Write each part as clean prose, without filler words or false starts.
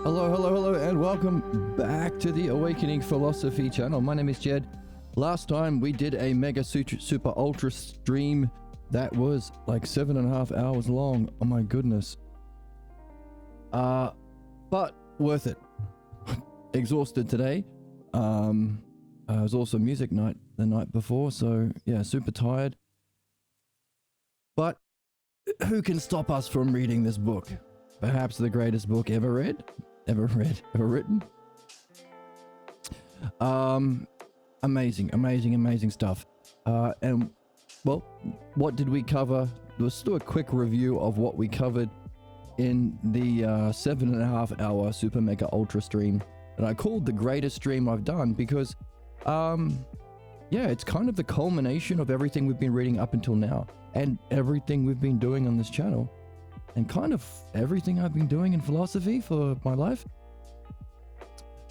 Hello, hello, hello, and welcome back to the Awakening Philosophy channel. My name is Jed. Last time we did a mega super ultra stream that was like 7.5 hours long. Oh my goodness. But worth it. Exhausted today. It was also music night the night before, so yeah, super tired. But who can stop us from reading this book? Perhaps the greatest book ever written. Amazing stuff. And well, what did we cover? Let's do a quick review of what we covered in the 7.5 hour super mega ultra stream that I called the greatest stream I've done because yeah, it's kind of the culmination of everything we've been reading up until now and everything we've been doing on this channel. And kind of everything I've been doing in philosophy for my life.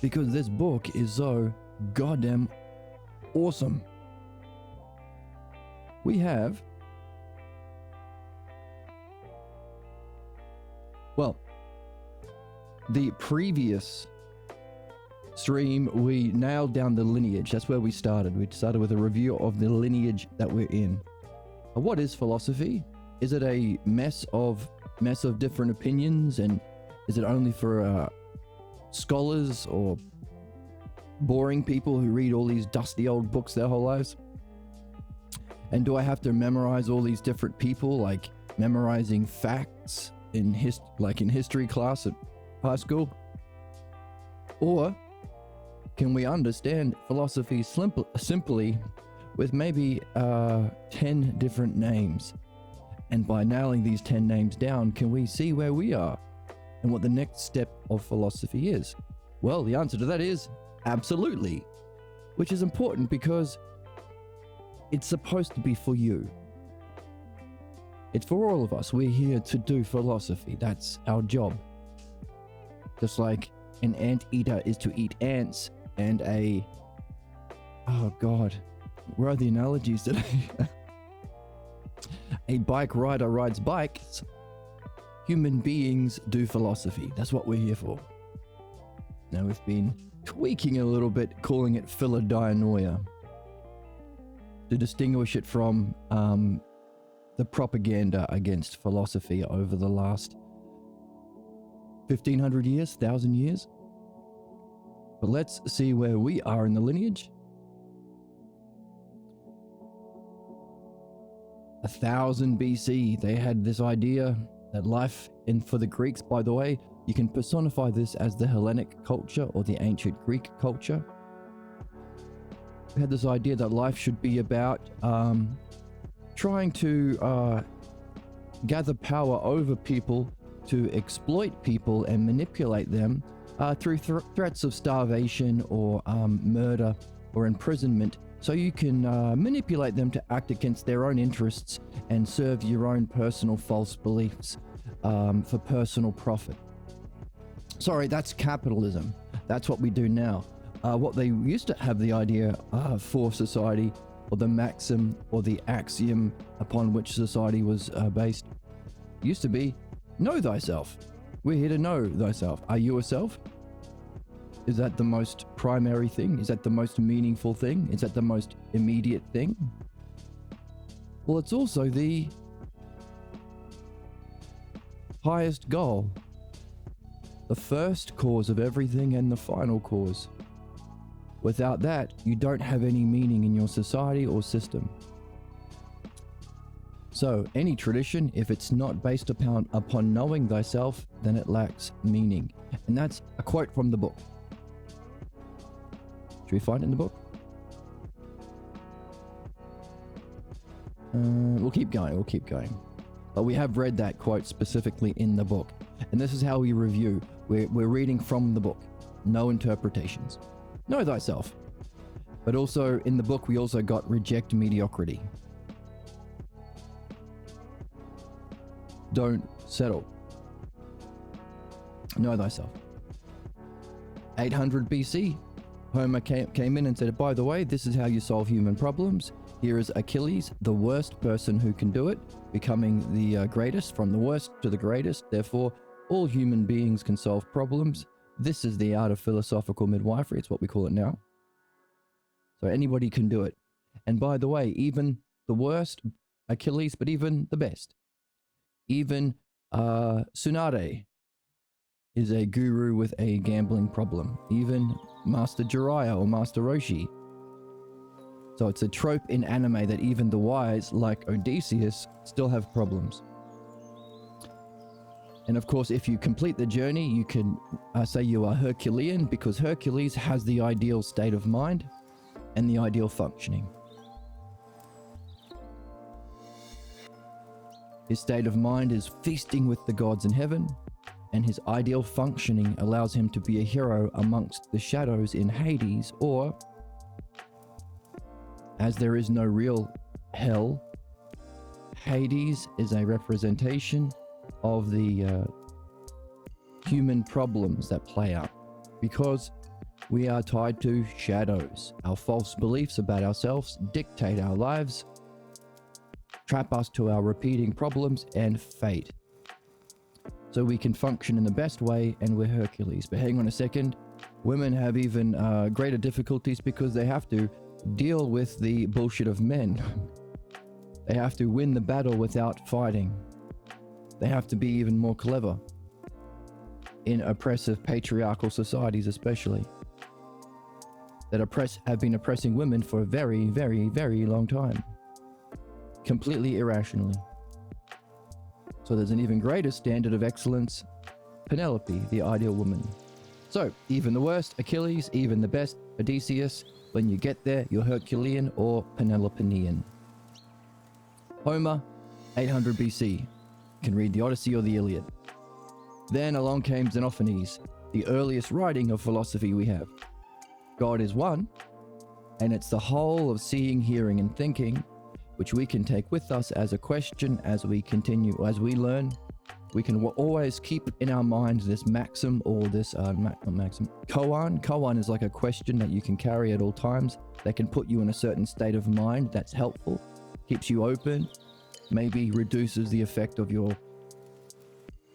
Because this book is so goddamn awesome. We have... Well, the previous stream, we nailed down the lineage. That's where we started. We started with a review of the lineage that we're in. What is philosophy? Is it a mess of different opinions, and is it only for scholars or boring people who read all these dusty old books their whole lives? And do I have to memorize all these different people, like memorizing facts in history class at high school? Or can we understand philosophy simply with maybe 10 different names? And by nailing these 10 names down, can we see where we are and what the next step of philosophy is? Well, the answer to that is absolutely, which is important because it's supposed to be for you. It's for all of us. We're here to do philosophy. That's our job. Just like an anteater is to eat ants and oh God, where are the analogies today? A bike rider rides bikes. Human beings do philosophy. That's what we're here for. Now we've been tweaking a little bit, calling it philodianoia, to distinguish it from the propaganda against philosophy over the last 1,500 years, 1,000 years. But let's see where we are in the lineage. 1000 BC, they had this idea that life, and for the Greeks, by the way, you can personify this as the Hellenic culture or the ancient Greek culture. They had this idea that life should be about trying to gather power over people, to exploit people and manipulate them through threats of starvation or murder or imprisonment, so you can manipulate them to act against their own interests and serve your own personal false beliefs for personal profit. Sorry, that's capitalism. That's what we do now. What they used to have the idea for society, or the maxim or the axiom upon which society was based, used to be, know thyself. We're here to know thyself. Are you a self? Is that the most primary thing? Is that the most meaningful thing? Is that the most immediate thing? Well, it's also the highest goal. The first cause of everything and the final cause. Without that, you don't have any meaning in your society or system. So, any tradition, if it's not based upon knowing thyself, then it lacks meaning. And that's a quote from the book. Should we find it in the book? We'll keep going. But we have read that quote specifically in the book. And this is how we review. We're reading from the book. No interpretations. Know thyself. But also in the book, we also got reject mediocrity. Don't settle. Know thyself. 800 BC. Homer came in and said, by the way, this is how you solve human problems. Here is Achilles, the worst person who can do it, becoming the greatest, from the worst to the greatest. Therefore, all human beings can solve problems. This is the art of philosophical midwifery. It's what we call it now. So anybody can do it. And by the way, even the worst Achilles, but even the best, even Tsunade is a guru with a gambling problem. Even Master Jiraiya or Master Roshi. So it's a trope in anime that even the wise, like Odysseus, still have problems. And of course, if you complete the journey, you can say you are Herculean, because Hercules has the ideal state of mind and the ideal functioning. His state of mind is feasting with the gods in heaven, and his ideal functioning allows him to be a hero amongst the shadows in Hades, or, as there is no real hell, Hades is a representation of the human problems that play out, because we are tied to shadows. Our false beliefs about ourselves dictate our lives, trap us to our repeating problems and fate. So we can function in the best way, and we're Hercules. But hang on a second, women have even greater difficulties because they have to deal with the bullshit of men. They have to win the battle without fighting. They have to be even more clever in oppressive patriarchal societies, especially that have been oppressing women for a very, very, very long time, completely irrationally. So there's an even greater standard of excellence, Penelope, the ideal woman. So even the worst, Achilles, even the best, Odysseus, when you get there, you're Herculean or Penelopean. Homer, 800 BC. You can read the Odyssey or the Iliad. Then along came Xenophanes, the earliest writing of philosophy we have. God is one, and it's the whole of seeing, hearing, and thinking, which we can take with us as a question as we continue, as we learn. We can always keep in our minds this maxim, or this, not maxim, koan. Koan is like a question that you can carry at all times that can put you in a certain state of mind that's helpful, keeps you open, maybe reduces the effect of your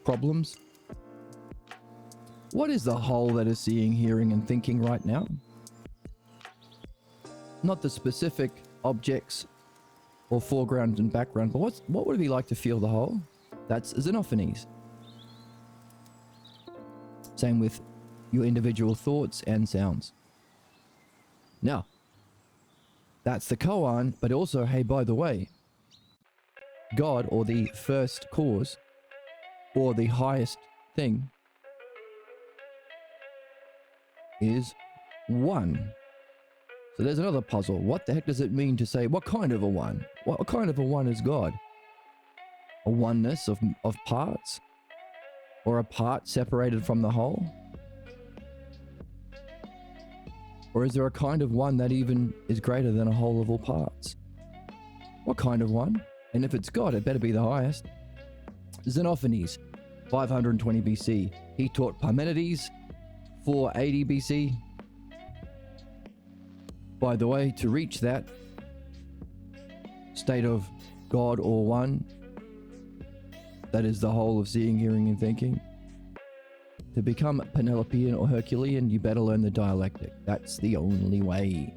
problems. What is the whole that is seeing, hearing, and thinking right now? Not the specific objects or foreground and background, but what would it be like to feel the whole? That's Xenophanes. Same with your individual thoughts and sounds. Now, that's the koan, but also, hey, by the way, God, or the first cause, or the highest thing, is one. So there's another puzzle. What the heck does it mean to say, what kind of a one? What kind of a one is God? A oneness of parts? Or a part separated from the whole? Or is there a kind of one that even is greater than a whole of all parts? What kind of one? And if it's God, it better be the highest. Xenophanes, 520 BC. He taught Parmenides, 480 BC. By the way, to reach that state of God or one, that is the whole of seeing, hearing, and thinking, to become Penelopean or Herculean, you better learn the dialectic. That's the only way.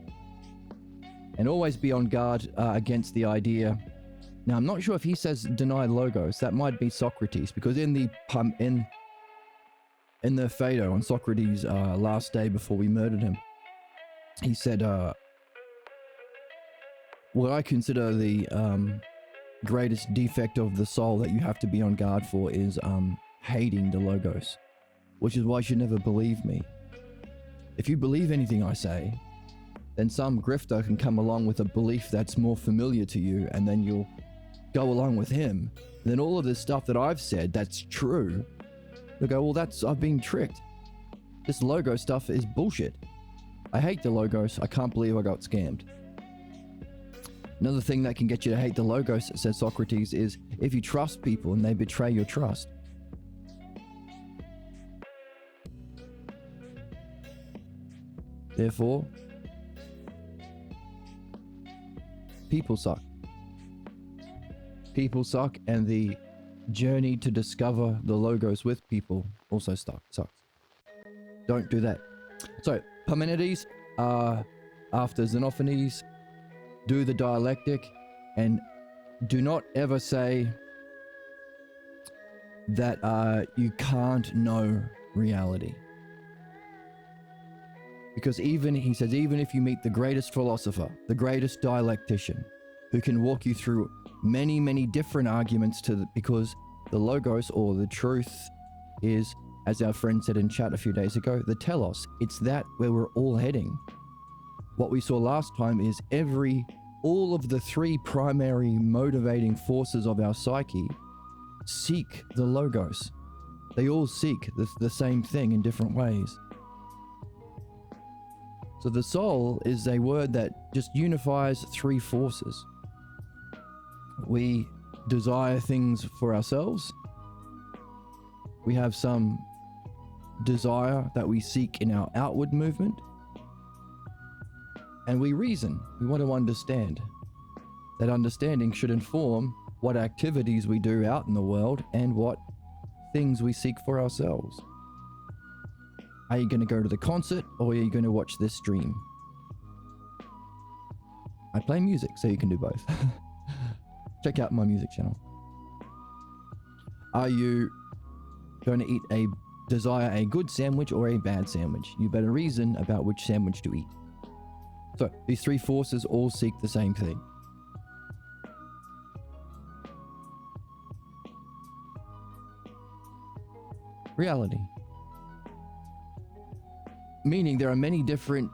And always be on guard against the idea. Now, I'm not sure if he says deny logos. That might be Socrates, because in the Phaedo, on Socrates' last day before we murdered him, he said, what I consider the greatest defect of the soul that you have to be on guard for is hating the logos, which is why you should never believe me. If you believe anything I say, then some grifter can come along with a belief that's more familiar to you, and then you'll go along with him. And then all of this stuff that I've said that's true, you'll go, well, I've been tricked. This logo stuff is bullshit. I hate the logos. I can't believe I got scammed. Another thing that can get you to hate the logos, says Socrates, is if you trust people and they betray your trust. Therefore, people suck. People suck, and the journey to discover the logos with people also sucks. Don't do that. So Parmenides, after Xenophanes, do the dialectic, and do not ever say that you can't know reality. Because he says, even if you meet the greatest philosopher, the greatest dialectician, who can walk you through many, many different arguments because the logos, or the truth, is, as our friend said in chat a few days ago, the telos. It's that where we're all heading. What we saw last time is all of the three primary motivating forces of our psyche seek the logos. They all seek the same thing in different ways. So the soul is a word that just unifies three forces. We desire things for ourselves. We have some desire that we seek in our outward movement. And we reason. We want to understand. That understanding should inform what activities we do out in the world and what things we seek for ourselves. Are you going to go to the concert, or are you going to watch this stream? I play music, so you can do both. Check out my music channel. Are you going to desire a good sandwich or a bad sandwich? You better reason about which sandwich to eat. So these three forces all seek the same thing. Reality. Meaning there are many different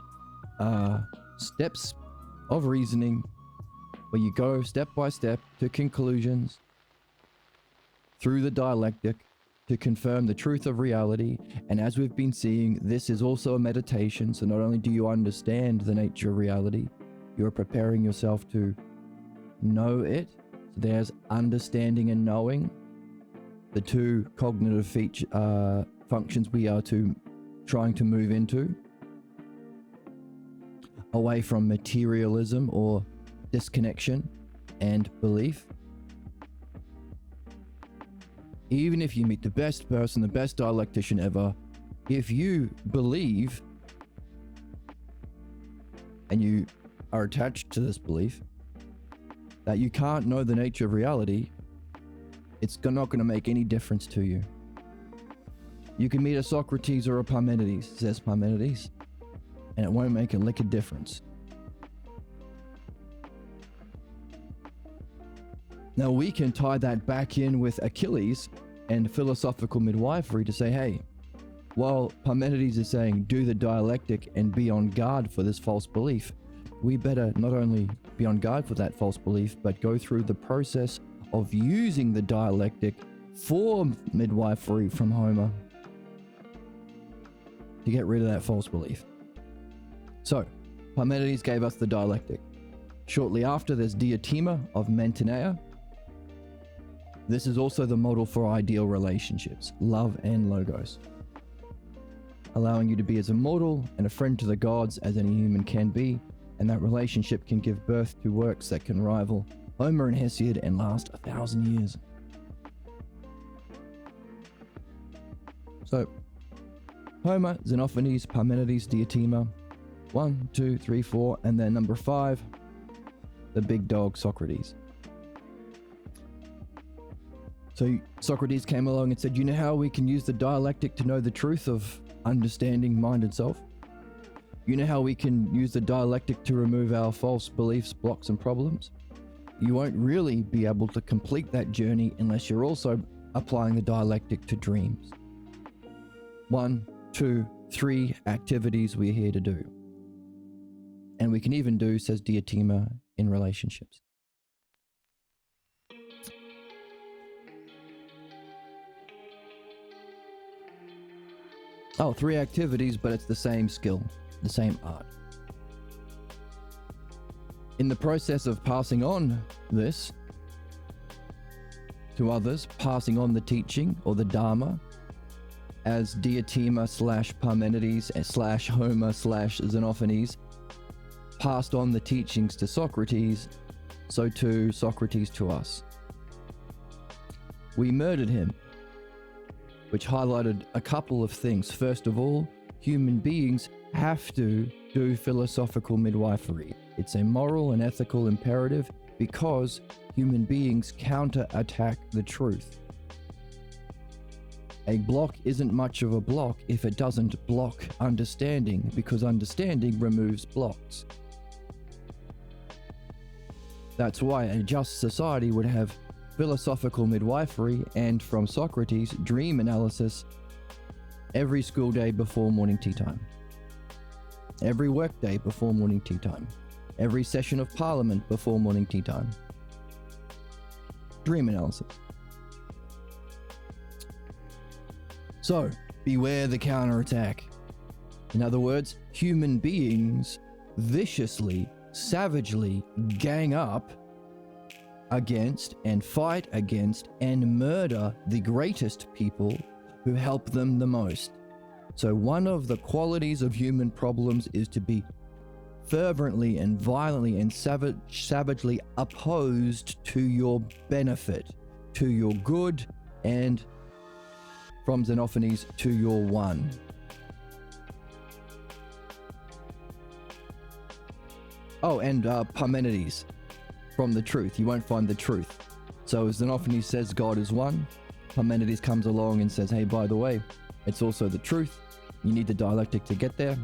steps of reasoning where you go step by step to conclusions through the dialectic to confirm the truth of reality. And as we've been seeing, this is also a meditation. So not only do you understand the nature of reality, you're preparing yourself to know it. So there's understanding and knowing, the two cognitive functions we are trying to move into, away from materialism or disconnection and belief. Even if you meet the best person, the best dialectician ever, if you believe and you are attached to this belief that you can't know the nature of reality, it's not going to make any difference to you. You can meet a Socrates or a Parmenides, says Parmenides, and it won't make a lick of difference. Now we can tie that back in with Achilles and philosophical midwifery to say, hey, while Parmenides is saying do the dialectic and be on guard for this false belief, we better not only be on guard for that false belief, but go through the process of using the dialectic for midwifery from Homer to get rid of that false belief. So, Parmenides gave us the dialectic. Shortly after, there's Diotima of Mantinea. This is also the model for ideal relationships, love and logos, allowing you to be as immortal and a friend to the gods as any human can be, and that relationship can give birth to works that can rival Homer and Hesiod and last 1,000 years. So, Homer, Xenophanes, Parmenides, Diotima, 1, 2, 3, 4, and then number 5, the big dog Socrates. So Socrates came along and said, you know how we can use the dialectic to know the truth of understanding mind and self? You know how we can use the dialectic to remove our false beliefs, blocks, and problems? You won't really be able to complete that journey unless you're also applying the dialectic to dreams. 1, 2, 3 activities we're here to do. And we can even do, says Diotima, in relationships. Oh, 3 activities, but it's the same skill, the same art. In the process of passing on this to others, passing on the teaching or the Dharma, as Diotima / Parmenides / Homer / Xenophanes passed on the teachings to Socrates, so too Socrates to us. We murdered him, which highlighted a couple of things. First of all, human beings have to do philosophical midwifery. It's a moral and ethical imperative because human beings counterattack the truth. A block isn't much of a block if it doesn't block understanding, because understanding removes blocks. That's why a just society would have philosophical midwifery and, from Socrates, dream analysis every school day before morning tea time, every work day before morning tea time, every session of parliament before morning tea time. Dream analysis. So, beware the counterattack. In other words, human beings viciously, savagely gang up against and fight against and murder the greatest people who help them the most. So one of the qualities of human problems is to be fervently and violently and savagely opposed to your benefit, to your good, and from Xenophanes, to your one. Oh, and Parmenides, from the truth. You won't find the truth. So Xenophanes says God is one. Parmenides comes along and says, hey, by the way, it's also the truth. You need the dialectic to get there.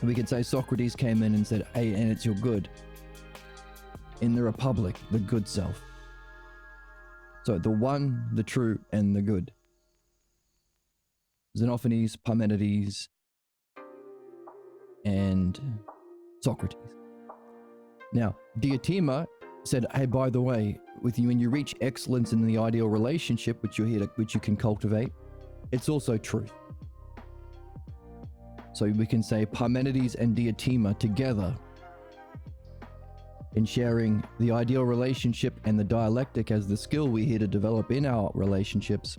And we can say Socrates came in and said, hey, and it's your good. In the Republic, the good self. So the one, the true, and the good. Xenophanes, Parmenides, and Socrates. Now, Diotima said, hey, by the way, with you, when you reach excellence in the ideal relationship, which you can cultivate, it's also truth. So we can say Parmenides and Diotima together in sharing the ideal relationship and the dialectic as the skill we're here to develop in our relationships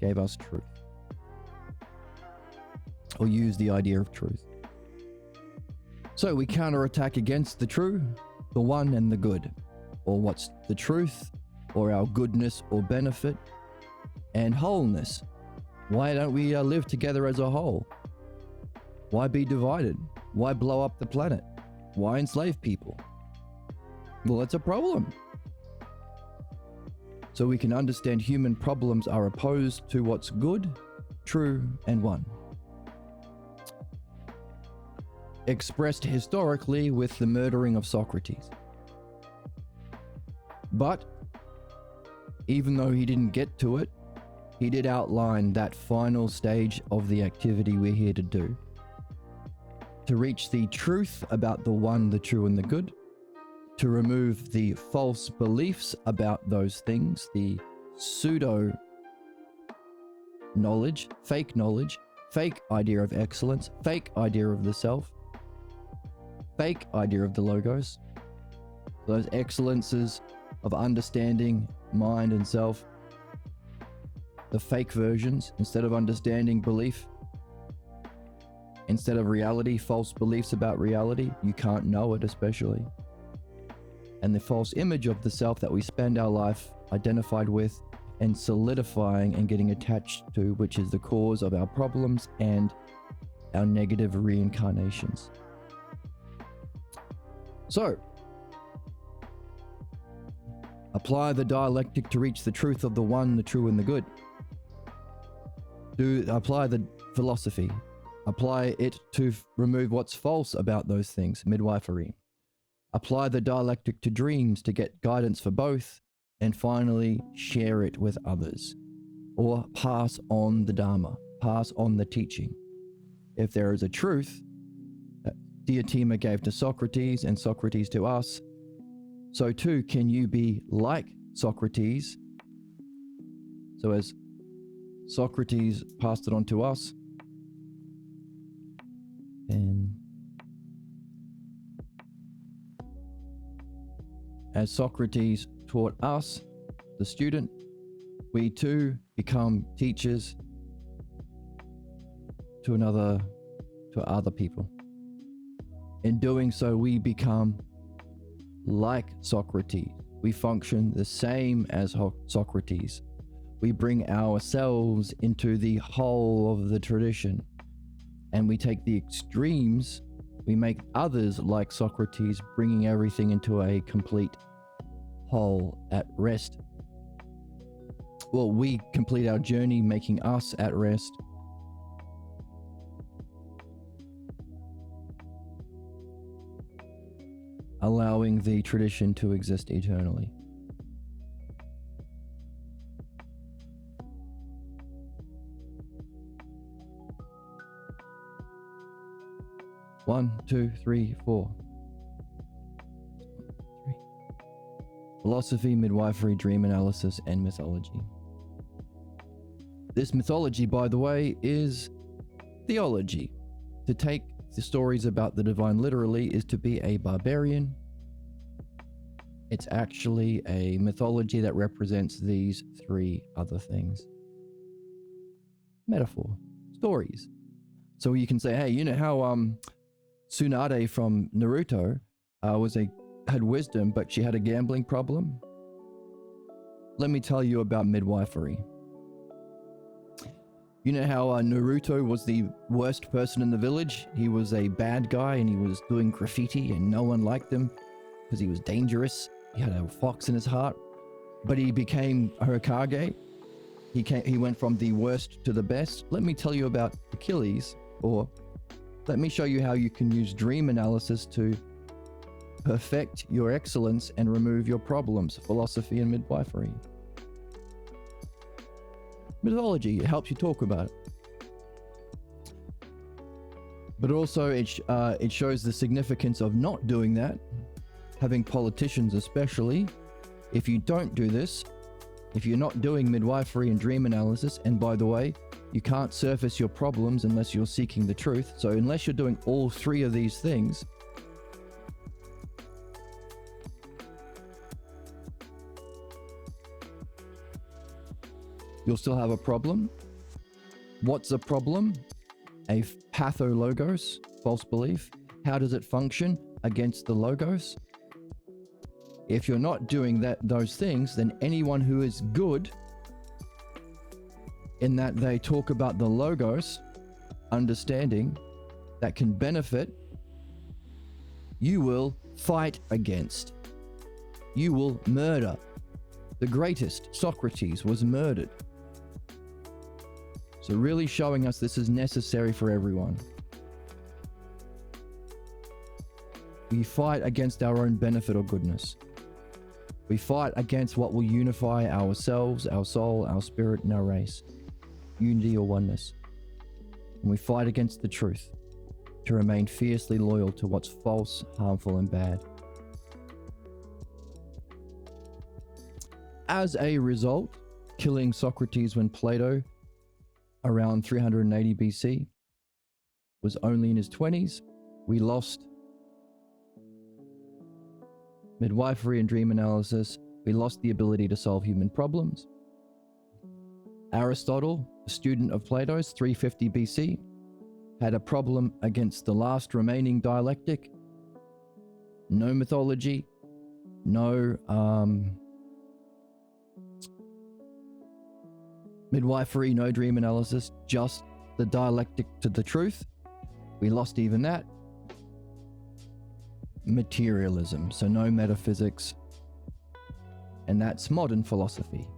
gave us truth, or use the idea of truth. So we counterattack against the true, the one, and the good, or what's the truth, or our goodness or benefit, and wholeness. Why don't we live together as a whole? Why be divided? Why blow up the planet? Why enslave people? Well, it's a problem. So we can understand human problems are opposed to what's good, true, and one. Expressed historically with the murdering of Socrates. But even though he didn't get to it, he did outline that final stage of the activity we're here to do. To reach the truth about the one, the true, and the good. To remove the false beliefs about those things, the pseudo knowledge, fake idea of excellence, fake idea of the self, fake idea of the logos. Those excellences of understanding mind and self, the fake versions, instead of understanding belief, instead of reality, false beliefs about reality, you can't know it especially. And the false image of the self that we spend our life identified with and solidifying and getting attached to, which is the cause of our problems and our negative reincarnations. So, apply the dialectic to reach the truth of the one, the true, and the good. Apply the philosophy. Apply it to remove what's false about those things, midwifery. Apply the dialectic to dreams to get guidance for both, and finally share it with others, or pass on the Dharma, pass on the teaching. If there is a truth that Diotima gave to Socrates and Socrates to us, so too can you be like Socrates. So as Socrates passed it on to us, and as Socrates taught us, the student, we too become teachers to other people. In doing so, we become like Socrates. We function the same as Socrates. we bring ourselves into the whole of the tradition. And we take the extremes, we make others like Socrates, bringing everything into a complete whole at rest. Well, we complete our journey, making us at rest. Allowing the tradition to exist eternally. One, two, three, four. Philosophy, midwifery, dream analysis, and mythology. This mythology, by the way, is theology. To take the stories about the divine literally is to be a barbarian. It's actually a mythology that represents these three other things. Metaphor, stories. So you can say, hey, you know how Tsunade from Naruto had wisdom, but she had a gambling problem? Let me tell you about midwifery. You know how Naruto was the worst person in the village? He was a bad guy and he was doing graffiti and no one liked him because he was dangerous. He had a fox in his heart, but he became Hokage. He went from the worst to the best. Let me tell you about Achilles, or let me show you how you can use dream analysis to perfect your excellence and remove your problems. Philosophy and midwifery. Mythology, it helps you talk about it. But also it shows the significance of not doing that. Having politicians especially, if you don't do this, if you're not doing midwifery and dream analysis, and by the way, you can't surface your problems unless you're seeking the truth. So unless you're doing all three of these things, you'll still have a problem. What's a problem? A pathologos, false belief. How does it function against the logos? If you're not doing those things, then anyone who is good in that they talk about the logos, understanding that can benefit, you will fight against. You will murder. The greatest, Socrates, was murdered. So really showing us this is necessary for everyone. We fight against our own benefit or goodness. We fight against what will unify ourselves, our soul, our spirit, and our race. Unity or oneness. And we fight against the truth to remain fiercely loyal to what's false, harmful, and bad. As a result, killing Socrates when Plato, around 380 BC, was only in his 20s, we lost midwifery and dream analysis. We lost the ability to solve human problems. Aristotle, a student of Plato's, 350 BC, had a problem against the last remaining dialectic. No mythology, no midwifery, no dream analysis, just the dialectic to the truth. We lost even that. Materialism, so no metaphysics. And that's modern philosophy.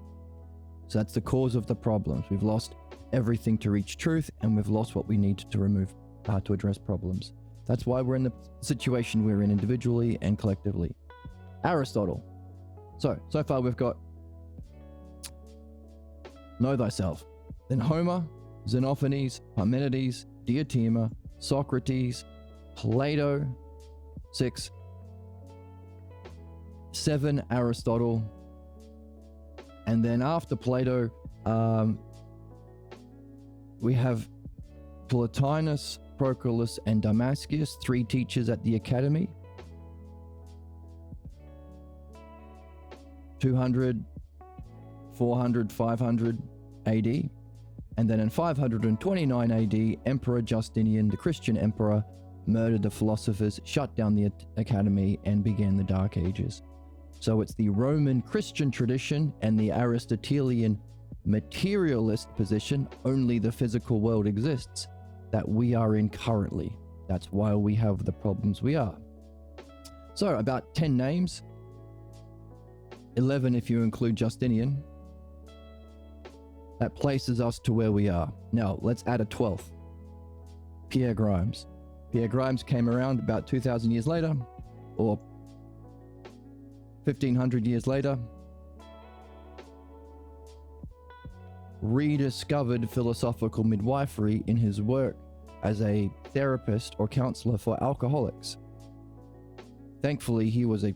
So that's the cause of the problems. We've lost everything to reach truth, and we've lost what we need to remove to address problems. That's why we're in the situation we're in individually and collectively. Aristotle. So far we've got know thyself. Then Homer, Xenophanes, Parmenides, Diotima, Socrates, Plato, 6. 7, Aristotle. And then after Plato, we have Plotinus, Proclus, and Damascus, 3 teachers at the academy. 200, 400, 500 AD. And then in 529 AD, Emperor Justinian, the Christian emperor, murdered the philosophers, shut down the academy, and began the Dark Ages. So it's the Roman Christian tradition and the Aristotelian materialist position, only the physical world exists, that we are in currently. That's why we have the problems we are. So about 10 names, 11 if you include Justinian. That places us to where we are. Now let's add a 12th. Pierre Grimes. Pierre Grimes came around about 2,000 years later, or 1,500 years later. Rediscovered philosophical midwifery in his work as a therapist or counselor for alcoholics. Thankfully, he was a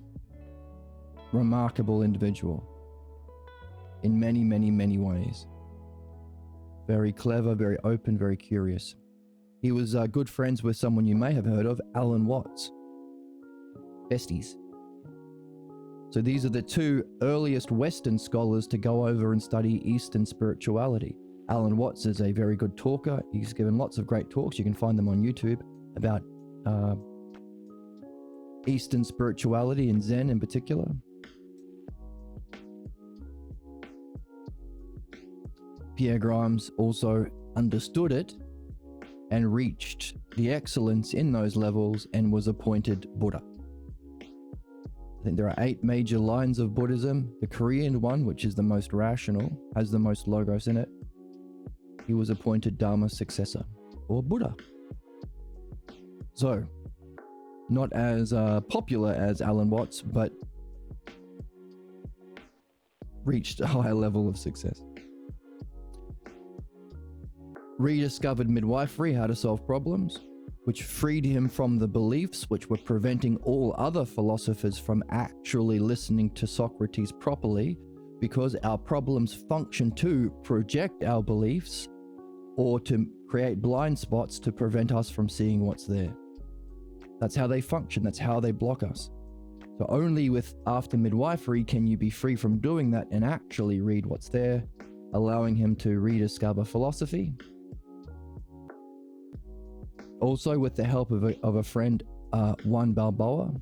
remarkable individual in many, many, many ways. Very clever, very open, very curious. He was good friends with someone you may have heard of, Alan Watts. Besties. So these are the two earliest Western scholars to go over and study Eastern spirituality. Alan Watts is a very good talker. He's given lots of great talks. You can find them on YouTube about Eastern spirituality and Zen in particular. Pierre Grimes also understood it and reached the excellence in those levels and was appointed Buddha. I think there are 8 major lines of Buddhism. The Korean one, which is the most rational, has the most logos in it. He was appointed Dharma successor, or Buddha. So, not as popular as Alan Watts, but reached a higher level of success. Rediscovered midwifery, how to solve problems, which freed him from the beliefs which were preventing all other philosophers from actually listening to Socrates properly, because our problems function to project our beliefs or to create blind spots to prevent us from seeing what's there. That's how they function. That's how they block us. So only after midwifery can you be free from doing that and actually read what's there, allowing him to rediscover philosophy. Also with the help of a friend, Juan Balboa,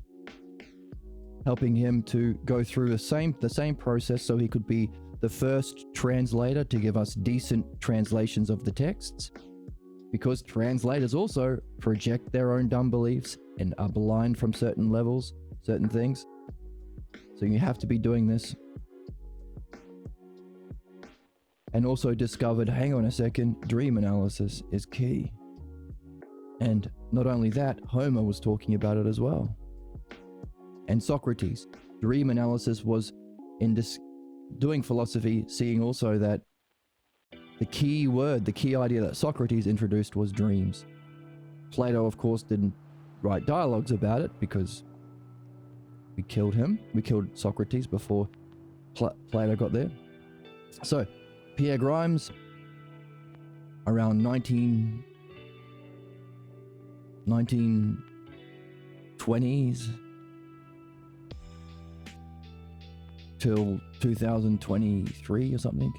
helping him to go through the same process so he could be the first translator to give us decent translations of the texts, because translators also project their own dumb beliefs and are blind from certain levels, certain things. So you have to be doing this. And also discovered, hang on a second, dream analysis is key. And not only that, Homer was talking about it as well. And Socrates. Dream analysis was in doing philosophy, seeing also that the key idea that Socrates introduced was dreams. Plato, of course, didn't write dialogues about it because we killed him. We killed Socrates before Plato got there. So, Pierre Grimes, around 1920s till 2023 or something.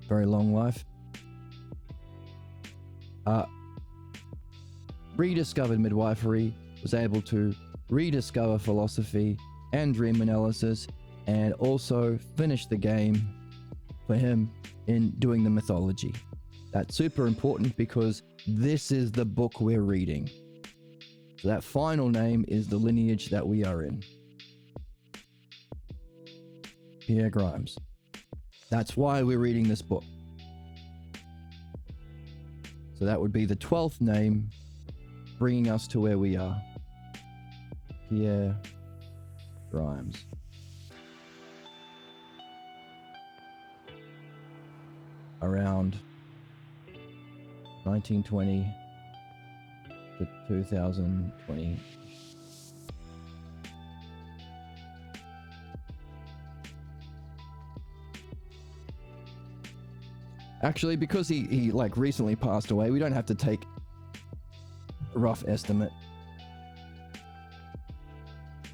Very long life. Rediscovered midwifery, was able to rediscover philosophy and dream analysis, and also finish the game for him in doing the mythology. That's super important because this is the book we're reading. So that final name is the lineage that we are in. Pierre Grimes. That's why we're reading this book. So that would be the 12th name, bringing us to where we are. Pierre Grimes. Around 1920 to 2020. Actually, because he like recently passed away, we don't have to take a rough estimate.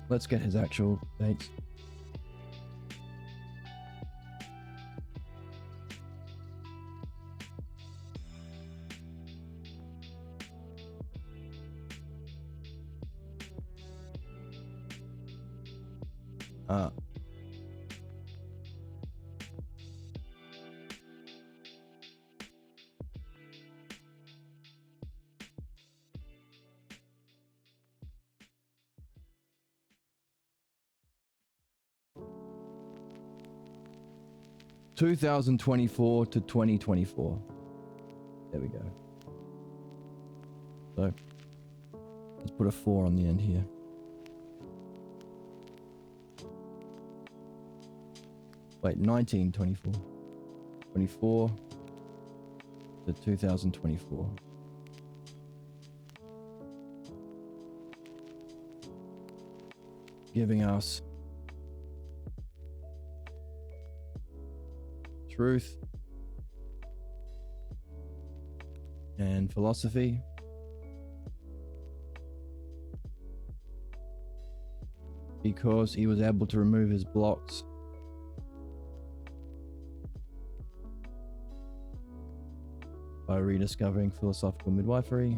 Let's get his actual dates. 2024 to 2024. There we go. So let's put a 4 on the end here. Wait, 1924. 24 to 2024. Giving us truth and philosophy. Because he was able to remove his blocks by rediscovering philosophical midwifery.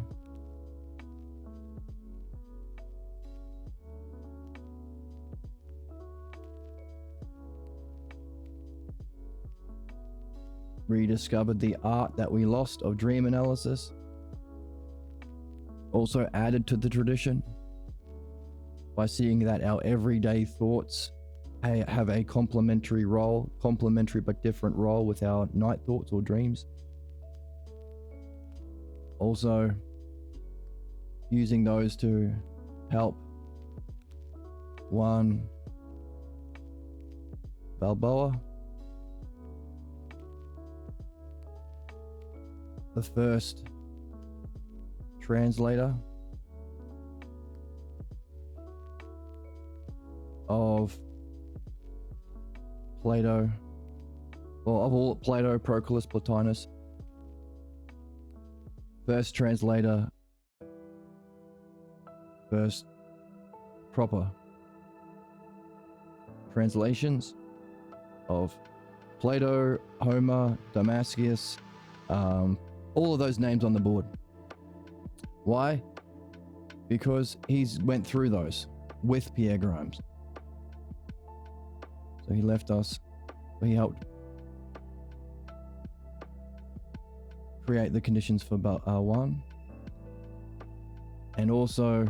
Rediscovered the art that we lost of dream analysis. Also added to the tradition by seeing that our everyday thoughts have a complementary but different role with our night thoughts or dreams. Also using those to help one Balboa, the first translator of Plato, well, of all Plato, Proclus, Plotinus, first translator, first proper translations of Plato, Homer, Damascus, all of those names on the board. Why? Because he's went through those with Pierre Grimes. So he left us, he helped create the conditions for one, and also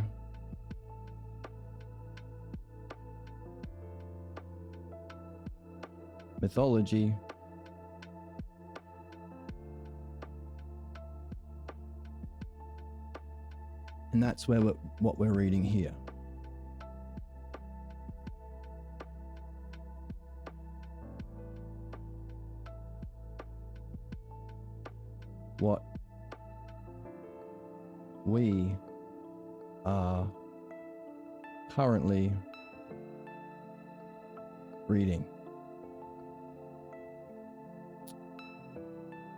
mythology and that's where what we're reading here. What we are currently reading.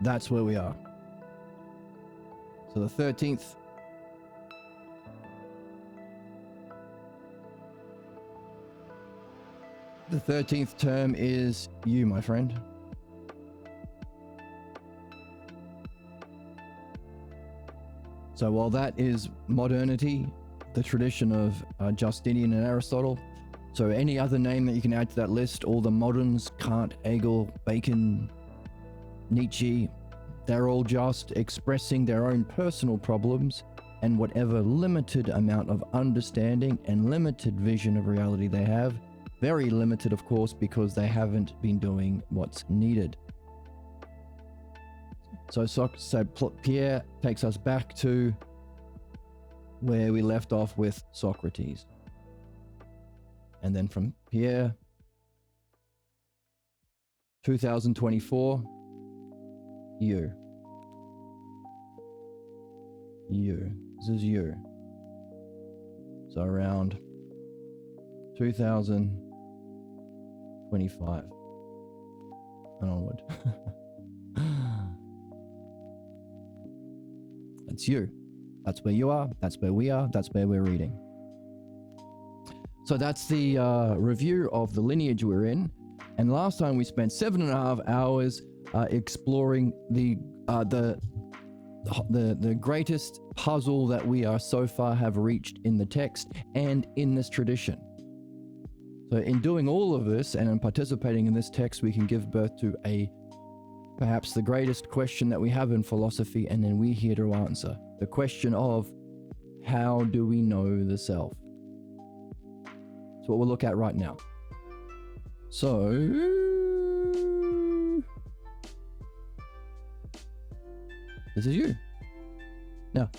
That's where we are. So the 13th term is you, my friend. So while that is modernity, the tradition of Justinian and Aristotle, so any other name that you can add to that list, all the moderns, Kant, Hegel, Bacon, Nietzsche, they're all just expressing their own personal problems and whatever limited amount of understanding and limited vision of reality they have. Very limited, of course, because they haven't been doing what's needed. So Pierre takes us back to where we left off with Socrates. And then from Pierre, 2024, you. This is you. So around 2025 and onward. That's you. That's where you are. That's where we are. That's where we're reading. So that's the review of the lineage we're in. And last time we spent 7.5 hours exploring the greatest puzzle that we are so far have reached in the text and in this tradition. So in doing all of this and in participating in this text, we can give birth to perhaps the greatest question that we have in philosophy, and then we're here to answer the question of how do we know the self? That's what we'll look at right now. So This is you. Now,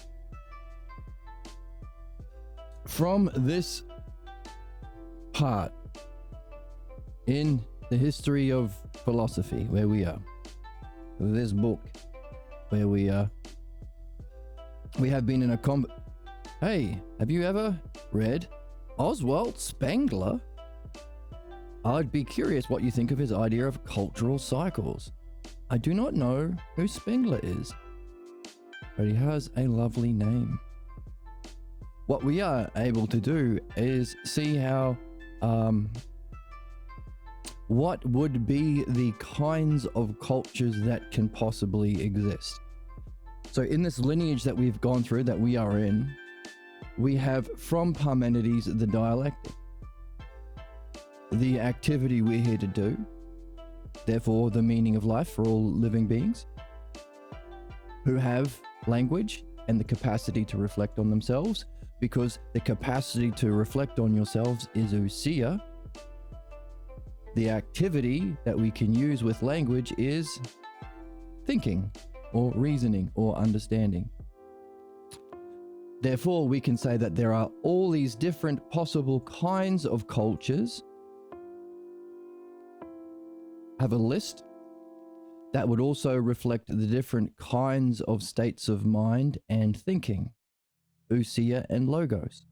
from this part in the history of philosophy, where we are, this book, where we are, we have been in a Hey, have you ever read Oswald Spengler? I'd be curious what you think of his idea of cultural cycles. I do not know who Spengler is, but he has a lovely name. What we are able to do is see how, what would be the kinds of cultures that can possibly exist. So in this lineage that we've gone through, that we are in, we have from Parmenides the dialectic, the activity we're here to do, therefore the meaning of life for all living beings, who have language and the capacity to reflect on themselves, because the capacity to reflect on yourselves is ousia. The activity that we can use with language is thinking or reasoning or understanding. Therefore, we can say that there are all these different possible kinds of cultures. Have a list that would also reflect the different kinds of states of mind and thinking, ousia and logos,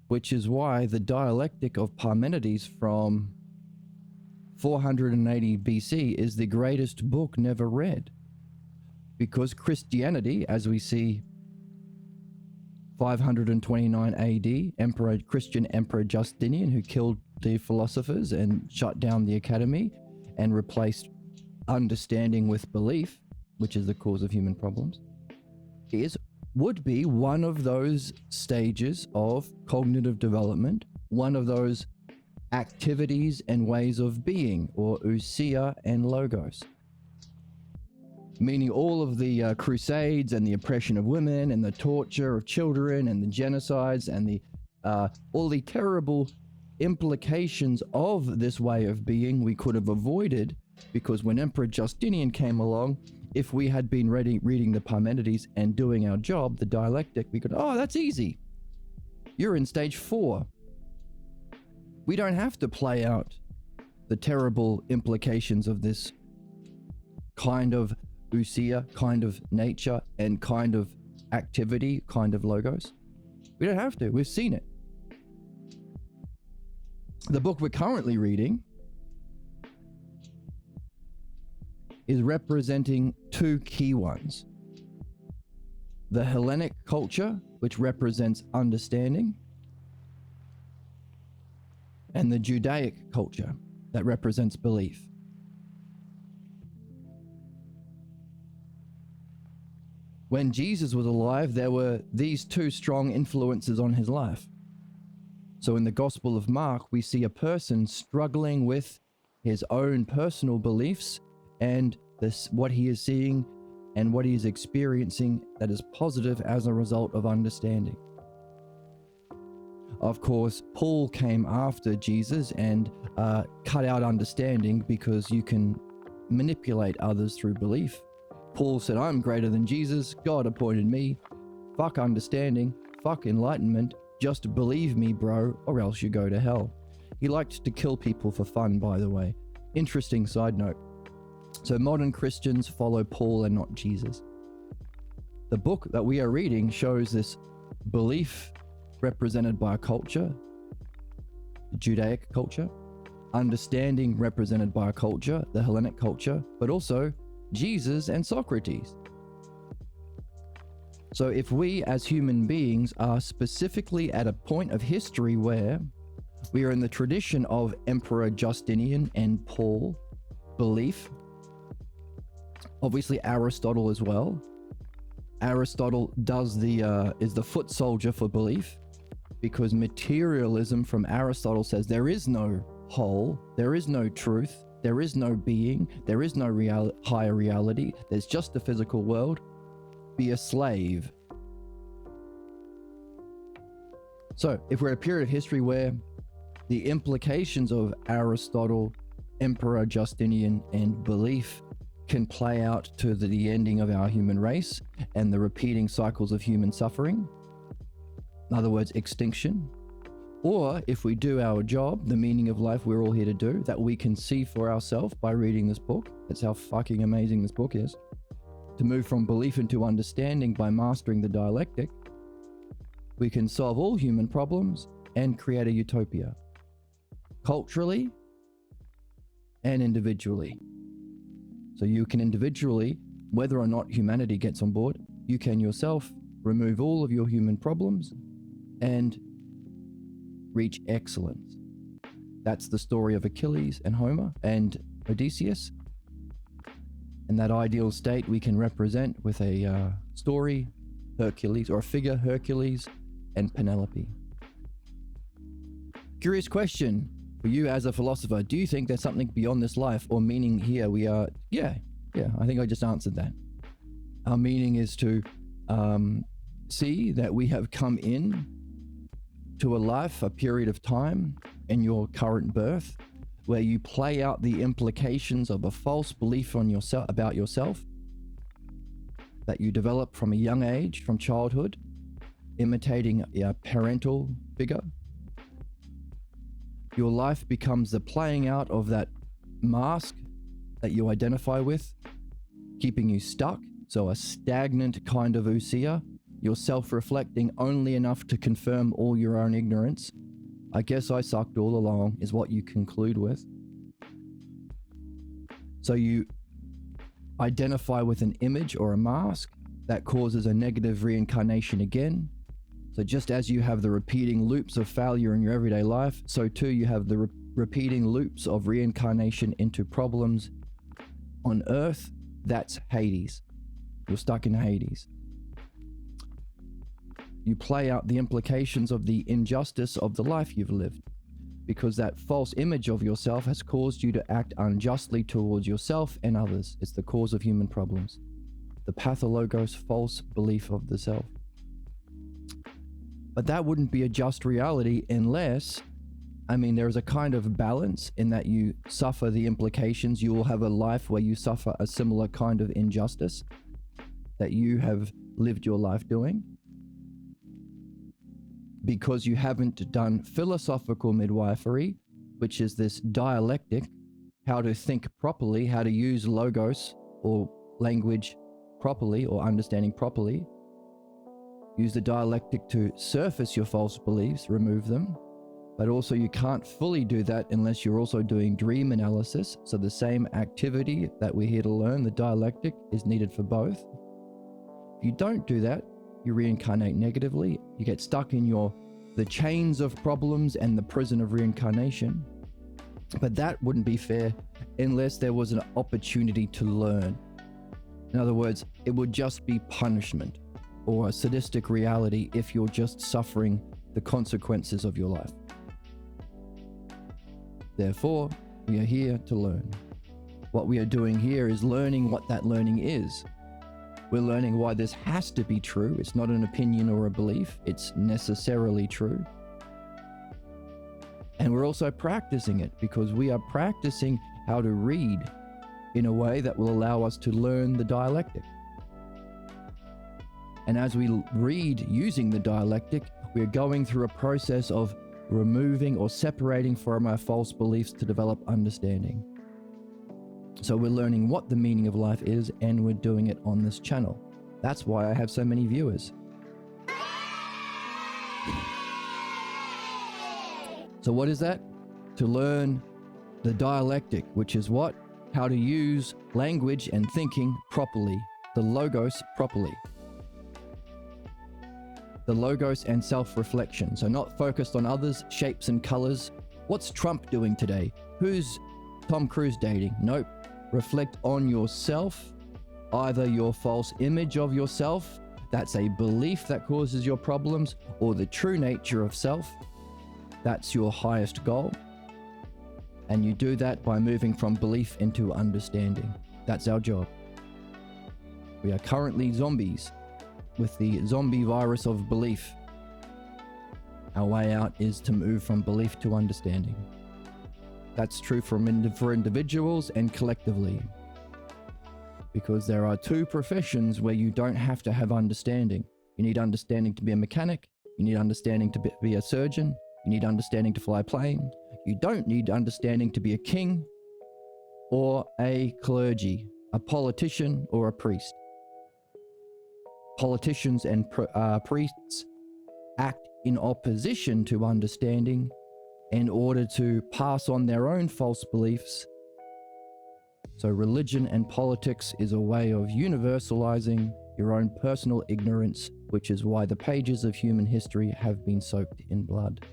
which is why the dialectic of Parmenides from 480 BC is the greatest book never read, because Christianity, as we see 529 AD, Christian Emperor Justinian, who killed the philosophers and shut down the academy and replaced understanding with belief, which is the cause of human problems, would be one of those stages of cognitive development, one of those activities and ways of being, or ousia and logos. Meaning all of the crusades and the oppression of women and the torture of children and the genocides and the all the terrible implications of this way of being we could have avoided, because when Emperor Justinian came along, if we had been reading the Parmenides and doing our job, the dialectic, we could, oh, that's easy. You're in stage 4. We don't have to play out the terrible implications of this kind of ousia, kind of nature, and kind of activity, kind of logos. We don't have to. We've seen it. The book we're currently reading is representing two key ones. The Hellenic culture, which represents understanding, and the Judaic culture that represents belief. When Jesus was alive, there were these two strong influences on his life. So in the Gospel of Mark, we see a person struggling with his own personal beliefs and what he is seeing and what he is experiencing that is positive as a result of understanding. Of course, Paul came after Jesus and cut out understanding, because you can manipulate others through belief. Paul said, I'm greater than Jesus. God appointed me. Fuck understanding. Fuck enlightenment. Just believe me, bro, or else you go to hell. He liked to kill people for fun, by the way. Interesting side note. So modern Christians follow Paul and not Jesus. The book that we are reading shows this belief represented by a culture, the Judaic culture, understanding represented by a culture, the Hellenic culture, but also Jesus and Socrates. So if we as human beings are specifically at a point of history where we are in the tradition of Emperor Justinian and Paul, belief, obviously Aristotle as well. Aristotle is the foot soldier for belief, because materialism from Aristotle says there is no whole, there is no truth, there is no being, there is no higher reality, there's just the physical world. Be a slave. So if we're at a period of history where the implications of Aristotle, Emperor Justinian, and belief can play out to the ending of our human race and the repeating cycles of human suffering. In other words, extinction. Or if we do our job, the meaning of life we're all here to do, that we can see for ourselves by reading this book. That's how fucking amazing this book is. To move from belief into understanding by mastering the dialectic, we can solve all human problems and create a utopia, culturally and individually. So you can individually, whether or not humanity gets on board, you can yourself remove all of your human problems and reach excellence. That's the story of Achilles and Homer and Odysseus. And that ideal state we can represent with a story, Hercules, or a figure, Hercules and Penelope. Curious question for you as a philosopher. Do you think there's something beyond this life or meaning here? We are, yeah, I think I just answered that. Our meaning is to see that we have come in to a life, a period of time in your current birth, where you play out the implications of a false belief on yourself, about yourself, that you develop from a young age, from childhood, imitating a parental figure. Your life becomes the playing out of that mask that you identify with, keeping you stuck. So a stagnant kind of ousia, you're self-reflecting only enough to confirm all your own ignorance. I guess I sucked all along is what you conclude with. So you identify with an image or a mask that causes a negative reincarnation again. So just as you have the repeating loops of failure in your everyday life, so too you have the repeating loops of reincarnation into problems on Earth. That's Hades. You're stuck in Hades. You play out the implications of the injustice of the life you've lived, because that false image of yourself has caused you to act unjustly towards yourself and others. It's the cause of human problems. The pathologos, false belief of the self. But that wouldn't be a just reality unless, there is a kind of balance in that you suffer the implications. You will have a life where you suffer a similar kind of injustice that you have lived your life doing, because you haven't done philosophical midwifery, which is this dialectic, how to think properly, how to use logos or language properly or understanding properly. Use the dialectic to surface your false beliefs, remove them. But also you can't fully do that unless you're also doing dream analysis. So the same activity that we're here to learn, the dialectic, is needed for both. If you don't do that, you reincarnate negatively. You get stuck in the chains of problems and the prison of reincarnation. But that wouldn't be fair unless there was an opportunity to learn. In other words, it would just be punishment or a sadistic reality if you're just suffering the consequences of your life. Therefore, we are here to learn. What we are doing here is learning what that learning is. We're learning why this has to be true. It's not an opinion or a belief. It's necessarily true. And we're also practicing it because we are practicing how to read in a way that will allow us to learn the dialectic. And as we read using the dialectic, we're going through a process of removing or separating from our false beliefs to develop understanding. So we're learning what the meaning of life is, and we're doing it on this channel. That's why I have so many viewers. So what is that? To learn the dialectic, which is what? How to use language and thinking properly, the logos properly. The logos and self-reflection. So not focused on others, shapes and colors. What's Trump doing today? Who's Tom Cruise dating? Nope. Reflect on yourself, either your false image of yourself, that's a belief that causes your problems, or the true nature of self, that's your highest goal. And you do that by moving from belief into understanding. That's our job. We are currently zombies with the zombie virus of belief. Our way out is to move from belief to understanding. That's true for individuals and collectively. because there are two professions where you don't have to have understanding. You need understanding to be a mechanic. You need understanding to be a surgeon. You need understanding to fly a plane. You don't need understanding to be a king or a clergy, a politician or a priest. Politicians and priests act in opposition to understanding in order to pass on their own false beliefs. So religion and politics is a way of universalizing your own personal ignorance, which is why the pages of human history have been soaked in blood.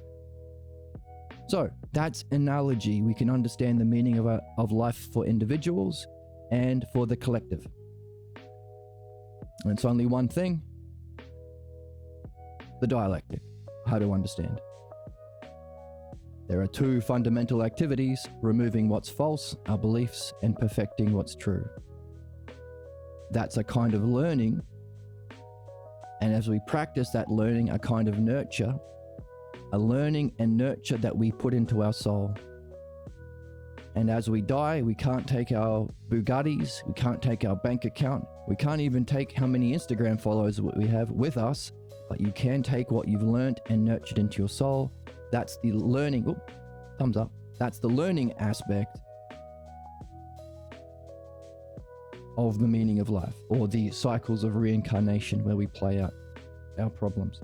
So that's analogy. We can understand the meaning of life for individuals and for the collective. And it's only one thing: the dialectic, how to understand. There are two fundamental activities: removing what's false, our beliefs, and perfecting what's true. That's a kind of learning. And as we practice that learning, a kind of nurture, a learning and nurture that we put into our soul. And as we die, we can't take our Bugattis, we can't take our bank account, we can't even take how many Instagram followers we have with us, but you can take what you've learned and nurtured into your soul. That's the learning, thumbs up. That's the learning aspect of the meaning of life, or the cycles of reincarnation where we play out our problems.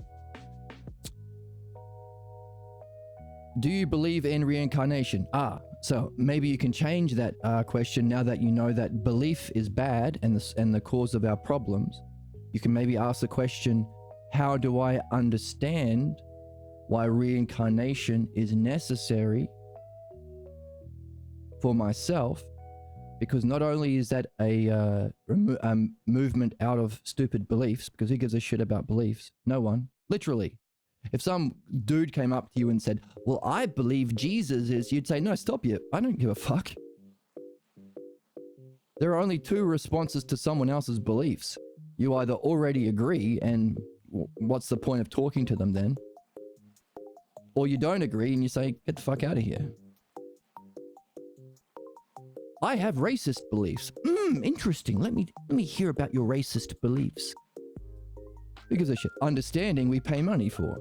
Do you believe in reincarnation? So maybe you can change that question now that you know that belief is bad and the cause of our problems. You can maybe ask the question, how do I understand why reincarnation is necessary for myself? Because not only is that a movement out of stupid beliefs, because who gives a shit about beliefs? No one, literally. If some dude came up to you and said, well, I believe Jesus is, you'd say, no, stop you. I don't give a fuck. There are only two responses to someone else's beliefs. You either already agree, and what's the point of talking to them then? Or you don't agree and you say, get the fuck out of here. I have racist beliefs. Interesting. Let me hear about your racist beliefs. Who gives a shit? Understanding we pay money for.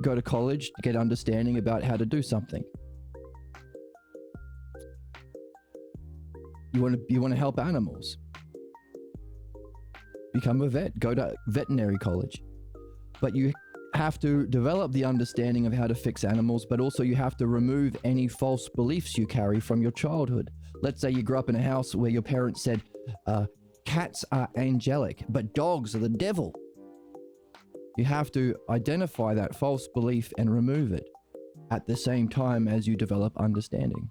Go to college to get understanding about how to do something. You want to help animals. Become a vet. Go to veterinary college. But you have to develop the understanding of how to fix animals, but also you have to remove any false beliefs you carry from your childhood. Let's say you grew up in a house where your parents said, cats are angelic, but dogs are the devil. You have to identify that false belief and remove it at the same time as you develop understanding.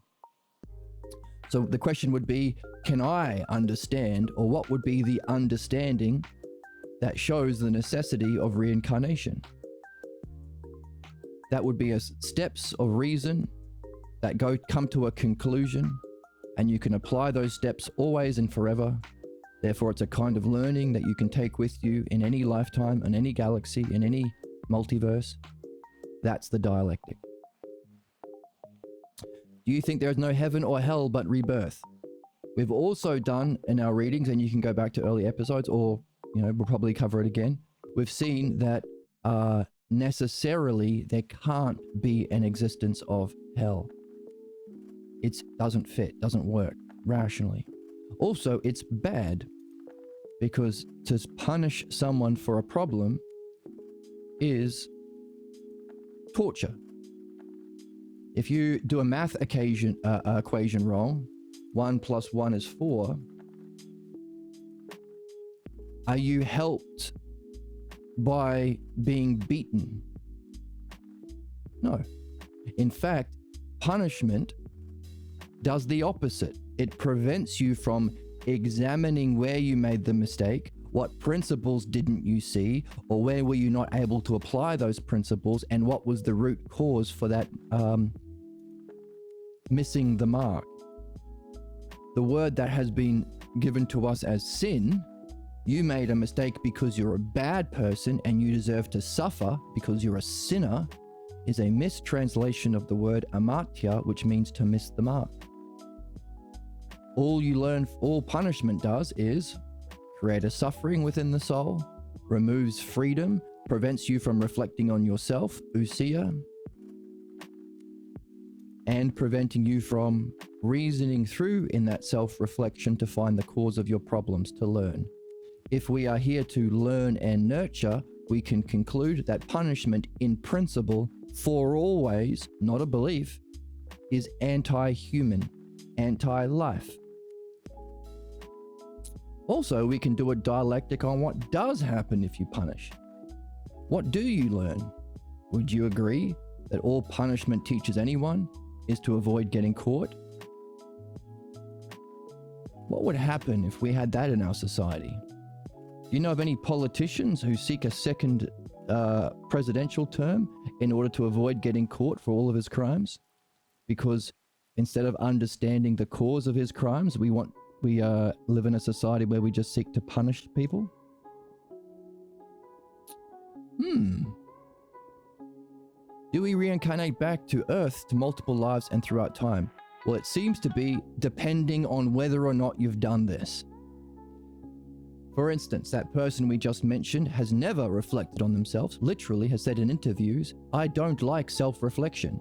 So the question would be, can I understand, or what would be the understanding that shows the necessity of reincarnation? That would be steps of reason that come to a conclusion, and you can apply those steps always and forever. Therefore, it's a kind of learning that you can take with you in any lifetime, in any galaxy, in any multiverse. That's the dialectic. Do you think there is no heaven or hell but rebirth? We've also done in our readings, and you can go back to early episodes, or we'll probably cover it again. We've seen that necessarily there can't be an existence of hell. It doesn't fit, doesn't work rationally. Also, it's bad because to punish someone for a problem is torture. If you do a math equation wrong, 1 + 1 is 4, are you helped by being beaten? No. In fact, punishment does the opposite. It prevents you from examining where you made the mistake, what principles didn't you see, or where were you not able to apply those principles, and what was the root cause for that missing the mark. The word that has been given to us as sin, you made a mistake because you're a bad person and you deserve to suffer because you're a sinner, is a mistranslation of the word amartya, which means to miss the mark. All punishment does is create a suffering within the soul, removes freedom, prevents you from reflecting on yourself, usia, and preventing you from reasoning through in that self-reflection to find the cause of your problems to learn. If we are here to learn and nurture, we can conclude that punishment in principle, for always, not a belief, is anti-human, anti-life. Also, we can do a dialectic on what does happen if you punish. What do you learn? Would you agree that all punishment teaches anyone is to avoid getting caught? What would happen if we had that in our society? Do you know of any politicians who seek a second presidential term in order to avoid getting caught for all of his crimes? Because instead of understanding the cause of his crimes, we live in a society where we just seek to punish people? Do we reincarnate back to Earth to multiple lives and throughout time? Well, it seems to be depending on whether or not you've done this. For instance, that person we just mentioned has never reflected on themselves, literally has said in interviews, "I don't like self-reflection."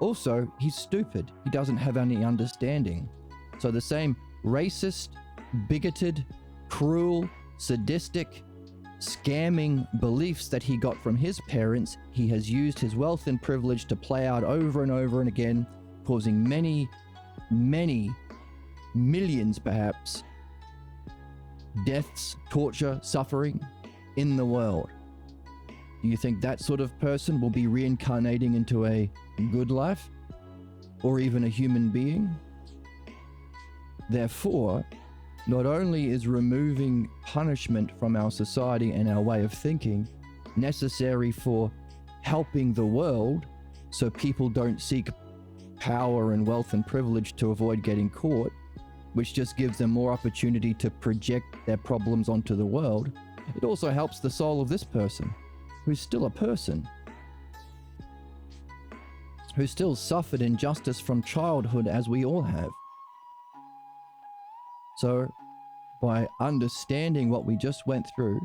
Also, he's stupid. He doesn't have any understanding. So the same racist, bigoted, cruel, sadistic, scamming beliefs that he got from his parents, he has used his wealth and privilege to play out over and over and again, causing many, many millions perhaps deaths, torture, suffering in the world. Do you think that sort of person will be reincarnating into a good life or even a human being? Therefore, not only is removing punishment from our society and our way of thinking necessary for helping the world so people don't seek power and wealth and privilege to avoid getting caught, which just gives them more opportunity to project their problems onto the world, it also helps the soul of this person, who's still a person, who still suffered injustice from childhood as we all have. So, by understanding what we just went through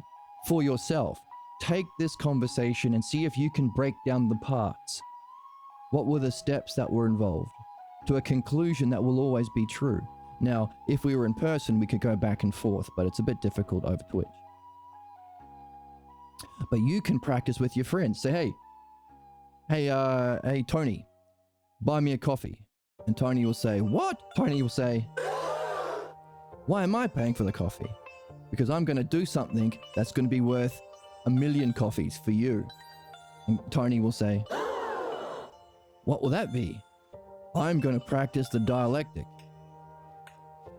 for yourself, take this conversation and see if you can break down the parts. What were the steps that were involved to a conclusion that will always be true? Now, if we were in person, we could go back and forth, but it's a bit difficult over Twitch. But you can practice with your friends. Say, hey, Tony, buy me a coffee. And Tony will say, what? Tony will say, why am I paying for the coffee? Because I'm going to do something that's going to be worth 1,000,000 coffees for you. And Tony will say, what will that be? I'm going to practice the dialectic,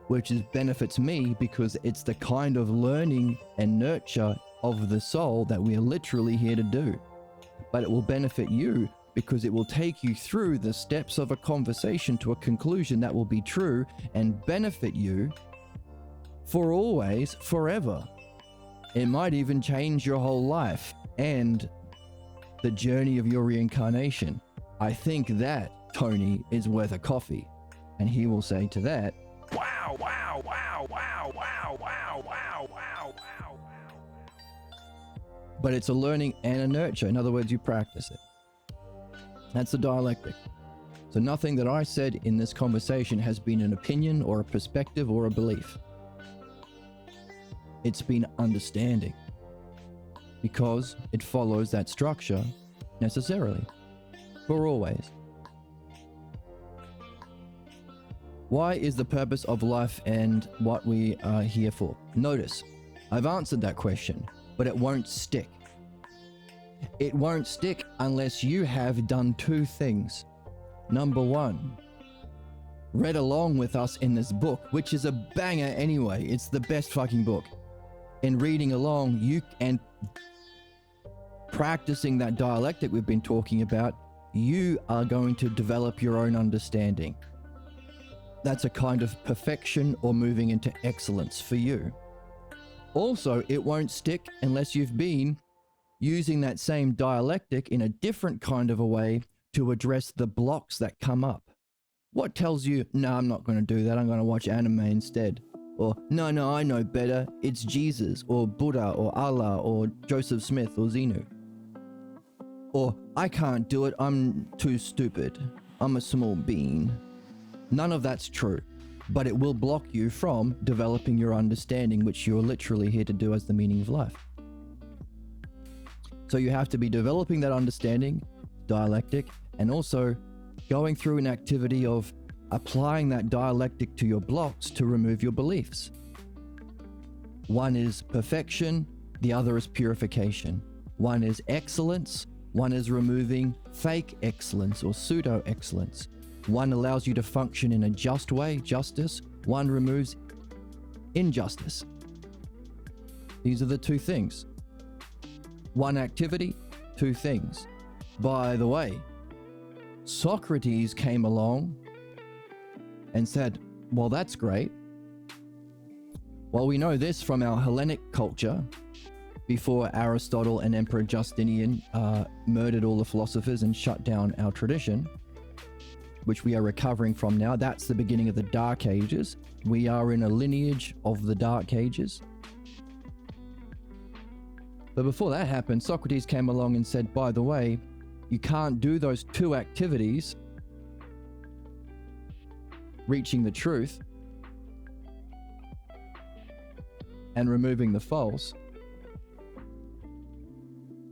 which benefits me because it's the kind of learning and nurture of the soul that we are literally here to do. But it will benefit you because it will take you through the steps of a conversation to a conclusion that will be true and benefit you for always, forever. It might even change your whole life and the journey of your reincarnation. I think that, Tony, is worth a coffee. And he will say to that, wow, wow, wow, wow, wow, wow, wow, wow, wow. But it's a learning and a nurture. In other words, you practice it. That's the dialectic. So nothing that I said in this conversation has been an opinion or a perspective or a belief. It's been understanding, because it follows that structure necessarily, for always. Why is the purpose of life and what we are here for? Notice, I've answered that question, but it won't stick. It won't stick unless you have done two things. Number one, read along with us in this book, which is a banger anyway. It's the best fucking book. In reading along, you and practicing that dialectic we've been talking about, you are going to develop your own understanding. That's a kind of perfection or moving into excellence for you. Also, it won't stick unless you've been using that same dialectic in a different kind of a way to address the blocks that come up. What tells you, no, I'm not going to do that, I'm going to watch anime instead? Or, no, I know better, it's Jesus, or Buddha, or Allah, or Joseph Smith, or Xenu. Or, I can't do it, I'm too stupid, I'm a small bean. None of that's true, but it will block you from developing your understanding, which you're literally here to do as the meaning of life. So you have to be developing that understanding, dialectic, and also going through an activity of applying that dialectic to your blocks to remove your beliefs. One is perfection, the other is purification. One is excellence, one is removing fake excellence or pseudo excellence. One allows you to function in a just way, justice. One removes injustice. These are the two things. One activity, two things. By the way, Socrates came along and said, well, that's great. Well, we know this from our Hellenic culture before Aristotle and Emperor Justinian murdered all the philosophers and shut down our tradition, which we are recovering from now. That's the beginning of the Dark Ages. We are in a lineage of the Dark Ages. But before that happened, Socrates came along and said, by the way, you can't do those two activities, reaching the truth and removing the false,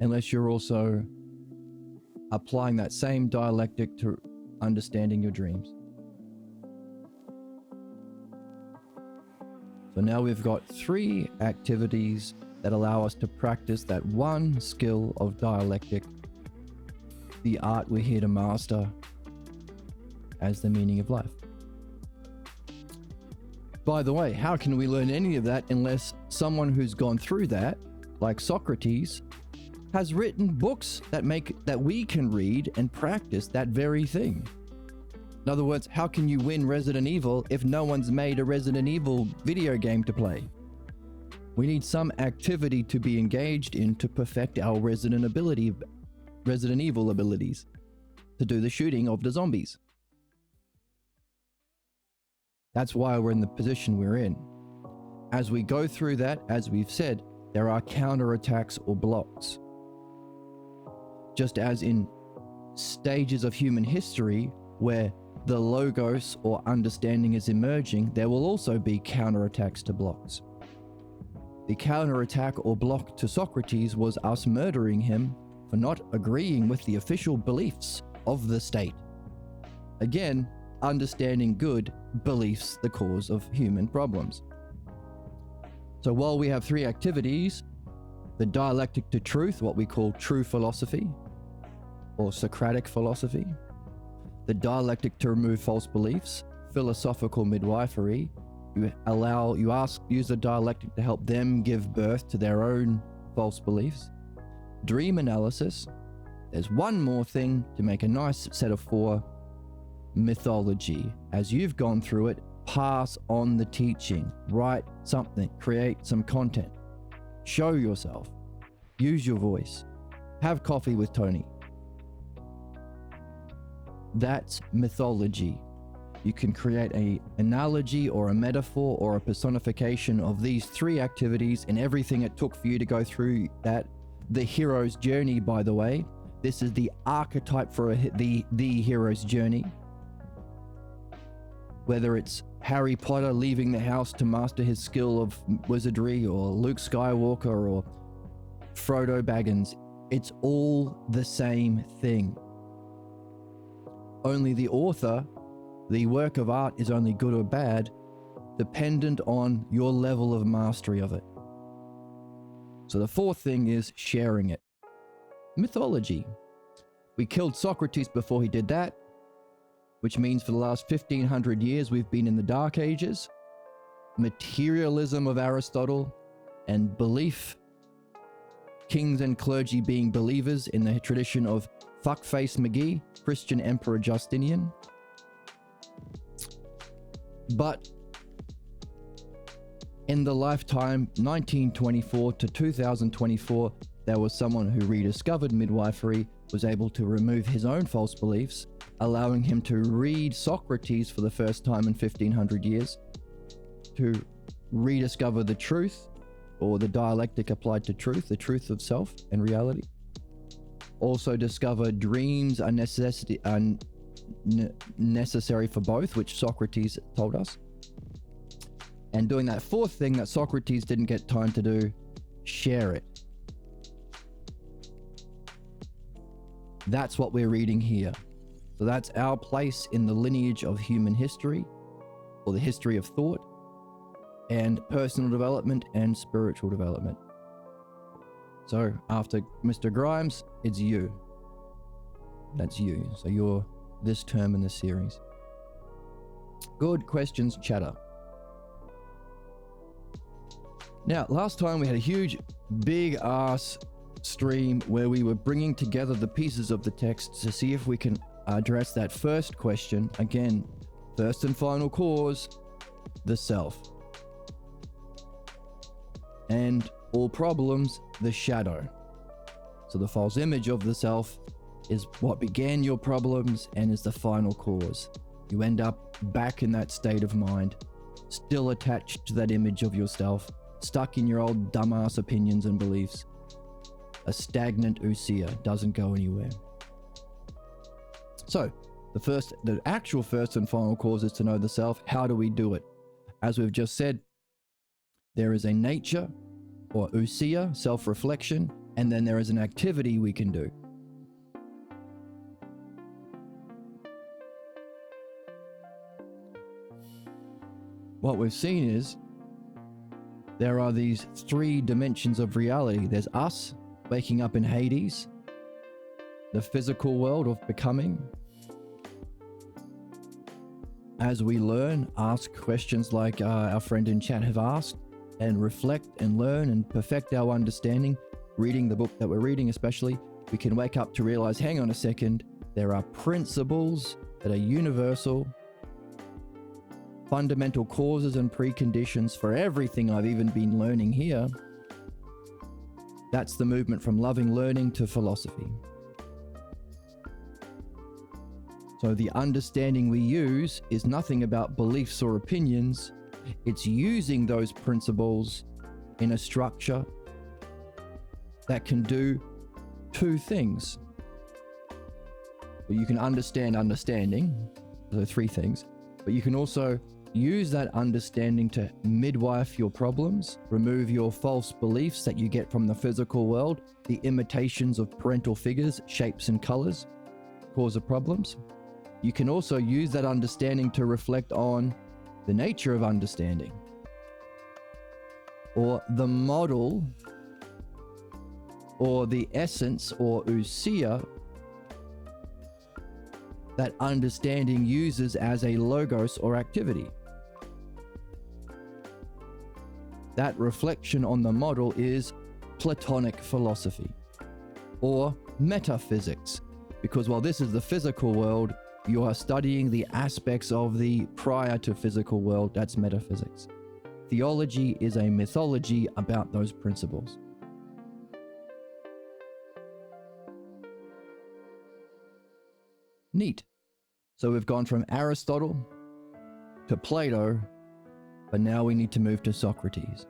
unless you're also applying that same dialectic to understanding your dreams. So now we've got 3 activities that allow us to practice that one skill of dialectic, the art we're here to master as the meaning of life. By the way, how can we learn any of that unless someone who's gone through that, like Socrates, has written books that we can read and practice that very thing? In other words, how can you win Resident Evil if no one's made a Resident Evil video game to play? We need some activity to be engaged in to perfect our Resident Evil abilities, to do the shooting of the zombies. That's why we're in the position we're in. As we go through that, as we've said, there are counterattacks or blocks. Just as in stages of human history where the logos or understanding is emerging, there will also be counterattacks to blocks. The counterattack or block to Socrates was us murdering him for not agreeing with the official beliefs of the state. Again, understanding good beliefs the cause of human problems. So while we have 3 activities, the dialectic to truth, what we call true philosophy or Socratic philosophy, the dialectic to remove false beliefs, philosophical midwifery, use the dialectic to help them give birth to their own false beliefs, dream analysis. There's one more thing to make a nice set of 4, mythology. As you've gone through it, pass on the teaching, write something, create some content, show yourself, use your voice, have coffee with Tony. That's mythology. You can create an analogy or a metaphor or a personification of these 3 activities and everything it took for you to go through that. The hero's journey, by the way, this is the archetype for the hero's journey. Whether it's Harry Potter leaving the house to master his skill of wizardry, or Luke Skywalker, or Frodo Baggins, it's all the same thing. Only the author, the work of art, is only good or bad, dependent on your level of mastery of it. So the 4th thing is sharing it. Mythology. We killed Socrates before he did that, which means for the last 1500 years we've been in the Dark Ages. Materialism of Aristotle and belief, kings and clergy being believers in the tradition of fuckface McGee, Christian Emperor Justinian. But in the lifetime 1924 to 2024, there was someone who rediscovered midwifery, was able to remove his own false beliefs, allowing him to read Socrates for the first time in 1500 years, to rediscover the truth, or the dialectic applied to truth, the truth of self and reality. Also discover dreams are necessary for both, which Socrates told us. And doing that fourth thing that Socrates didn't get time to do, share it. That's what we're reading here. So that's our place in the lineage of human history, or the history of thought, and personal development and spiritual development. So after Mr. Grimes, it's you. That's you. So you're this term in the series. Good questions, chatter. Now, last time we had a huge, big ass stream where we were bringing together the pieces of the text to see if we can address that first question. Again, first and final cause, the self. And all problems, the shadow. So the false image of the self is what began your problems and is the final cause. You end up back in that state of mind, still attached to that image of yourself, stuck in your old dumbass opinions and beliefs. A stagnant ousia doesn't go anywhere. So the actual first and final cause is to know the self. How do we do it? As we've just said, there is a nature, or ousia, self-reflection, and then there is an activity we can do. What we've seen is there are these three dimensions of reality. There's us waking up in Hades, the physical world of becoming. As we learn, ask questions like our friend in chat have asked, and reflect and learn and perfect our understanding, reading the book that we're reading especially, we can wake up to realize, hang on a second, there are principles that are universal, fundamental causes and preconditions for everything I've even been learning here. That's the movement from loving learning to philosophy. So the understanding we use is nothing about beliefs or opinions. It's using those principles in a structure that can do two things. Well, you can understand understanding, so three things, but you can also use that understanding to midwife your problems, remove your false beliefs that you get from the physical world, the imitations of parental figures, shapes and colors, cause of problems. You can also use that understanding to reflect on the nature of understanding, or the model, or the essence, or ousia, that understanding uses as a logos or activity. That reflection on the model is Platonic philosophy, or metaphysics, because while this is the physical world, you are studying the aspects of the prior to physical world. That's metaphysics. Theology is a mythology about those principles. Neat. So we've gone from Aristotle to Plato, but now we need to move to Socrates.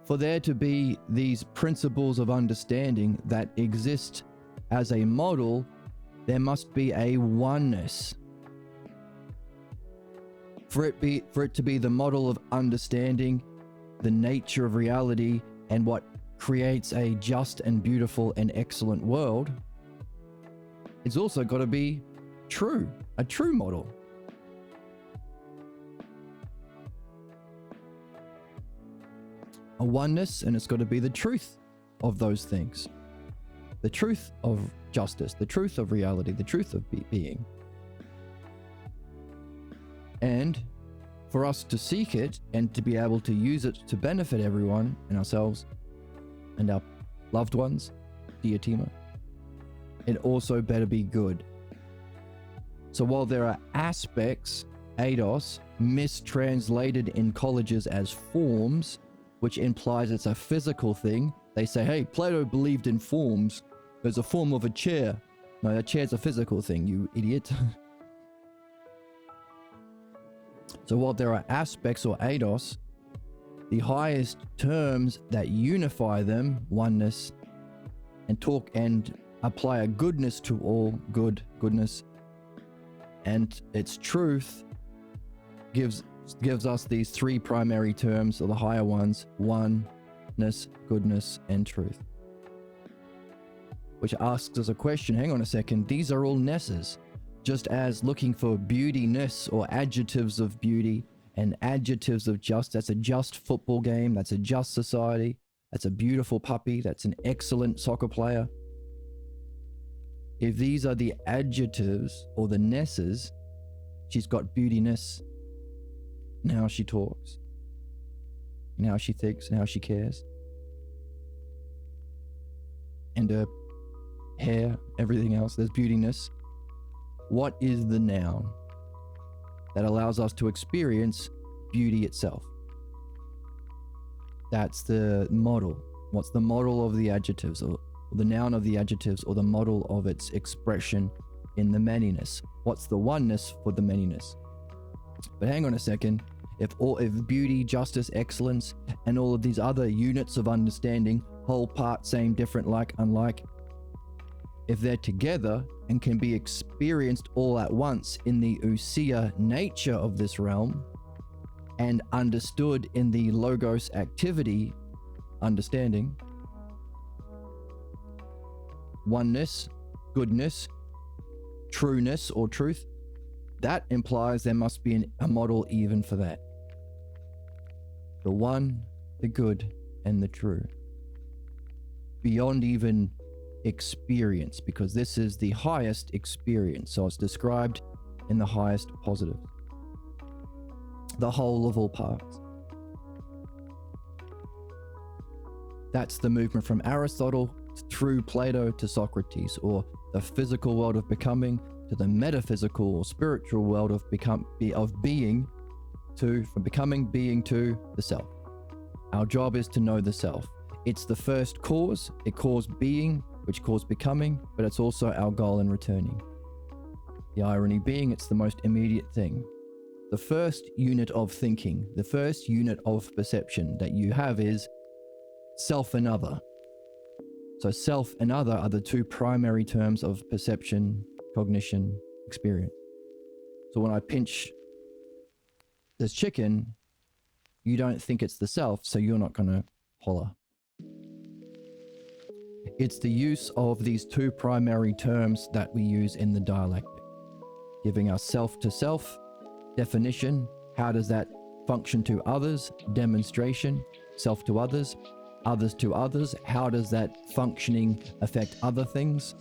For there to be these principles of understanding that exist as a model, there must be a oneness. For it to be the model of understanding the nature of reality and what creates a just and beautiful and excellent world, it's also got to be true, a true model. A oneness, and it's got to be the truth of those things. The truth of justice, the truth of reality, the truth of being. And for us to seek it and to be able to use it to benefit everyone and ourselves and our loved ones, Diotima, it also better be good. So while there are aspects, eidos, mistranslated in colleges as forms, which implies it's a physical thing, they say, hey, Plato believed in forms, There's a form of a chair. No, that chair's a physical thing, you idiot. So while there are aspects or eidos, the highest terms that unify them, oneness, and talk and apply a goodness to all, goodness, and its truth gives us these three primary terms, or the higher ones: oneness, goodness, and truth. Which asks us a question, hang on a second, these are all nesses. Just as looking for beautiness or adjectives of beauty and adjectives of just, that's a just football game, that's a just society, that's a beautiful puppy, that's an excellent soccer player. If these are the adjectives or the nesses, she's got beautiness in how she talks, in how she thinks, and how she cares. And her hair, everything else, there's beautiness. What is the noun that allows us to experience beauty itself? That's the model. What's the model of the adjectives, or the noun of the adjectives, or the model of its expression in the manyness? What's the oneness for the manyness? But hang on a second. If beauty, justice, excellence, and all of these other units of understanding, whole, part, same, different, like, unlike, if they're together and can be experienced all at once in the ousia nature of this realm, and understood in the logos activity understanding, oneness, goodness, trueness or truth, that implies there must be a model even for that. The one, the good, and the true. Beyond even experience, because this is the highest experience, so it's described in the highest positive. The whole of all parts. That's the movement from Aristotle through Plato to Socrates, or the physical world of becoming to the metaphysical or spiritual world of being, from becoming being to the self. Our job is to know the self. It's the first cause. It caused being, which caused becoming, but it's also our goal in returning. The irony being, it's the most immediate thing. The first unit of thinking, the first unit of perception that you have is self and other. So self and other are the two primary terms of perception, cognition, experience. So when I pinch this chicken, you don't think it's the self, so you're not going to holler. It's the use of these two primary terms that we use in the dialectic, giving us self to self, definition, how does that function to others, demonstration, self to others to others, how does that functioning affect other things,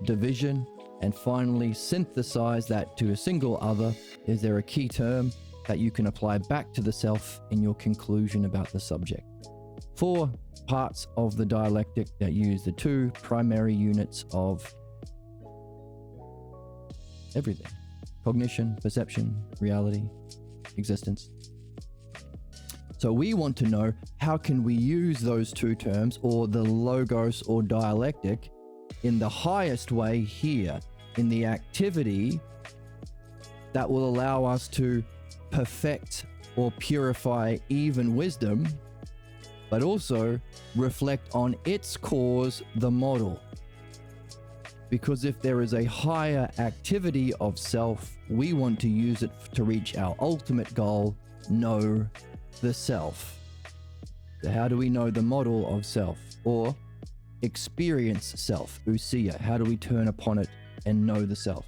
division, and finally synthesize that to a single other. Is there a key term that you can apply back to the self in your conclusion about the subject? 4 parts of the dialectic that use the two primary units of everything: cognition, perception, reality, existence. So we want to know, how can we use those two terms, or the logos or dialectic, in the highest way here, in the activity that will allow us to perfect or purify even wisdom, but also reflect on its cause, the model. Because if there is a higher activity of self, we want to use it to reach our ultimate goal, know the self. So how do we know the model of self, or experience self, ousia? How do we turn upon it and know the self?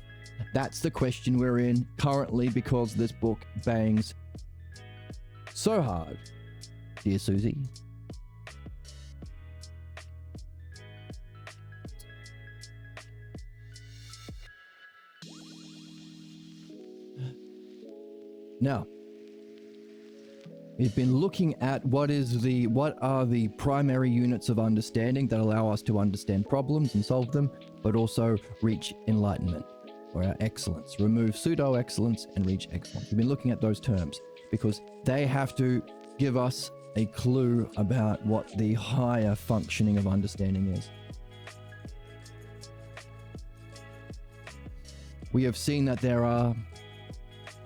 That's the question we're in currently, because this book bangs so hard, dear Susie. Now, we've been looking at what are the primary units of understanding that allow us to understand problems and solve them, but also reach enlightenment, or our excellence. Remove pseudo-excellence and reach excellence. We've been looking at those terms because they have to give us a clue about what the higher functioning of understanding is. we have seen that there are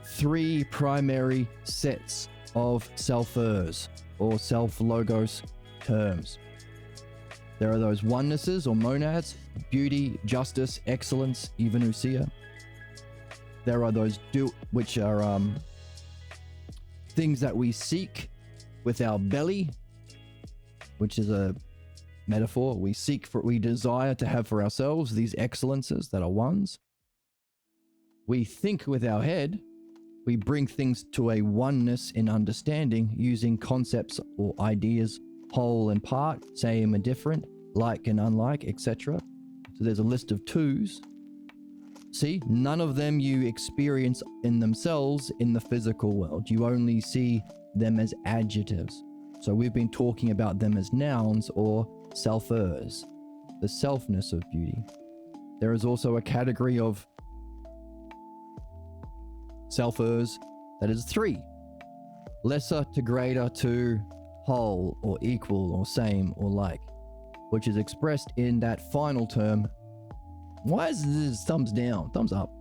3 primary sets of selfers or self-logos terms. There are those onenesses or monads, beauty, justice, excellence, even ousia. There are those which are things that we seek with our belly, which is a metaphor. We desire to have for ourselves these excellences that are ones. We think with our head. We bring things to a oneness in understanding using concepts or ideas, whole and part, same and different, like and unlike, etc. So there's a list of 2s. See, none of them you experience in themselves in the physical world. You only see them as adjectives. So we've been talking about them as nouns or selfers, the selfness of beauty. There is also a category of selfers that is 3. Lesser to greater to whole or equal or same or like, which is expressed in that final term. Why is this thumbs down? Thumbs up.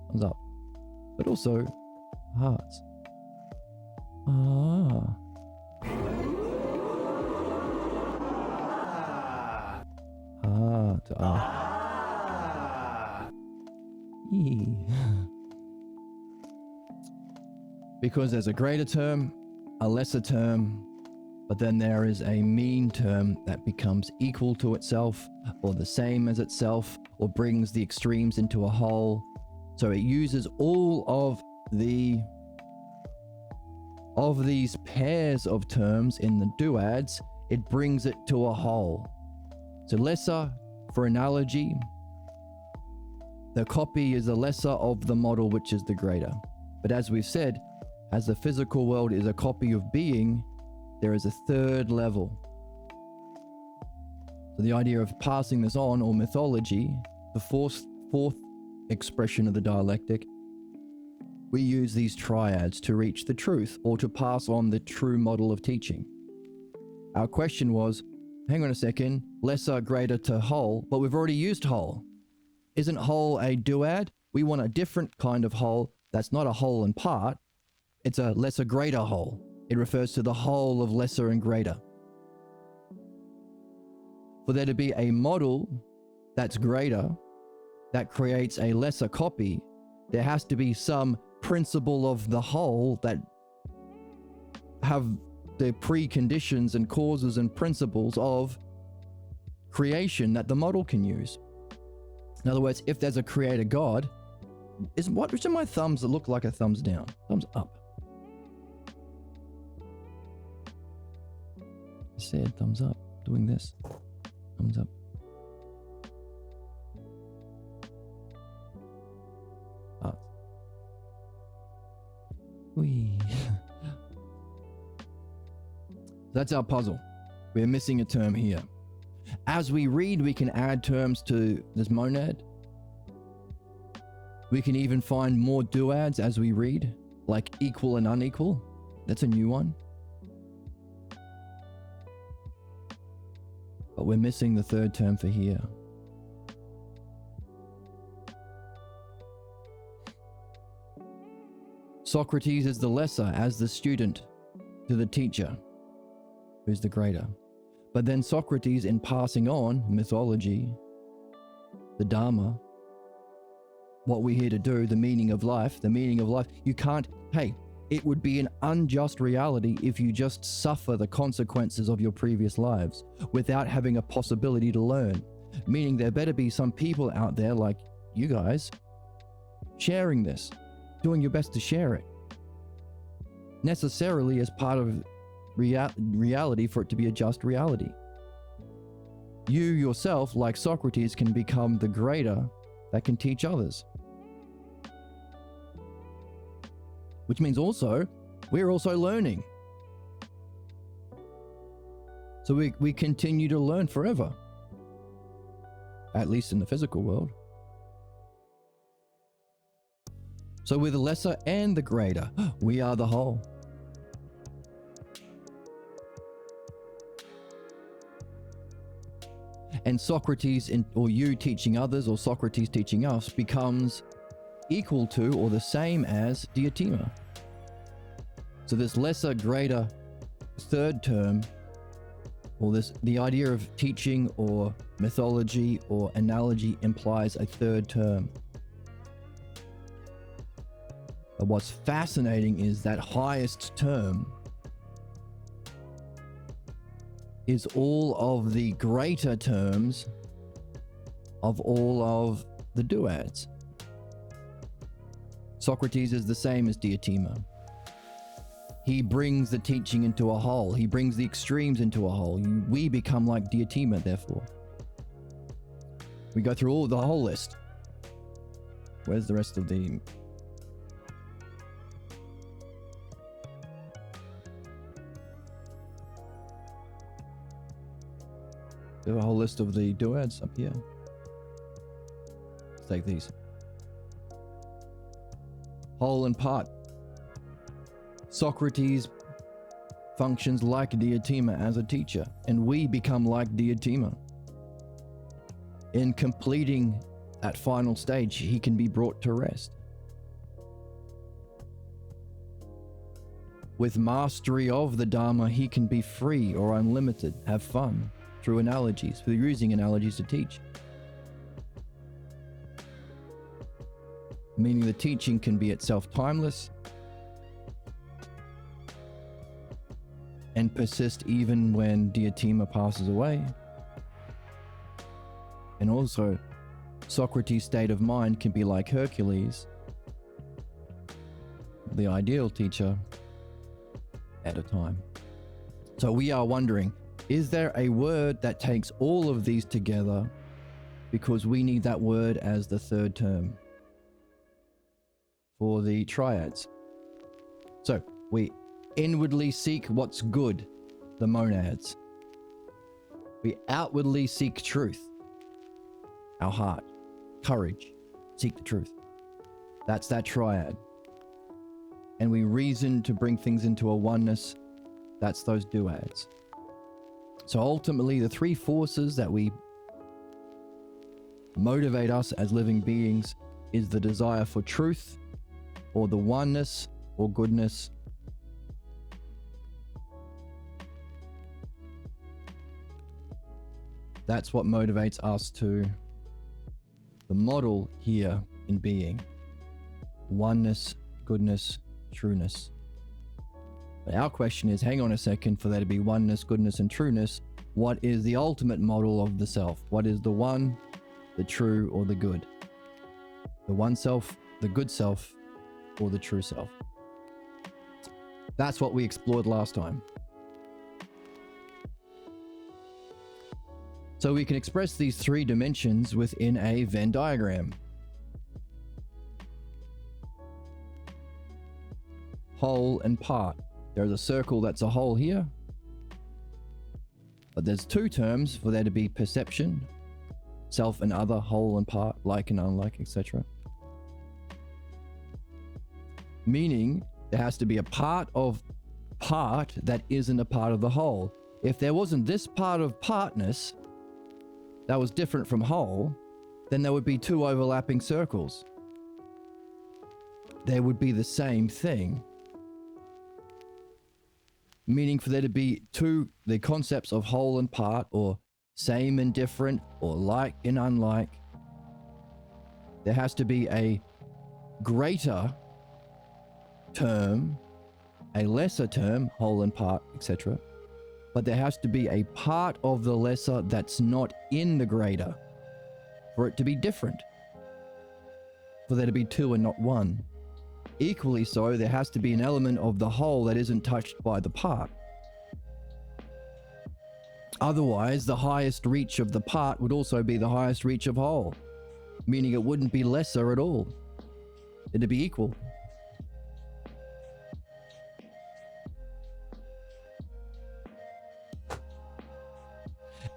Thumbs up. But also hearts. Ah. Ah to ah. Yee. Because there's a greater term, a lesser term, but then there is a mean term that becomes equal to itself or the same as itself or brings the extremes into a whole. So it uses all of these pairs of terms in the duads, it brings it to a whole. So lesser, for analogy, the copy is the lesser of the model, which is the greater. But as we've said, as the physical world is a copy of being, there is a 3rd level. So the idea of passing this on, or mythology, the fourth expression of the dialectic, we use these triads to reach the truth or to pass on the true model of teaching. Our question was, hang on a second, lesser, greater to whole, but we've already used whole. Isn't whole a duad? We want a different kind of whole that's not a whole and part. It's a lesser greater whole. It refers to the whole of lesser and greater. For there to be a model that's greater, that creates a lesser copy, there has to be some principle of the whole that have the preconditions and causes and principles of creation that the model can use. In other words, if there's a creator God, which of my thumbs that look like a thumbs down? Thumbs up. I said thumbs up, doing this. Thumbs up. Hearts. Whee. That's our puzzle. We're missing a term here. As we read, we can add terms to this monad. We can even find more duads as we read, like equal and unequal. That's a new one. But we're missing the 3rd term for here. Socrates is the lesser as the student to the teacher, who's the greater. But then Socrates, in passing on mythology, the Dharma, what we're here to do, the meaning of life, you can't, it would be an unjust reality if you just suffer the consequences of your previous lives without having a possibility to learn. Meaning there better be some people out there like you guys sharing this, doing your best to share it. Necessarily as part of reality for it to be a just reality. You yourself, like Socrates, can become the greater that can teach others. Which means also, we're also learning. So we continue to learn forever. At least in the physical world. So we're the lesser and the greater. We are the whole. And Socrates, or you teaching others, or Socrates teaching us, becomes equal to or the same as diatima. So this lesser, greater third term, or the idea of teaching or mythology or analogy implies a third term. But what's fascinating is that highest term is all of the greater terms of all of the duads. Socrates is the same as diatima. He brings the teaching into a whole. He brings the extremes into a whole. We become like diatima, therefore. We go through the whole list. Where's the rest of the... We have a whole list of the duads up here. Let's take these. Whole and part. Socrates functions like diatima as a teacher, and we become like diatima. In completing that final stage, he can be brought to rest. With mastery of the Dharma, he can be free or unlimited, have fun through analogies, through using analogies to teach. Meaning the teaching can be itself timeless and persist even when diatima passes away. And also, Socrates' state of mind can be like Hercules, the ideal teacher, at a time. So we are wondering, is there a word that takes all of these together, because we need that word as the third term for the triads? So we inwardly seek what's good, the monads. We outwardly seek truth, our heart. Courage, seek the truth. That's that triad. And we reason to bring things into a oneness. That's those duads. So ultimately, the three forces that we motivate us as living beings is the desire for truth, or the oneness, or goodness. That's what motivates us to the model here in being. Oneness, goodness, trueness. But our question is, hang on a second, for there to be oneness, goodness, and trueness, what is the ultimate model of the self? What is the one, the true, or the good? The one self, the good self, or the true self? That's what we explored last time. So we can express these three dimensions within a Venn diagram. Whole and part. There's a circle that's a whole here, but there's two terms for there to be perception, self and other, whole and part, like and unlike, etc. Meaning there has to be a part of part that isn't a part of the whole. If there wasn't this part of partness that was different from whole, then there would be two overlapping circles. They would be the same thing. Meaning for there to be the concepts of whole and part, or same and different, or like and unlike, there has to be a greater term, a lesser term, whole and part, etc. But there has to be a part of the lesser that's not in the greater for it to be different, for there to be two and not one. Equally so, there has to be an element of the whole that isn't touched by the part. Otherwise, the highest reach of the part would also be the highest reach of whole, meaning it wouldn't be lesser at all. It'd be equal.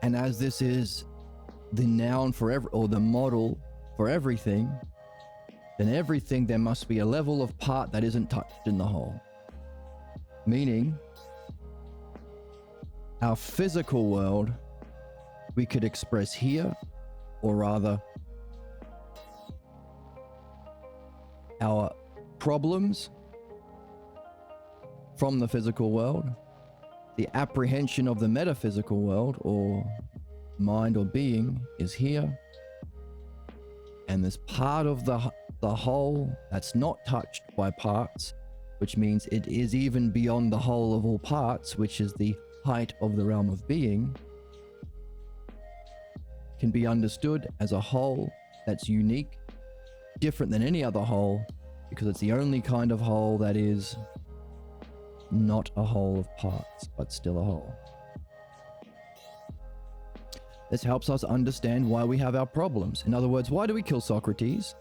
And as this is the noun for or the model for everything, then everything, there must be a level of part that isn't touched in the whole. Meaning, our physical world we could express here, or rather, our problems from the physical world, the apprehension of the metaphysical world or mind or being is here, and there's part of the whole that's not touched by parts, which means it is even beyond the whole of all parts, which is the height of the realm of being, can be understood as a whole that's unique, different than any other whole, because it's the only kind of whole that is not a whole of parts, but still a whole. This helps us understand why we have our problems. In other words, why do we kill Socrates?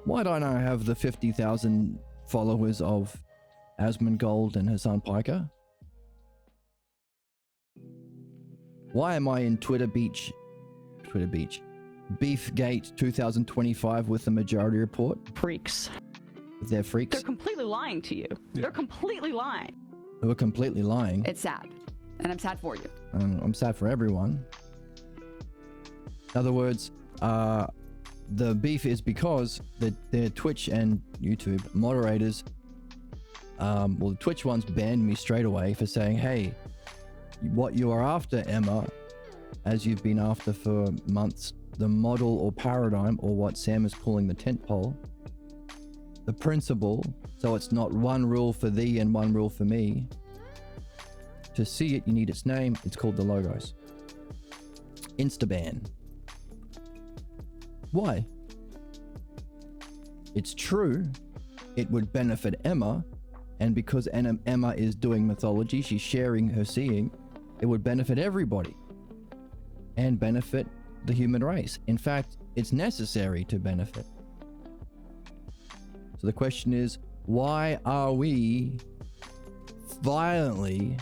Why don't I have the 50,000 followers of Asmongold and Hassan Piker? Why am I in Beefgate 2025 with the Majority Report? Freaks. They're freaks. They're completely lying to you. Yeah. They're completely lying. Who are completely lying. It's sad. And I'm sad for you. I'm sad for everyone. In other words, the beef is because their Twitch and YouTube moderators, well, the Twitch ones banned me straight away for saying, hey, what you are after, Emma, as you've been after for months, the model or paradigm, or what Sam is calling the tent pole, the principle, so it's not one rule for thee and one rule for me. To see it, you need its name. It's called the Logos. Instaban. Why? It's true, it would benefit Emma, and because Emma is doing mythology, she's sharing her seeing, it would benefit everybody and benefit the human race. In fact, it's necessary to benefit. So the question is, why are we violently,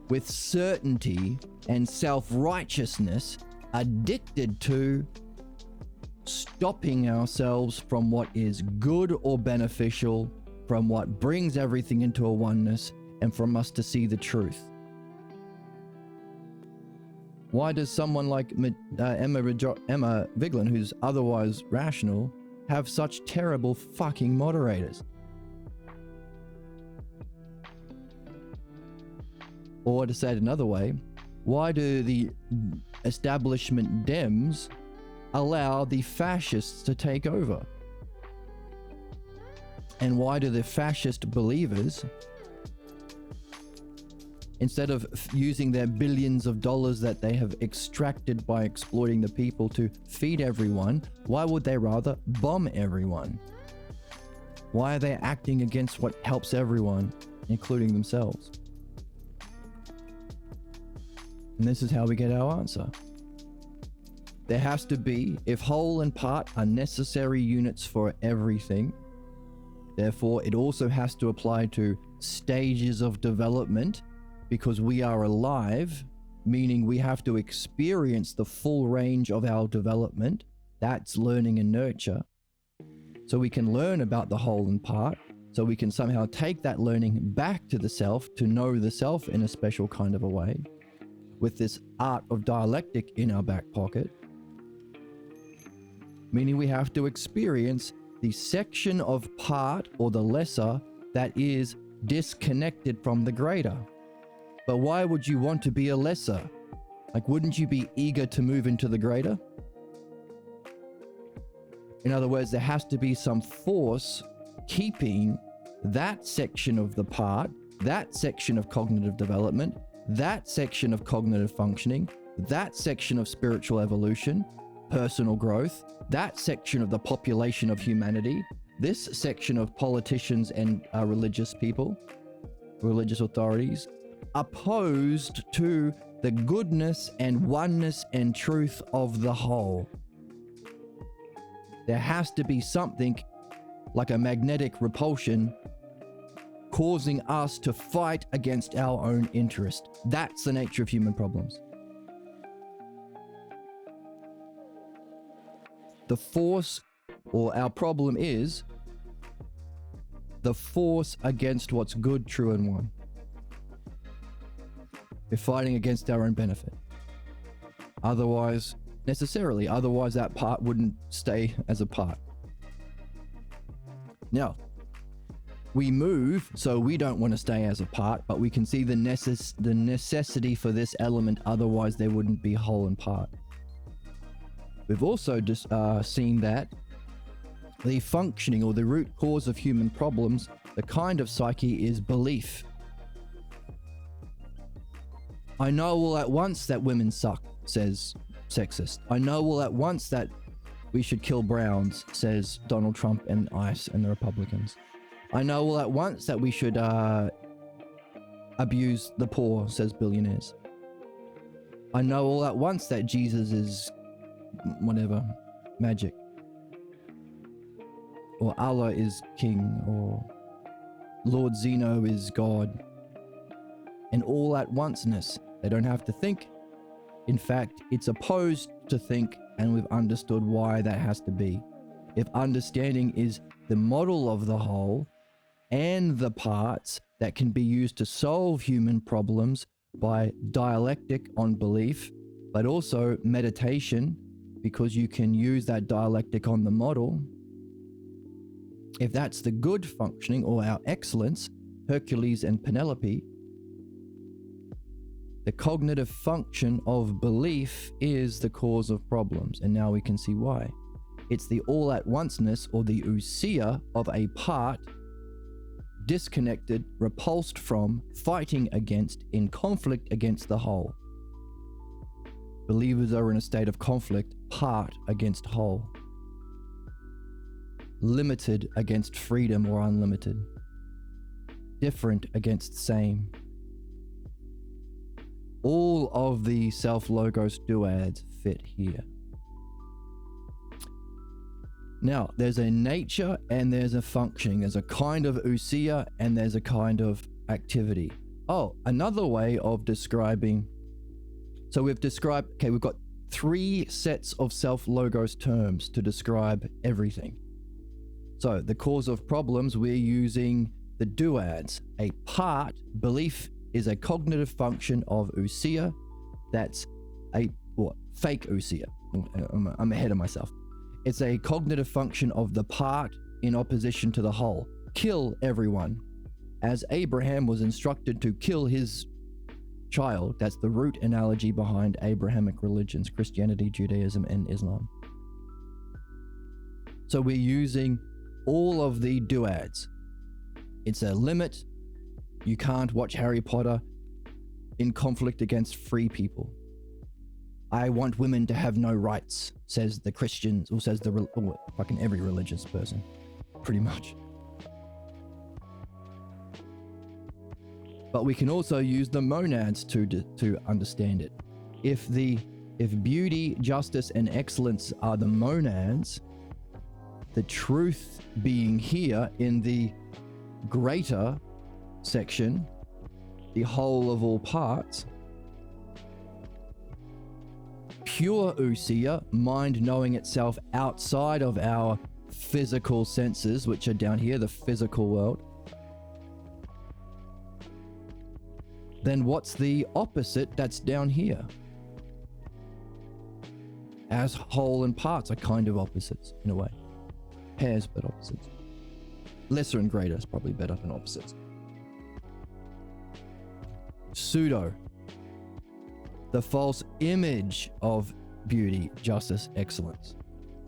with certainty and self-righteousness, addicted to stopping ourselves from what is good or beneficial, from what brings everything into a oneness, and from us to see the truth? Why does someone like Emma Vigeland, who's otherwise rational, have such terrible fucking moderators? Or to say it another way, why do the establishment Dems allow the fascists to take over? And why do the fascist believers, instead of using their billions of dollars that they have extracted by exploiting the people to feed everyone, why would they rather bomb everyone? Why are they acting against what helps everyone, including themselves? And this is how we get our answer. There has to be, if whole and part are necessary units for everything, therefore it also has to apply to stages of development, because we are alive, meaning we have to experience the full range of our development. That's learning and nurture. So we can learn about the whole and part, so we can somehow take that learning back to the self, to know the self in a special kind of a way, with this art of dialectic in our back pocket. Meaning we have to experience the section of part, or the lesser, that is disconnected from the greater. But why would you want to be a lesser? Like, wouldn't you be eager to move into the greater? In other words, there has to be some force keeping that section of the part, that section of cognitive development, that section of cognitive functioning, that section of spiritual evolution, personal growth, that section of the population of humanity, this section of politicians and religious people, religious authorities, opposed to the goodness and oneness and truth of the whole. There has to be something like a magnetic repulsion causing us to fight against our own interest. That's the nature of human problems. The force, or our problem, is the force against what's good, true, and one. We're fighting against our own benefit. Otherwise, otherwise that part wouldn't stay as a part. Now, we move, so we don't want to stay as a part, but we can see the necessity for this element, otherwise there wouldn't be whole and part. We've also just seen that the functioning or the root cause of human problems, the kind of psyche, is belief. I know all at once that women suck, says sexist. I know all at once that we should kill Browns, says Donald Trump and ICE and the Republicans. I know all at once that we should abuse the poor, says billionaires. I know all at once that Jesus is whatever, magic. Or Allah is king, or Lord Zeno is God. And all at onceness. They don't have to think. In fact, it's opposed to think, and we've understood why that has to be. If understanding is the model of the whole and the parts that can be used to solve human problems by dialectic on belief, but also meditation, because you can use that dialectic on the model. If that's the good functioning or our excellence, Hercules and Penelope, the cognitive function of belief is the cause of problems, and now we can see why. It's the all-at-onceness or the ousia of a part, disconnected, repulsed from, fighting against, in conflict against the whole. Believers are in a state of conflict, part against whole. Limited against freedom or unlimited. Different against same. All of the self-logos duads fit here. Now, there's a nature and there's a functioning. There's a kind of ousia and there's a kind of activity. Oh, another way of describing. So we've described, okay, we've got 3 sets of self-logos terms to describe everything. So the cause of problems, we're using the duads. A part, belief, is a cognitive function of ousia. That's a fake ousia. I'm ahead of myself. It's a cognitive function of the part in opposition to the whole. Kill everyone. As Abraham was instructed to kill his child. That's the root analogy behind Abrahamic religions, Christianity, Judaism, and Islam. So we're using all of the duads. It's a limit. You can't watch Harry Potter in conflict against free people. I want women to have no rights, says the Christians, or says fucking every religious person, pretty much. But we can also use the monads to understand it. If beauty, justice, and excellence are the monads, the truth being here in the greater section, the whole of all parts, pure ousia, mind knowing itself outside of our physical senses, which are down here, the physical world. Then what's the opposite that's down here? As whole and parts are kind of opposites in a way. Pairs, but opposites. Lesser and greater is probably better than opposites. Pseudo. The false image of beauty, justice, excellence.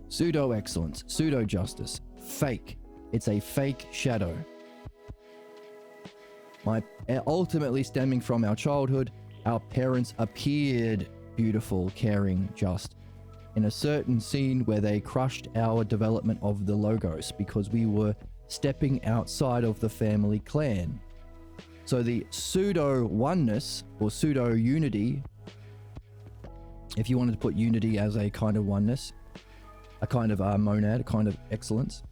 Pseudo excellence, pseudo justice, fake. It's a fake shadow. Ultimately stemming from our childhood, our parents appeared beautiful, caring, just. In a certain scene where they crushed our development of the logos because we were stepping outside of the family clan. So the pseudo oneness or pseudo unity, if you wanted to put unity as a kind of oneness, a kind of monad, a kind of excellence,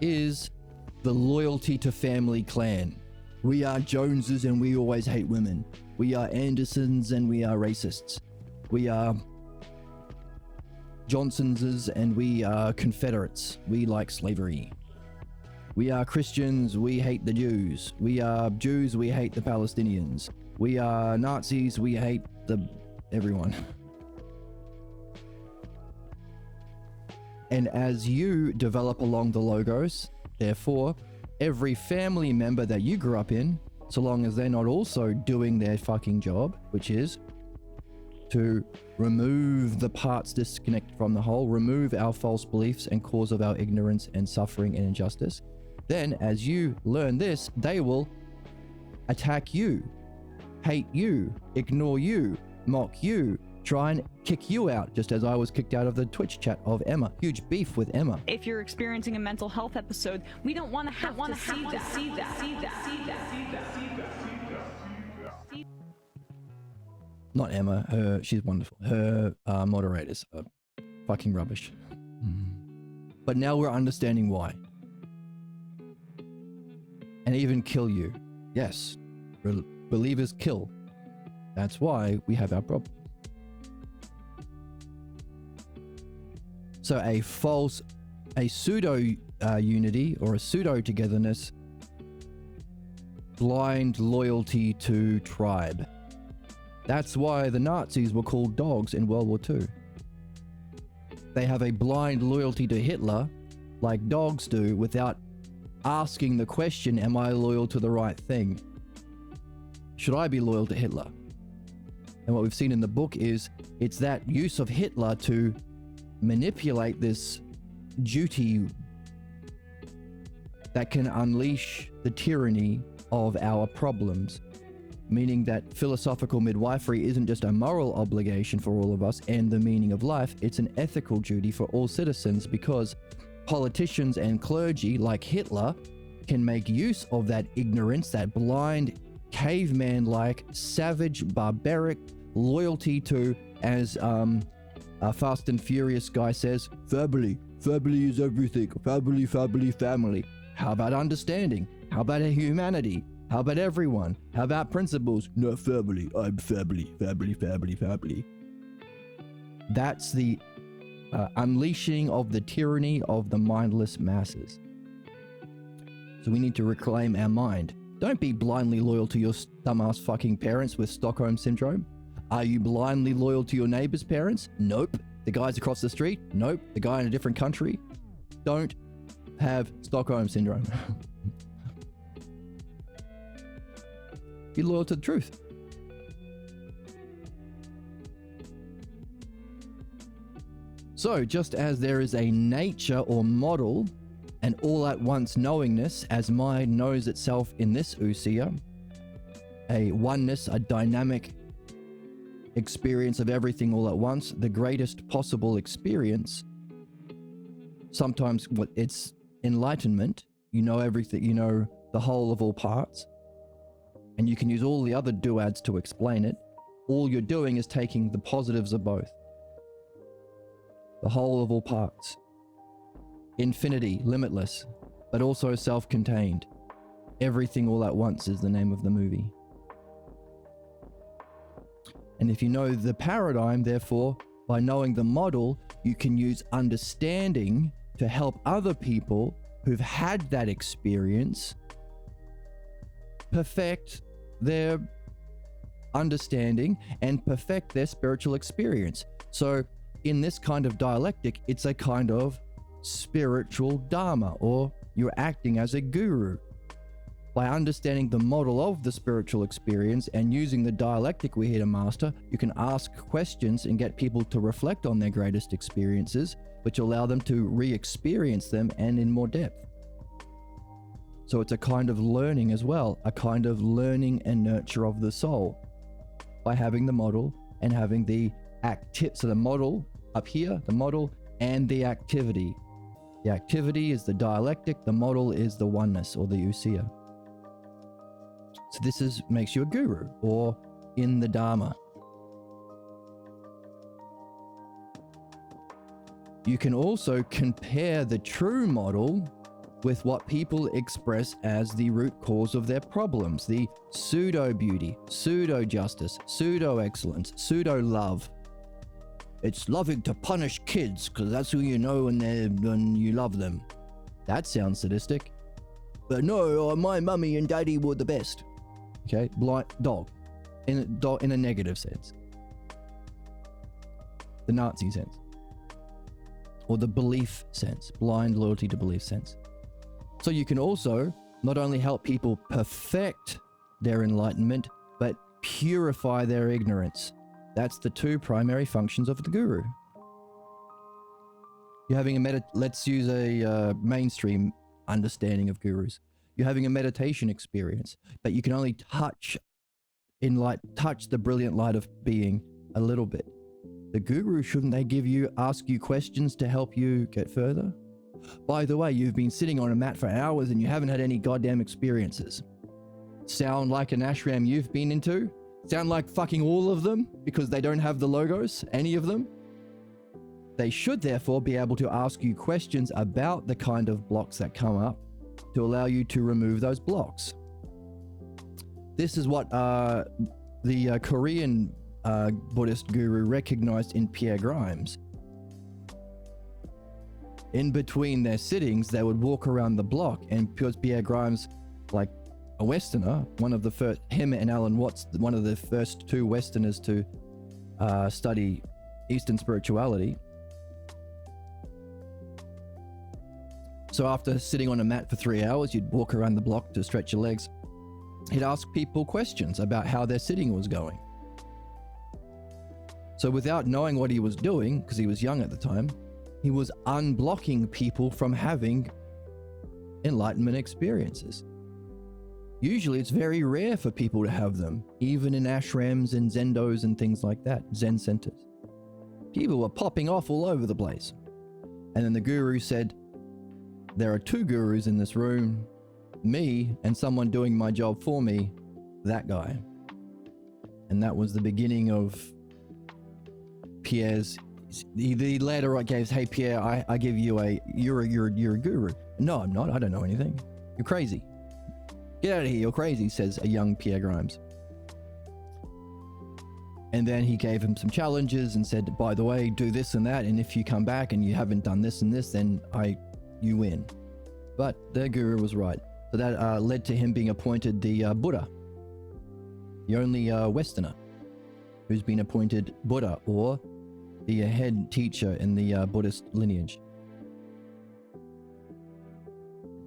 is the loyalty to family clan. We are Joneses and we always hate women. We are Andersons and we are racists. We are Johnsonses and we are Confederates. We like slavery. We are Christians, we hate the Jews. We are Jews, we hate the Palestinians. We are Nazis, we hate everyone. And as you develop along the logos, therefore, every family member that you grew up in, so long as they're not also doing their fucking job, which is to remove the parts disconnected from the whole, remove our false beliefs and cause of our ignorance and suffering and injustice, then as you learn this, they will attack you, hate you, ignore you, mock you, try and kick you out, just as I was kicked out of the Twitch chat of Emma. Huge beef with Emma. If you're experiencing a mental health episode, we don't want to have to see that. Not Emma, she's wonderful. Her moderators are fucking rubbish. But now we're understanding why. And even kill you. Yes, believers kill. That's why we have our problem. So a pseudo unity or a pseudo togetherness, blind loyalty to tribe. That's why the Nazis were called dogs in World War II. They have a blind loyalty to Hitler, like dogs do, without asking the question, am I loyal to the right thing? Should I be loyal to Hitler? And what we've seen in the book is, it's that use of Hitler to manipulate this duty that can unleash the tyranny of our problems. Meaning that philosophical midwifery isn't just a moral obligation for all of us and the meaning of life, it's an ethical duty for all citizens, because politicians and clergy like Hitler can make use of that ignorance, that blind, caveman-like, savage, barbaric loyalty to, as a Fast and Furious guy says, family. Family is everything. Family. How about understanding? How about humanity? How about everyone? How about principles? No, family. I'm family. That's the unleashing of the tyranny of the mindless masses. So we need to reclaim our mind. Don't be blindly loyal to your dumbass fucking parents with Stockholm Syndrome. Are you blindly loyal to your neighbor's parents? Nope. The guys across the street? Nope. The guy in a different country? Don't have Stockholm Syndrome. Be loyal to the truth. So, just as there is a nature or model, an all-at-once knowingness as mind knows itself in this usia, a oneness, a dynamic experience of everything all at once, the greatest possible experience, sometimes it's enlightenment, you know everything, you know the whole of all parts, and you can use all the other duads to explain it. All you're doing is taking the positives of both. The whole of all parts. Infinity, limitless, but also self-contained. Everything all at once is the name of the movie. And if you know the paradigm, therefore, by knowing the model, you can use understanding to help other people who've had that experience perfect their understanding and perfect their spiritual experience. So in this kind of dialectic, it's a kind of spiritual dharma, or you're acting as a guru. By understanding the model of the spiritual experience and using the dialectic we're here to master, you can ask questions and get people to reflect on their greatest experiences, which allow them to re-experience them and in more depth. So it's a kind of learning as well, a kind of learning and nurture of the soul by having the model and having the so the model up here, the model and the activity. The activity is the dialectic, the model is the oneness or the usia. So this makes you a guru or in the Dharma. You can also compare the true model with what people express as the root cause of their problems, the pseudo-beauty, pseudo-justice, pseudo-excellence, pseudo-love. It's loving to punish kids because that's who you know when you love them. That sounds sadistic. But no, my mummy and daddy were the best. Okay, blind dog in a negative sense. The Nazi sense. or the belief sense, blind loyalty to belief sense. So you can also not only help people perfect their enlightenment, but purify their ignorance. That's the two primary functions of the guru. You're having let's use a mainstream understanding of gurus. You're having a meditation experience, but you can only touch the brilliant light of being a little bit. The guru, shouldn't they ask you questions to help you get further? By the way, you've been sitting on a mat for hours and you haven't had any goddamn experiences. Sound like an ashram you've been into? Sound like fucking all of them because they don't have the logos, any of them? They should therefore be able to ask you questions about the kind of blocks that come up to allow you to remove those blocks. This is what the Korean Buddhist guru recognized in Pierre Grimes. In between their sittings, they would walk around the block, and because Pierre Grimes, like a Westerner, one of the first, him and Alan Watts, one of the first two Westerners to study Eastern spirituality. So after sitting on a mat for 3 hours, you'd walk around the block to stretch your legs. He'd ask people questions about how their sitting was going. So without knowing what he was doing, because he was young at the time, he was unblocking people from having enlightenment experiences. Usually it's very rare for people to have them, even in ashrams and zendos and things like that, Zen centers. People were popping off all over the place. And then the guru said, there are two gurus in this room, me and someone doing my job for me, that guy. And that was the beginning of Pierre's. The letter I gave, hey Pierre, I give you you're a guru. No, I'm not. I don't know anything. You're crazy. Get out of here. You're crazy, says a young Pierre Grimes. And then he gave him some challenges and said, by the way, do this and that. And if you come back and you haven't done this and this, then you win. But the guru was right. So that led to him being appointed the Buddha, the only Westerner who's been appointed Buddha, or the head teacher in the Buddhist lineage.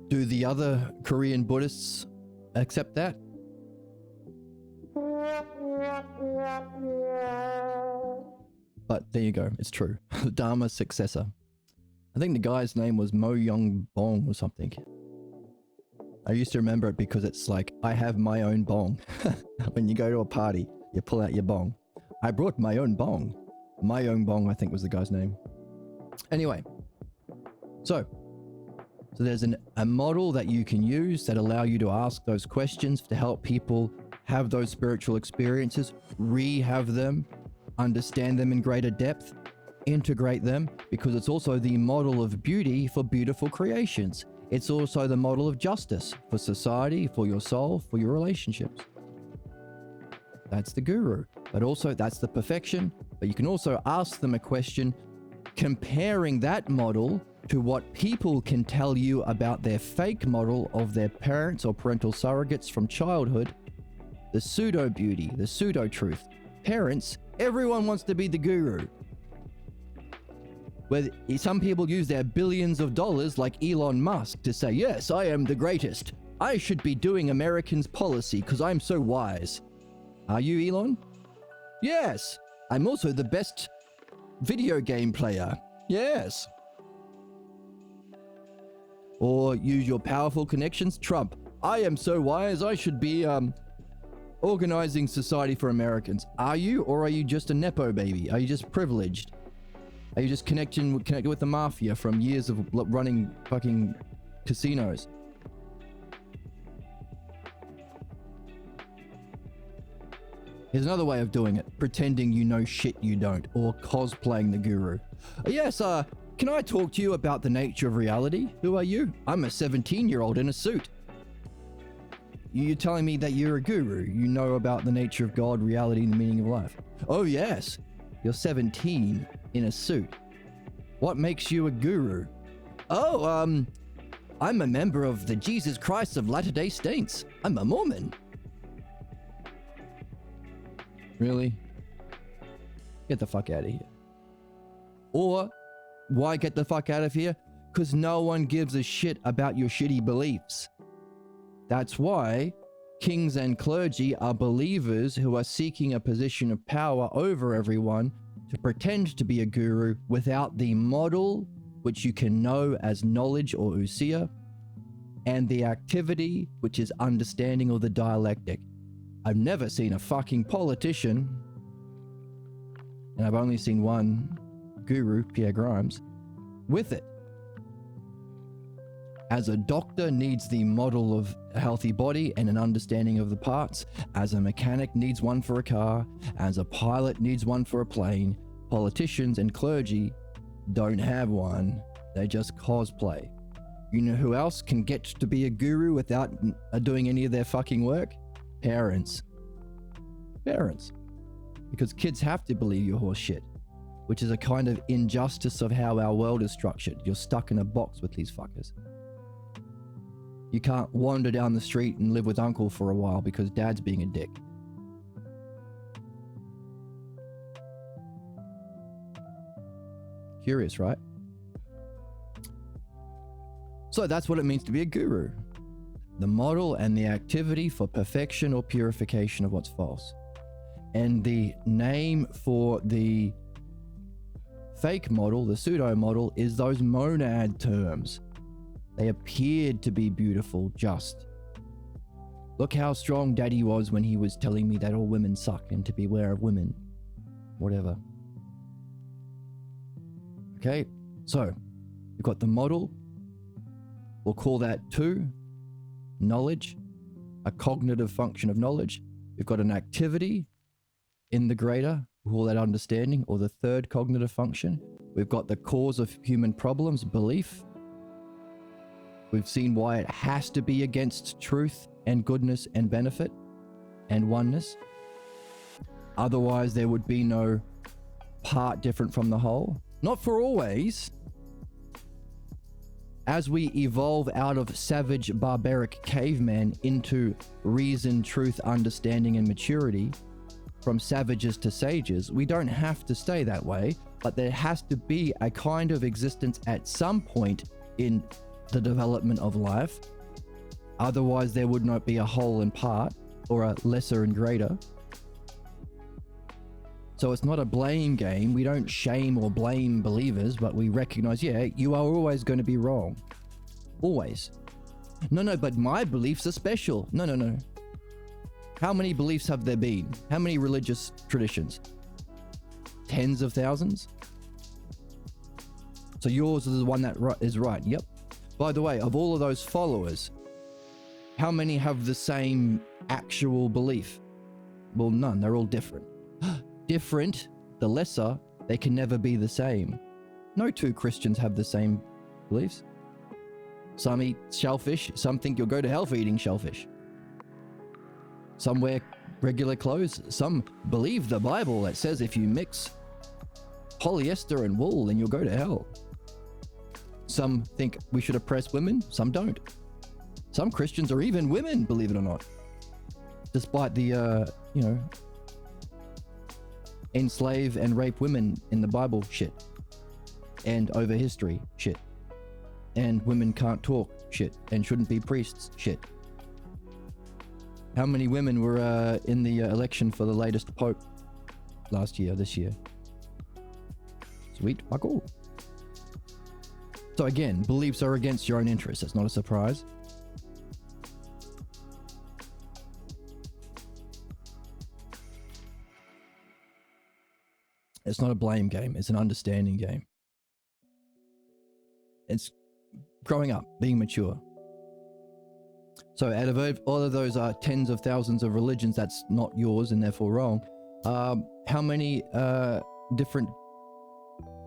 Do the other Korean Buddhists accept that? But there you go, it's true. The Dharma successor. I think the guy's name was Mo Young Bong or something. I used to remember it because it's like, I have my own bong. When you go to a party, you pull out your bong. I brought my own bong. My own bong, I think was the guy's name. Anyway, so there's a model that you can use that allow you to ask those questions to help people have those spiritual experiences, rehab them, understand them in greater depth, integrate them, because it's also the model of beauty for beautiful creations. It's also the model of justice for society, for your soul, for your relationships. That's the guru. But also that's the perfection. But you can also ask them a question comparing that model to what people can tell you about their fake model of their parents or parental surrogates from childhood, the pseudo beauty, the pseudo truth. Parents, everyone wants to be the guru. Where some people use their billions of dollars like Elon Musk to say, yes, I am the greatest. I should be doing Americans' policy because I'm so wise. Are you, Elon? Yes. I'm also the best video game player. Yes. Or use your powerful connections. Trump. I am so wise, I should be organizing society for Americans. Are you, or are you just a Nepo baby? Are you just privileged? Are you just connected with the mafia from years of running fucking casinos? Here's another way of doing it. Pretending you know shit you don't, or cosplaying the guru. Yes, can I talk to you about the nature of reality? Who are you? I'm a 17-year-old in a suit. You're telling me that you're a guru. You know about the nature of God, reality, and the meaning of life. Oh yes, you're 17 in a suit. What makes you a guru? Oh, I'm a member of the Jesus Christ of Latter-day Saints. I'm a Mormon. Really? Get the fuck out of here. Or Why get the fuck out of here? Because no one gives a shit about your shitty beliefs. That's why kings and clergy are believers who are seeking a position of power over everyone to pretend to be a guru without the model, which you can know as knowledge or usia, and the activity, which is understanding of the dialectic. I've never seen a fucking politician, and I've only seen one guru, Pierre Grimes, with it. As a doctor needs the model of a healthy body and an understanding of the parts, as a mechanic needs one for a car, as a pilot needs one for a plane, politicians and clergy don't have one. They just cosplay. You know who else can get to be a guru without doing any of their fucking work? Parents. Parents. Because kids have to believe your horse shit, which is a kind of injustice of how our world is structured. You're stuck in a box with these fuckers. You can't wander down the street and live with uncle for a while because dad's being a dick. Curious, right? So that's what it means to be a guru. The model and the activity for perfection or purification of what's false. And the name for the fake model, the pseudo model, is those monad terms. They appeared to be beautiful, just. Look how strong daddy was when he was telling me that all women suck and to beware of women. Whatever. Okay, so you've got the model. We'll call that 2, knowledge, a cognitive function of knowledge. We've got an activity in the greater, we'll call that understanding, or the 3rd cognitive function. We've got the cause of human problems, belief. We've seen why it has to be against truth and goodness and benefit and oneness. Otherwise, there would be no part different from the whole. Not for always. As we evolve out of savage, barbaric caveman into reason, truth, understanding, and maturity, from savages to sages, we don't have to stay that way, but there has to be a kind of existence at some point in the development of life. Otherwise, there would not be a whole and part, or a lesser and greater. So it's not a blame game. We don't shame or blame believers, but we recognize, yeah, you are always going to be wrong. Always. No, but my beliefs are special. No. How many beliefs have there been? How many religious traditions? Tens of thousands? So yours is the one that is right. Yep. By the way, of all of those followers, how many have the same actual belief? Well, none. They're all different. Different, the lesser, they can never be the same. No 2 Christians have the same beliefs. Some eat shellfish, some think you'll go to hell for eating shellfish. Some wear regular clothes, some believe the Bible that says if you mix polyester and wool, then you'll go to hell. Some think we should oppress women, some don't. Some Christians are even women, believe it or not. Despite the, enslave and rape women in the Bible shit. And over history shit. And women can't talk shit and shouldn't be priests shit. How many women were in the election for the latest pope this year? Sweet, fuck all. So again, beliefs are against your own interests. That's not a surprise. It's not a blame game. It's an understanding game. It's growing up, being mature. So out of all of those tens of thousands of religions, that's not yours and therefore wrong. How many different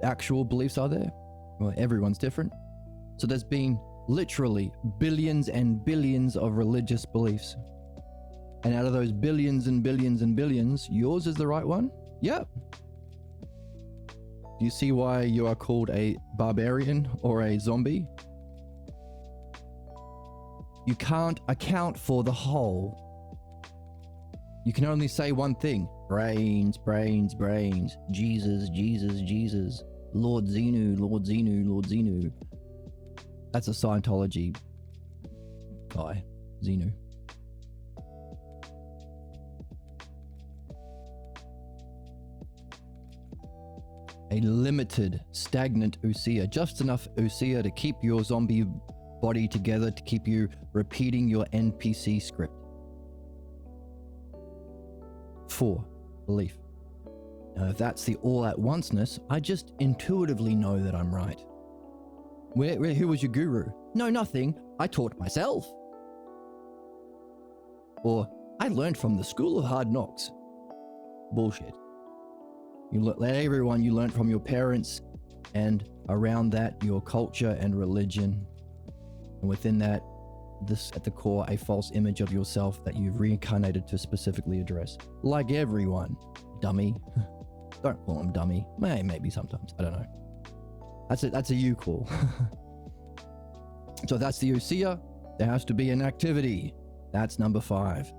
actual beliefs are there? Well, everyone's different. So there's been literally billions and billions of religious beliefs. And out of those billions and billions and billions, yours is the right one? Yep. Do you see why you are called a barbarian or a zombie? You can't account for the whole. You can only say one thing. Brains, brains, brains. Jesus, Jesus, Jesus. Lord Xenu, Lord Xenu, Lord Xenu. That's a Scientology guy, Xenu. A limited, stagnant Usia, just enough Usia to keep your zombie body together, to keep you repeating your NPC script. 4. Belief. Now, if that's the all-at-onceness, I just intuitively know that I'm right. Who was your guru? No, nothing. I taught myself. Or, I learned from the School of Hard Knocks. Bullshit. You learned from your parents, and around that, your culture and religion. And within that, this at the core, a false image of yourself that you've reincarnated to specifically address. Like everyone. Dummy. Don't call him dummy. Maybe sometimes. I don't know. That's a you call. So that's the Usia. There has to be an activity. That's number 5.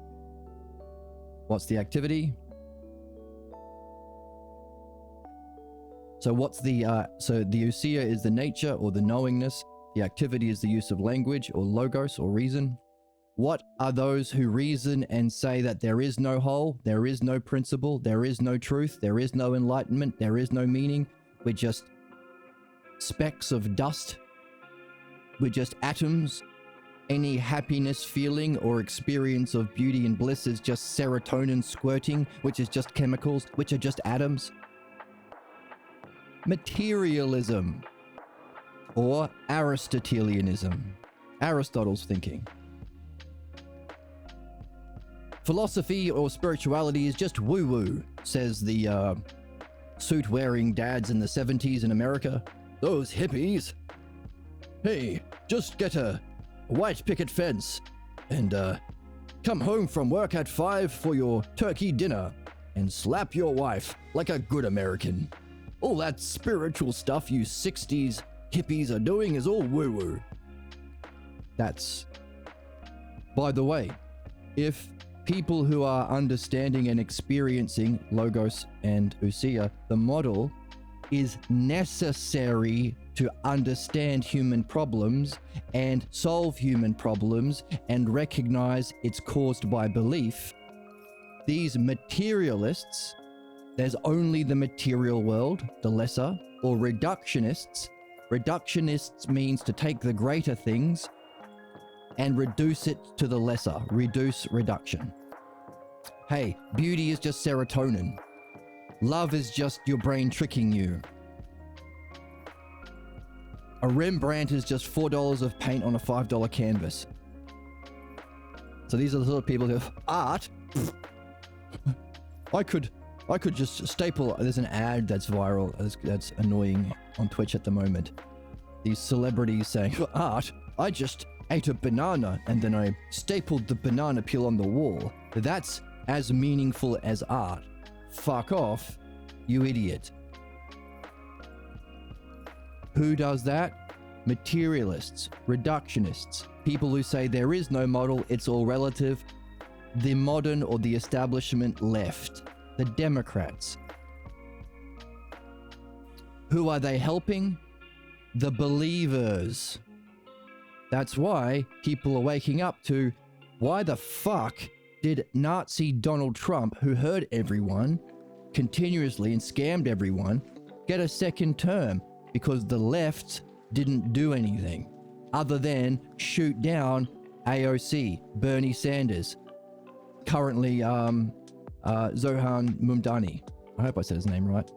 What's the activity? So the Usia is the nature or the knowingness. The activity is the use of language or logos or reason. What are those who reason and say that there is no whole, there is no principle, there is no truth, there is no enlightenment, there is no meaning? We're just specks of dust. We're just atoms. Any happiness, feeling, or experience of beauty and bliss is just serotonin squirting, which is just chemicals, which are just atoms. Materialism, or Aristotelianism, Aristotle's thinking. Philosophy or spirituality is just woo-woo, says the suit-wearing dads in the 70s in America. Those hippies. Hey, just get a white picket fence and come home from work at 5 for your turkey dinner and slap your wife like a good American. All that spiritual stuff you 60s hippies are doing is all woo-woo. That's... By the way, if people who are understanding and experiencing Logos and Usia, the model is necessary to understand human problems and solve human problems and recognize it's caused by belief, these materialists, there's only the material world, the lesser, or reductionists. Reductionists means to take the greater things and reduce it to the lesser. Reduce, reduction. Hey, beauty is just serotonin. Love is just your brain tricking you. A Rembrandt is just $4 of paint on a $5 canvas. So these are the sort of people who have art. I could just staple. There's an ad that's viral that's annoying on Twitch at the moment. These celebrities saying, for art, I just ate a banana and then I stapled the banana peel on the wall. That's as meaningful as art. Fuck off, you idiot. Who does that? Materialists, reductionists, people who say there is no model, it's all relative. The modern or the establishment left. The Democrats. Who are they helping? The believers. That's why people are waking up to, why the fuck did Nazi Donald Trump, who hurt everyone continuously and scammed everyone, get a second term? Because the left didn't do anything other than shoot down AOC, Bernie Sanders, currently Zohan Mumdani. I hope I said his name right.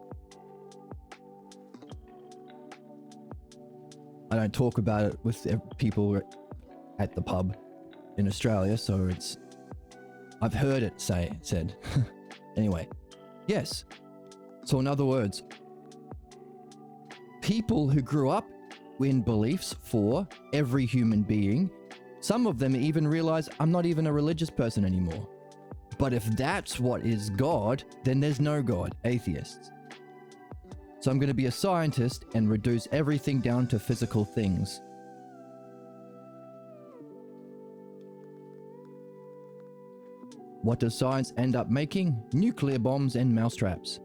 I don't talk about it with people at the pub in Australia, so I've heard it said. Anyway, yes. So in other words, people who grew up in beliefs for every human being, some of them even realize I'm not even a religious person anymore. But if that's what is God, then there's no God, atheists. So I'm going to be a scientist and reduce everything down to physical things. What does science end up making? Nuclear bombs and mousetraps.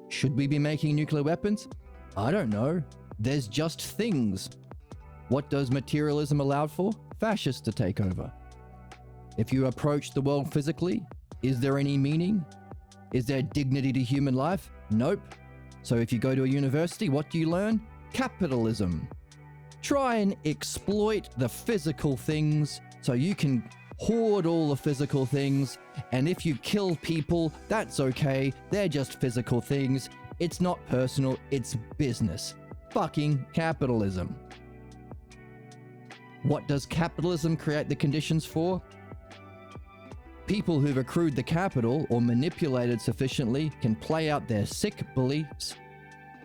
Should we be making nuclear weapons? I don't know. There's just things. What does materialism allow for? Fascists to take over. If you approach the world physically, is there any meaning? Is there dignity to human life? Nope. So if you go to a university, what do you learn? Capitalism. Try and exploit the physical things so you can hoard all the physical things, and if you kill people, that's okay. They're just physical things. It's not personal, it's business. Fucking capitalism. What does capitalism create the conditions for? People who've accrued the capital or manipulated sufficiently can play out their sick beliefs.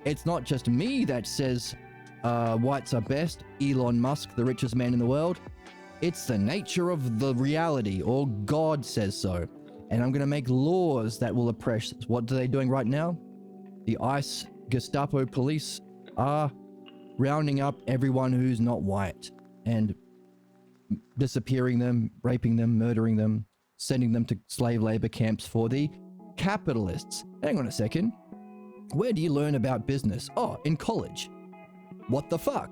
It's not just me that says whites are best, Elon Musk, the richest man in the world. It's the nature of the reality, or God says so. And I'm going to make laws that will oppress. What are they doing right now? The ICE Gestapo police are rounding up everyone who's not white and disappearing them, raping them, murdering them, sending them to slave labor camps for the capitalists. Hang on a second. Where do you learn about business? Oh, in college. What the fuck?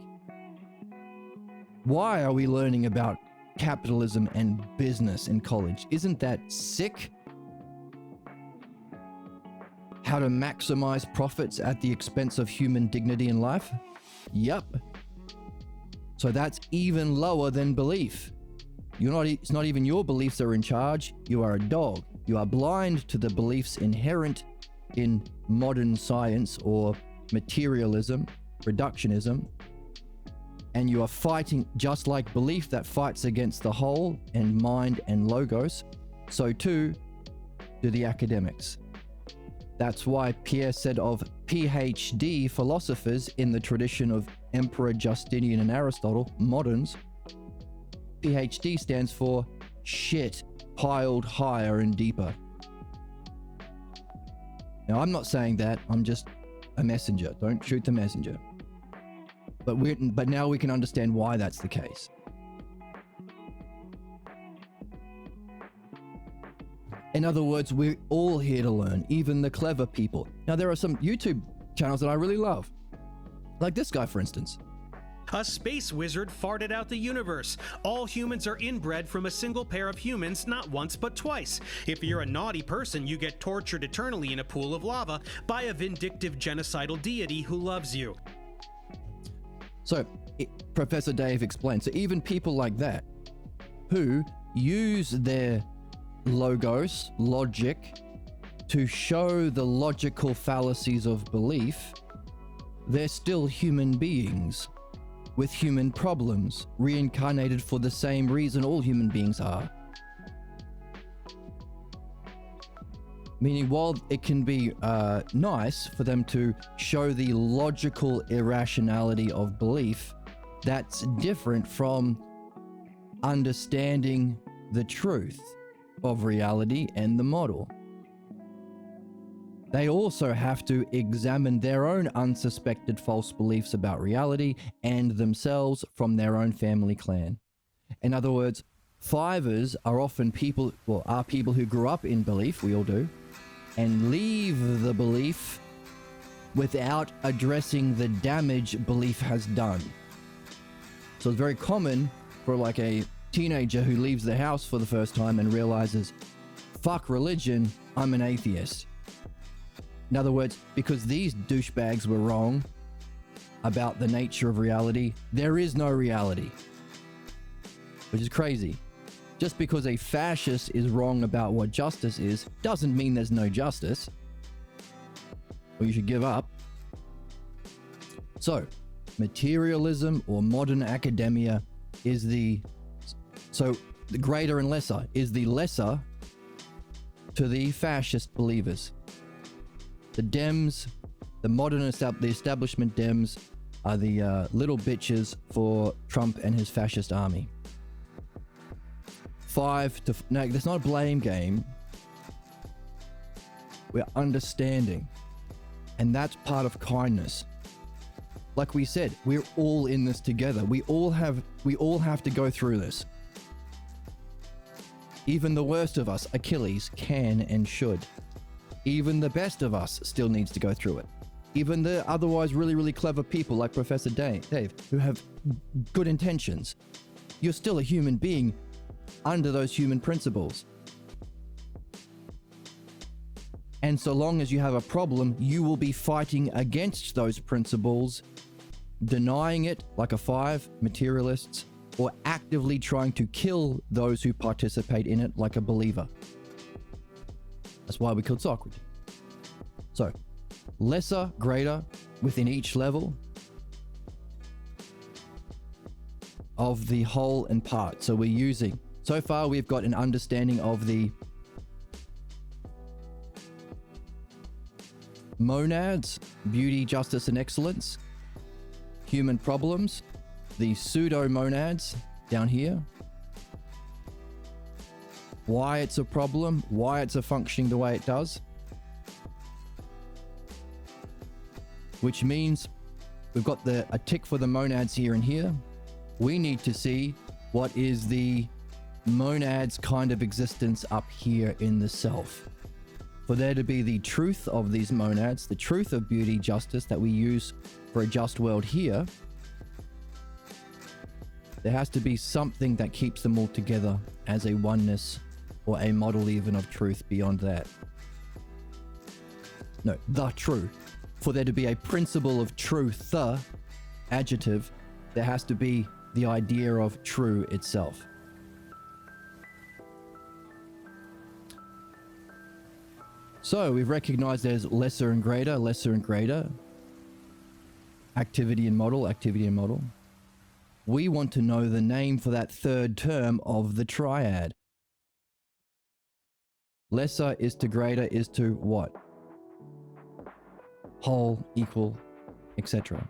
Why are we learning about capitalism and business in college? Isn't that sick? How to maximize profits at the expense of human dignity and life? Yup. So that's even lower than belief. It's not even your beliefs that are in charge. You are a dog. You are blind to the beliefs inherent in modern science or materialism, reductionism, and you are fighting just like belief that fights against the whole and mind and logos. So too do the academics. That's why Pierre said of PhD philosophers in the tradition of Emperor Justinian and Aristotle, moderns, PhD stands for shit piled higher and deeper. Now, I'm not saying that. I'm just a messenger. Don't shoot the messenger. But now we can understand why that's the case. In other words, we're all here to learn, even the clever people. Now, there are some YouTube channels that I really love. Like this guy, for instance. A space wizard farted out the universe. All humans are inbred from a single pair of humans, not once but twice. If you're a naughty person, you get tortured eternally in a pool of lava by a vindictive genocidal deity who loves you. So, Professor Dave explains, so even people like that, who use their logos, logic, to show the logical fallacies of belief, they're still human beings with human problems, reincarnated for the same reason all human beings are. Meaning, while it can be nice for them to show the logical irrationality of belief, that's different from understanding the truth of reality and the model. They also have to examine their own unsuspected false beliefs about reality and themselves from their own family clan. In other words, fivers are often people who grew up in belief, we all do, and leave the belief without addressing the damage belief has done. So it's very common for like a teenager who leaves the house for the first time and realizes, fuck religion, I'm an atheist. In other words, because these douchebags were wrong about the nature of reality, there is no reality. Which is crazy. Just because a fascist is wrong about what justice is, doesn't mean there's no justice. Or you should give up. So, materialism or modern academia is the greater and lesser is the lesser to the fascist believers. The Dems, the establishment Dems are the little bitches for Trump and his fascist army. No, that's not a blame game. We're understanding. And that's part of kindness. Like we said, we're all in this together. We all have to go through this. Even the worst of us, Achilles, can and should. Even the best of us still needs to go through it. even the otherwise really, really clever people like Professor Dave, who have good intentions, you're still a human being under those human principles. And so long as you have a problem, you will be fighting against those principles, denying it like a 5, materialists, or actively trying to kill those who participate in it like a believer. That's why we killed Socrates. So, lesser, greater, within each level of the whole and part. So we're using, so far we've got an understanding of the monads, beauty, justice, and excellence, human problems, the pseudo-monads down here, why it's a problem, why it's functioning the way it does, which means we've got a tick for the monads here and here. We need to see what is the monads kind of existence up here in the self. For there to be the truth of these monads, the truth of beauty, justice that we use for a just world here, there has to be something that keeps them all together as a oneness or a model even of truth beyond that. No, the truth. For there to be a principle of truth, the adjective, there has to be the idea of true itself. So we've recognized there's lesser and greater, activity and model. We want to know the name for that third term of the triad. Lesser is to greater is to what? Whole, equal, etc.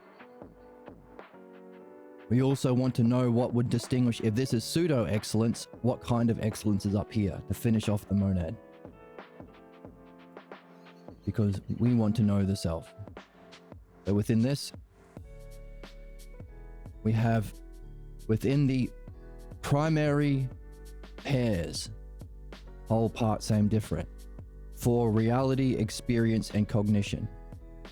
We also want to know what would distinguish, if this is pseudo-excellence, what kind of excellence is up here to finish off the monad. Because we want to know the self. So within this, we have within the primary pairs, whole, part, same, different, for reality, experience, and cognition.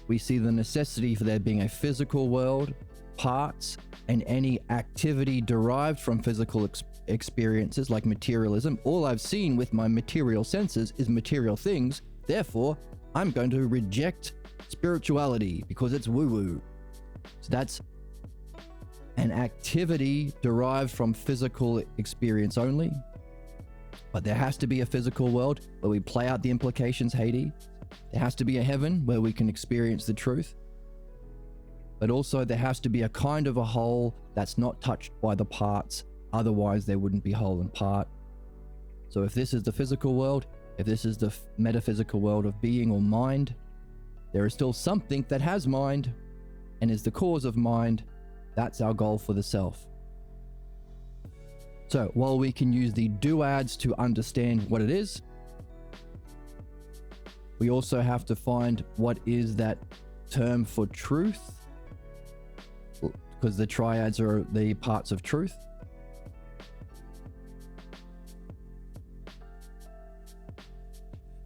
We see the necessity for there being a physical world, parts, and any activity derived from physical experiences like materialism. All I've seen with my material senses is material things. Therefore, I'm going to reject spirituality because it's woo-woo. So that's an activity derived from physical experience only. But there has to be a physical world where we play out the implications, hearty. There has to be a heaven where we can experience the truth. But also there has to be a kind of a whole that's not touched by the parts. Otherwise there wouldn't be whole and part. So if this is the physical world, if this is the metaphysical world of being or mind, there is still something that has mind and is the cause of mind. That's our goal for the self. So while we can use the duads to understand what it is, we also have to find what is that term for truth, because the triads are the parts of truth.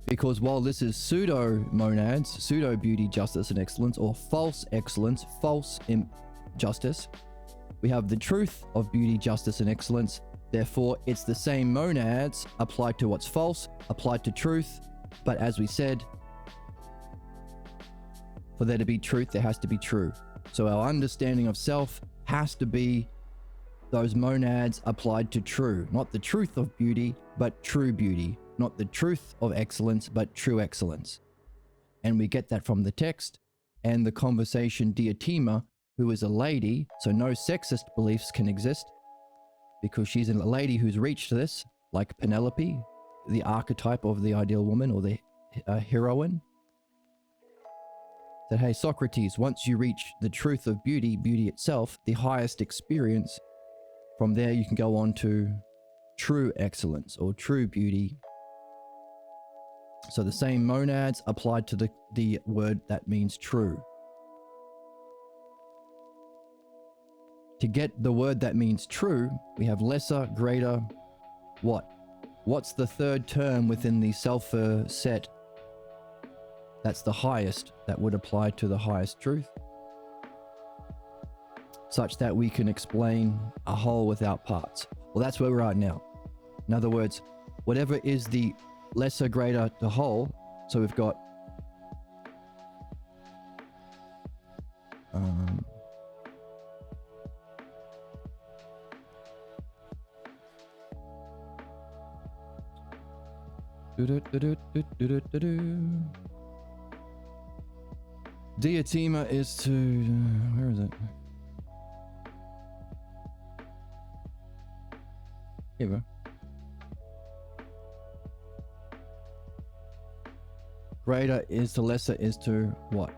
Because while this is pseudo-monads, pseudo-beauty, justice, and excellence, or false excellence, false justice, we have the truth of beauty, justice, and excellence. Therefore, it's the same monads applied to what's false, applied to truth. But as we said, for there to be truth, there has to be true. So our understanding of self has to be those monads applied to true, not the truth of beauty, but true beauty, not the truth of excellence, but true excellence. And we get that from the text and the conversation Diotima, who is a lady, so no sexist beliefs can exist because she's a lady who's reached this, like Penelope, the archetype of the ideal woman or the heroine. That, hey, Socrates, once you reach the truth of beauty, beauty itself, the highest experience, from there you can go on to true excellence or true beauty. So the same monads applied to the word that means true. To get the word that means true, we have lesser, greater, what? What's the third term within the self set That's the highest that would apply to the highest truth, such that we can explain a whole without parts. Well, that's where we're at now. In other words, whatever is the lesser, greater, the whole. So we've got Diatima is to where is it? Here we go. Greater is to lesser is to what?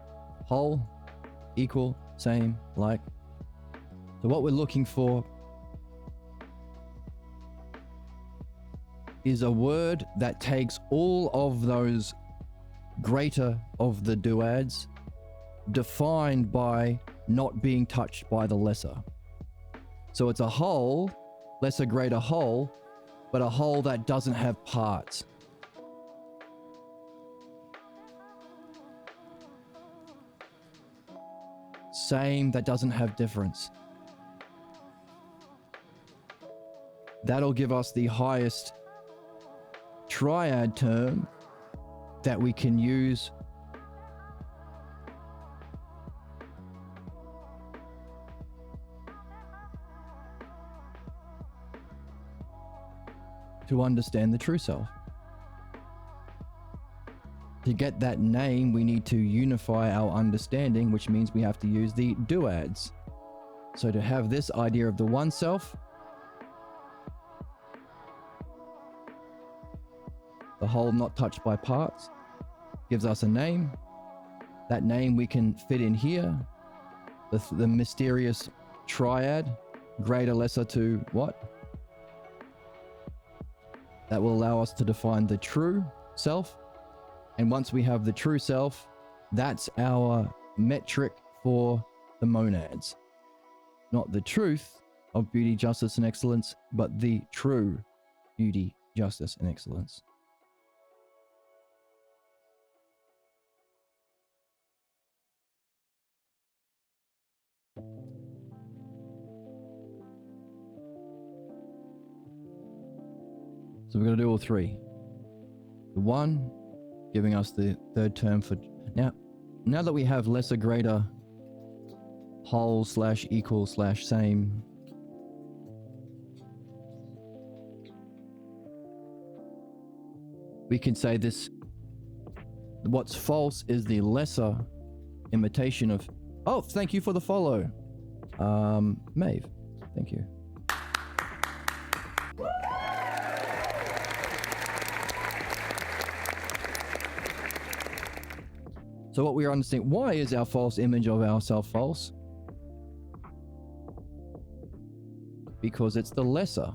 Whole, equal, same, like. So what we're looking for is a word that takes all of those greater of the duads, defined by not being touched by the lesser. So it's a whole, lesser, greater whole, but a whole that doesn't have parts. Same that doesn't have difference. That'll give us the highest triad term that we can use to understand the true self. To get that name, we need to unify our understanding, which means we have to use the duads. So to have this idea of the one self, the whole not touched by parts, gives us a name. That name we can fit in here. The mysterious triad, greater, lesser to what? That will allow us to define the true self. And once we have the true self, that's our metric for the monads. Not the truth of beauty, justice, and excellence, but the true beauty, justice, and excellence. So we're going to do all three. The one, giving us the third term for... Now that we have lesser, greater, whole slash equal slash same, we can say this, what's false is the lesser imitation of... Oh, thank you for the follow. Maeve, thank you. So what we are understanding, why is our false image of ourself false? Because it's the lesser.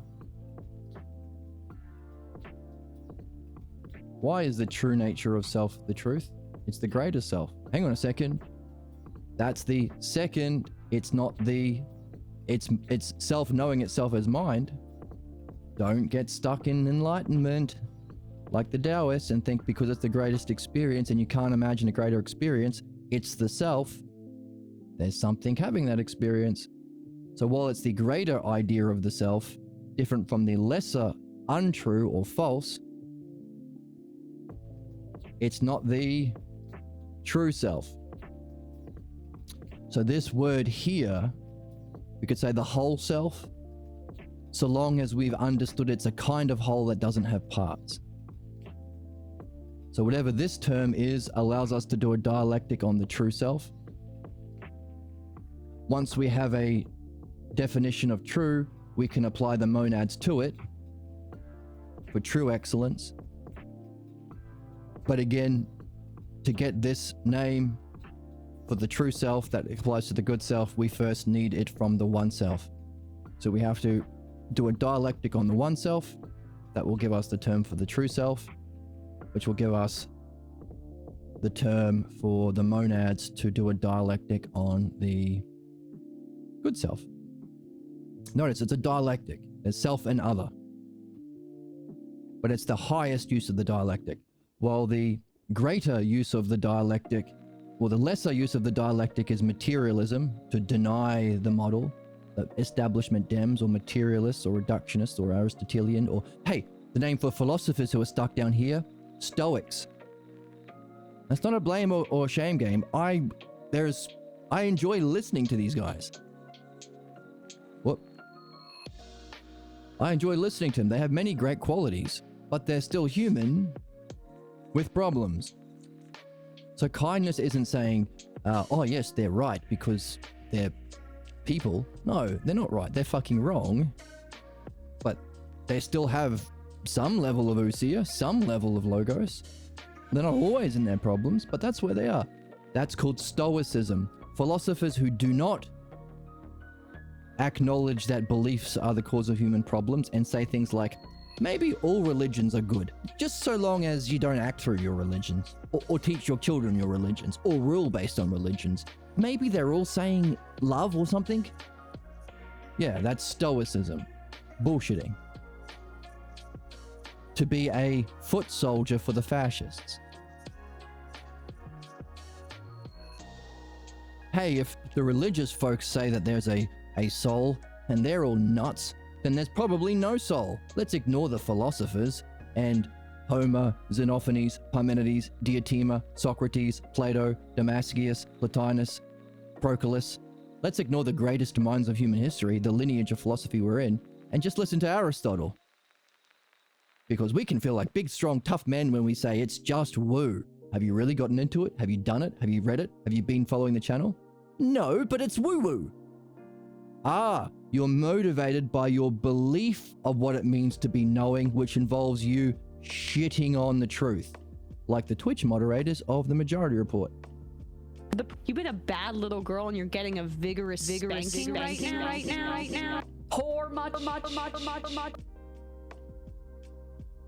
Why is the true nature of self the truth? It's the greater self. Hang on a second. That's the second. It's not the... It's self knowing itself as mind. Don't get stuck in enlightenment like the Taoists and think because it's the greatest experience and you can't imagine a greater experience, it's the self. There's something having that experience. So while it's the greater idea of the self, different from the lesser untrue or false, it's not the true self. So this word here, we could say the whole self, so long as we've understood it's a kind of whole that doesn't have parts. So whatever this term is allows us to do a dialectic on the true self. Once we have a definition of true, we can apply the monads to it for true excellence. But again, to get this name for the true self that applies to the good self, we first need it from the one self. So we have to do a dialectic on the one self that will give us the term for the true self, which will give us the term for the monads to do a dialectic on the good self. Notice it's a dialectic. There's self and other. But it's the highest use of the dialectic. While the greater use of the dialectic, or the lesser use of the dialectic, is materialism, to deny the model. The establishment Dems, or materialists, or reductionists, or Aristotelian, or, hey, the name for philosophers who are stuck down here, Stoics. That's not a blame or shame game. I enjoy listening to these guys. What? I enjoy listening to them. They have many great qualities, but they're still human with problems. So kindness isn't saying, oh yes, they're right because they're people. No, they're not right. They're fucking wrong. But they still have some level of ousia, some level of logos. They're not always in their problems, but that's where they are. That's called Stoicism. Philosophers who do not acknowledge that beliefs are the cause of human problems and say things like, maybe all religions are good, just so long as you don't act through your religions, or teach your children your religions, or rule based on religions. Maybe they're all saying love or something. Yeah, that's Stoicism. Bullshitting. To be a foot soldier for the fascists. Hey, if the religious folks say that there's a soul and they're all nuts, then there's probably no soul. Let's ignore the philosophers and Homer, Xenophanes, Parmenides, Diotima, Socrates, Plato, Damascius, Plotinus, Proclus. Let's ignore the greatest minds of human history, the lineage of philosophy we're in, and just listen to Aristotle. Because we can feel like big, strong, tough men when we say it's just woo. Have you really gotten into it? Have you done it? Have you read it? Have you been following the channel? No, but it's woo-woo. Ah, you're motivated by your belief of what it means to be knowing, which involves you shitting on the truth. Like the Twitch moderators of the Majority Report. You've been a bad little girl and you're getting a vigorous spanking right now. Poor much.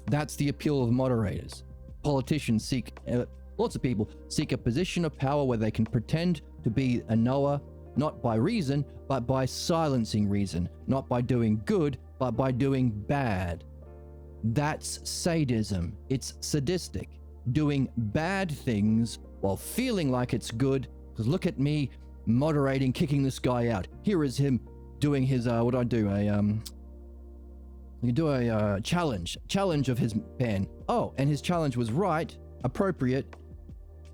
That's the appeal of moderators. Politicians seek, lots of people seek a position of power where they can pretend to be a knower, not by reason, but by silencing reason, not by doing good, but by doing bad. That's sadism. It's sadistic. Doing bad things while feeling like it's good, because look at me moderating, kicking this guy out. Here is him doing his, what do I do? You do a challenge of his pen. Oh, and his challenge was right, appropriate,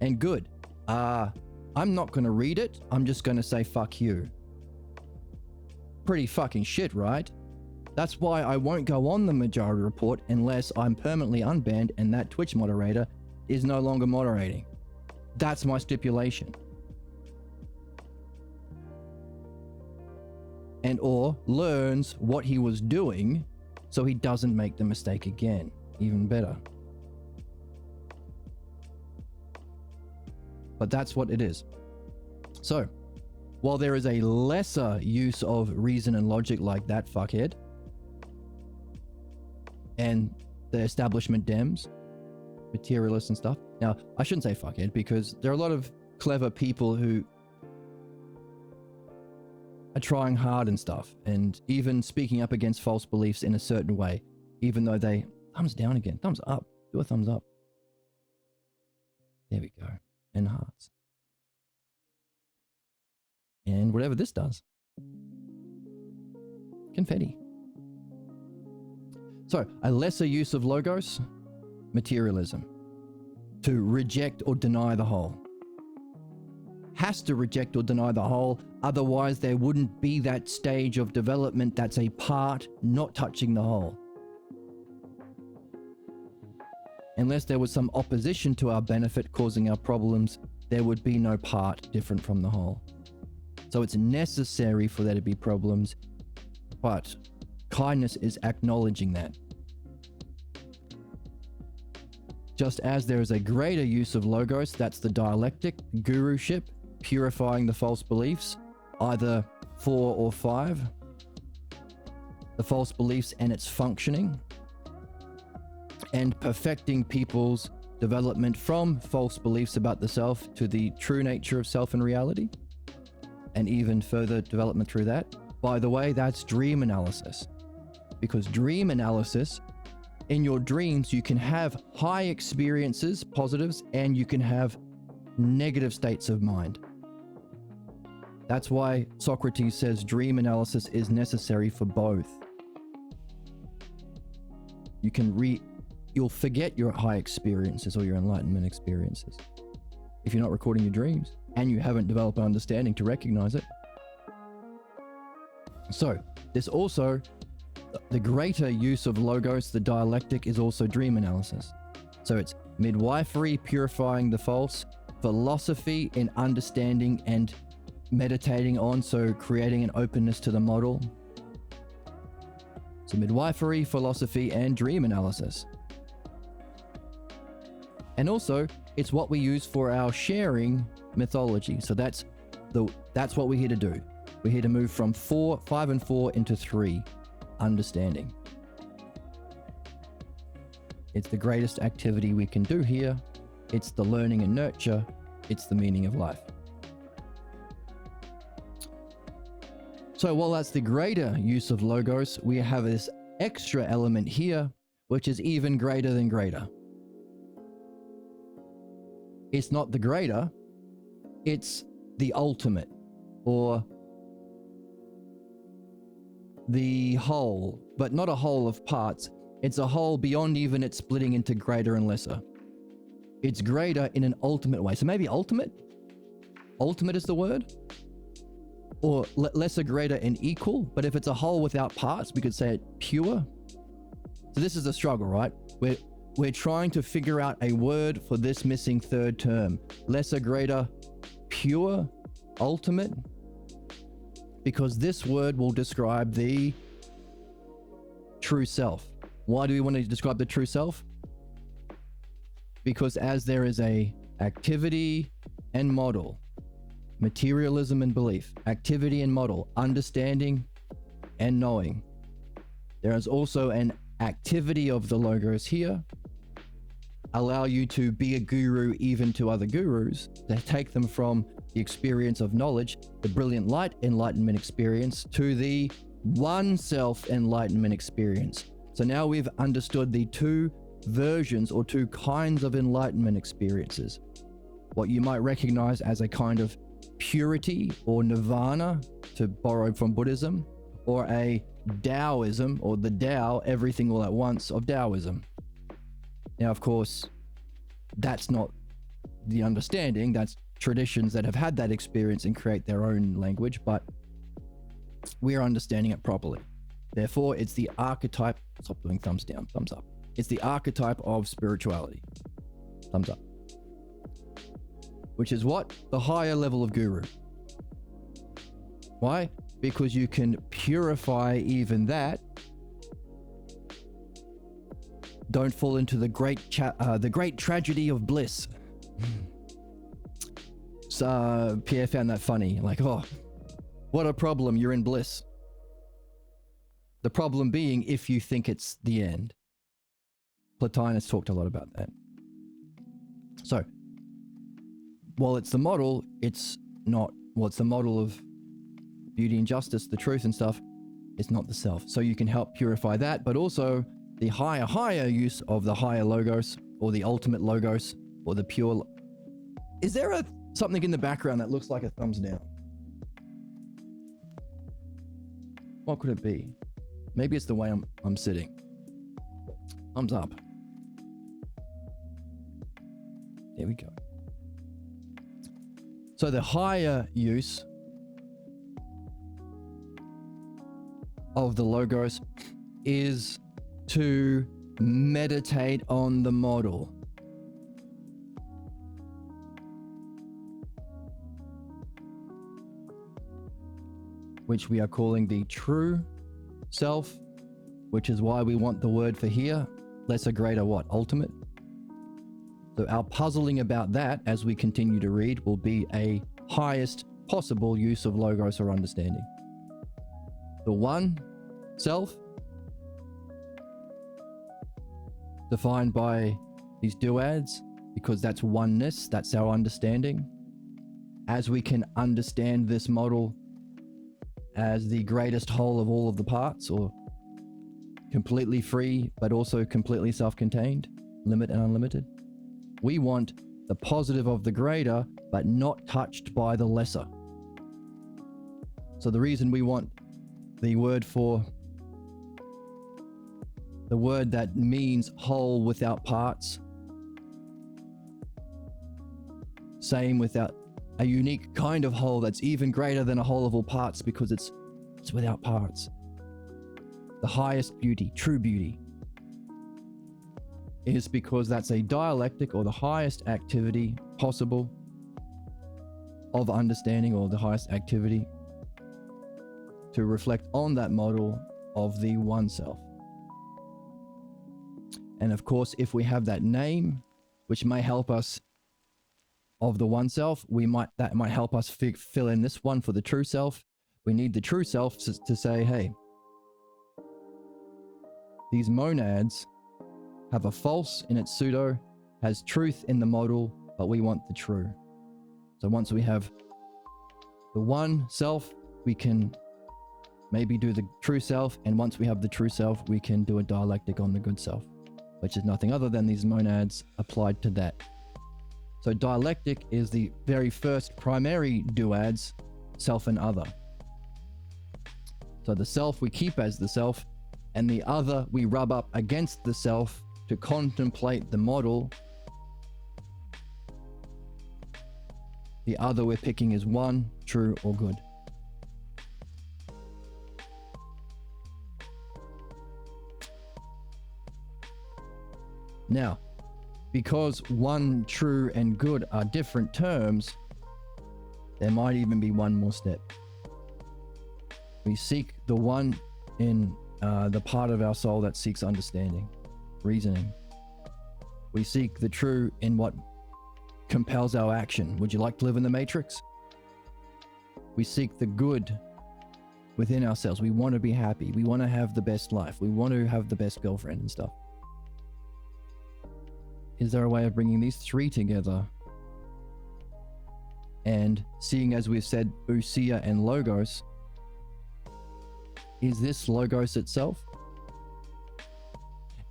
and good. I'm not gonna read it. I'm just gonna say fuck you. Pretty fucking shit, right? That's why I won't go on the Majority Report unless I'm permanently unbanned and that Twitch moderator is no longer moderating. That's my stipulation. And or learns what he was doing so he doesn't make the mistake again. Even better. But that's what it is. So, while there is a lesser use of reason and logic like that fuckhead, and the establishment Dems, materialists and stuff. Now, I shouldn't say fuckhead because there are a lot of clever people who are trying hard and stuff, and even speaking up against false beliefs in a certain way, even though they... Thumbs down again. Thumbs up. Do a thumbs up. There we go. And hearts. And whatever this does. Confetti. So, a lesser use of logos, materialism. To reject or deny the whole. Has to reject or deny the whole, otherwise there wouldn't be that stage of development that's a part not touching the whole. Unless there was some opposition to our benefit causing our problems, there would be no part different from the whole. So it's necessary for there to be problems, but kindness is acknowledging that. Just as there is a greater use of logos, that's the dialectic, guruship, purifying the false beliefs, either 4 or 5, the false beliefs and its functioning, and perfecting people's development from false beliefs about the self to the true nature of self and reality, and even further development through that. By the way, that's dream analysis, because dream analysis in your dreams, you can have high experiences, positives, and you can have negative states of mind. That's why Socrates says dream analysis is necessary for both. You'll forget your high experiences or your enlightenment experiences if you're not recording your dreams and you haven't developed an understanding to recognize it. So there's also the greater use of logos, the dialectic, is also dream analysis. So it's midwifery, purifying the false, philosophy in understanding and meditating on, so creating an openness to the model. So midwifery, philosophy, and dream analysis. And also, it's what we use for our sharing mythology. So that's what we're here to do. We're here to move from 5 and 4 into 3, understanding. It's the greatest activity we can do here. It's the learning and nurture. It's the meaning of life. So while that's the greater use of logos, we have this extra element here, which is even greater than greater. It's not the greater, it's the ultimate, or the whole, but not a whole of parts. It's a whole beyond even it splitting into greater and lesser. It's greater in an ultimate way. So maybe ultimate? Ultimate is the word? Or lesser, greater, and equal. But if it's a whole without parts, we could say it pure. So this is a struggle, right? We're trying to figure out a word for this missing third term. Lesser, greater, pure, ultimate. Because this word will describe the true self. Why do we want to describe the true self? Because as there is a activity and model, materialism and belief, activity and model, understanding and knowing, there is also an activity of the logos here, allow you to be a guru even to other gurus, to take them from the experience of knowledge, the brilliant light enlightenment experience, to the one self enlightenment experience. So now we've understood the two versions or two kinds of enlightenment experiences. What you might recognize as a kind of purity or nirvana, to borrow from Buddhism, or a Taoism, or the Tao, everything all at once of Taoism. Now, of course, that's not the understanding. That's traditions that have had that experience and create their own language, but we're understanding it properly. Therefore, it's the archetype. Stop doing thumbs down, thumbs up. It's the archetype of spirituality. Thumbs up. Which is what? The higher level of guru. Why? Because you can purify even that. Don't fall into the great tragedy of bliss. So Pierre found that funny. Like, oh, what a problem, you're in bliss. The problem being if you think it's the end. Plotinus talked a lot about that. So, while it's the model, it's not, well, it's the model of beauty and justice, the truth and stuff, it's not the self. So you can help purify that, but also the higher use of the higher logos, or the ultimate logos, or the pure. Is there something in the background that looks like a thumbs down? What could it be? Maybe it's the way I'm sitting. Thumbs up. There we go. So the higher use of the logos is to meditate on the model. Which we are calling the true self, which is why we want the word for here, lesser, greater, what? Ultimate. So our puzzling about that as we continue to read will be a highest possible use of logos or understanding. The one self, defined by these duads, because that's oneness, that's our understanding. As we can understand this model as the greatest whole of all of the parts, or completely free, but also completely self-contained, limit and unlimited. We want the positive of the greater, but not touched by the lesser. So the reason we want the word that means whole without parts, same without a unique kind of whole that's even greater than a whole of all parts, because it's without parts. The highest beauty, true beauty, is because that's a dialectic, or the highest activity possible of understanding, or the highest activity to reflect on that model of the one self. And of course, if we have that name, which may help us, of the one self, that might help us fill in this one for the true self. We need the true self to say, hey, these monads have a false in its pseudo, has truth in the model, but we want the true. So once we have the one self, we can maybe do the true self, and once we have the true self, we can do a dialectic on the good self, which is nothing other than these monads applied to that. So dialectic is the very first primary duads, self and other. So the self we keep as the self, and the other we rub up against the self to contemplate the model. The other we're picking is one, true or good. Now, because one, true, and good are different terms, there might even be one more step. We seek the one in the part of our soul that seeks understanding, reasoning. We seek the true in what compels our action. Would you like to live in the matrix? We seek the good within ourselves. We want to be happy. We want to have the best life. We want to have the best girlfriend and stuff. Is there a way of bringing these three together and seeing, as we've said, ousia and logos? Is this logos itself?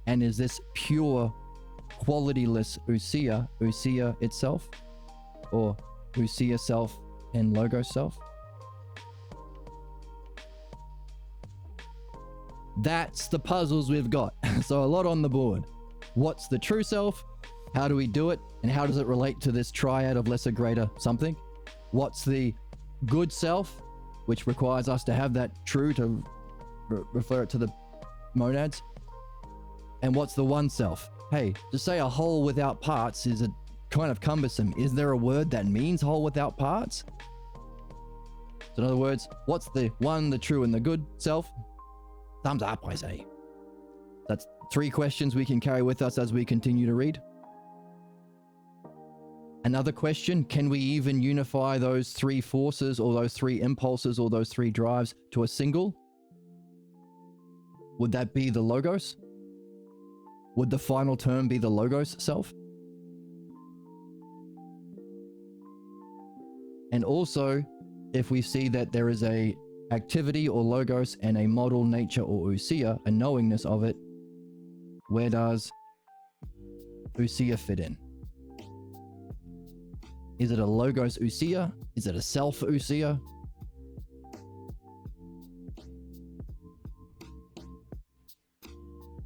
And is this pure, qualityless ousia itself? Or ousia self and logos self? That's the puzzles we've got. So a lot on the board. What's the true self? How do we do it? And how does it relate to this triad of lesser, greater, something? What's the good self, which requires us to have that true to refer it to the monads? And what's the one self? Hey, to say a whole without parts is a kind of cumbersome. Is there a word that means whole without parts? So in other words, what's the one, the true, and the good self? Thumbs up, I say. That's 3 questions we can carry with us as we continue to read. Another question, can we even unify those 3 forces, or those 3 impulses, or those 3 drives to a single? Would that be the logos? Would the final term be the logos self? And also, if we see that there is a activity or logos and a model nature or ousia, a knowingness of it, where does ousia fit in? Is it a logos ousia? Is it a self ousia?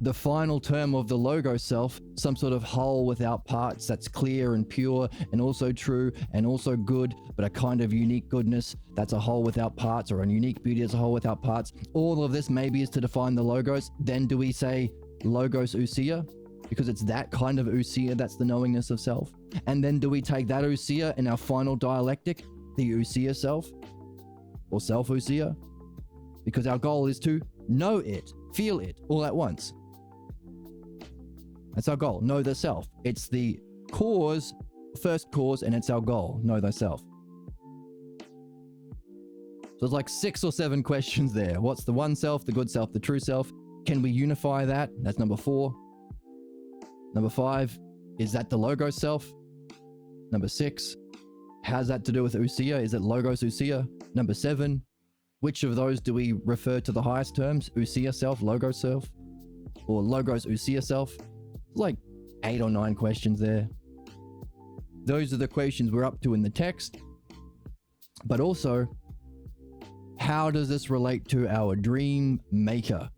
The final term of the logos self, some sort of whole without parts that's clear and pure and also true and also good, but a kind of unique goodness that's a whole without parts, or a unique beauty that's a whole without parts. All of this maybe is to define the logos. Then do we say logos ousia? Because it's that kind of ousia that's the knowingness of self. And then do we take that ousia in our final dialectic, the ousia self, or self ousia? Because our goal is to know it, feel it all at once. That's our goal, know the self. It's the cause, first cause, and it's our goal, know thyself. So it's like 6 or 7 questions there. What's the one self, the good self, the true self? Can we unify that? That's number 4. Number 5, is that the logos self? Number 6, how's that to do with ousia? Is it logos ousia? Number 7, which of those do we refer to the highest terms? Ousia self, logos self? or Logos Usia self. Like 8 or 9 questions there. Those are the questions we're up to in the text. But also, how does this relate to our dream maker?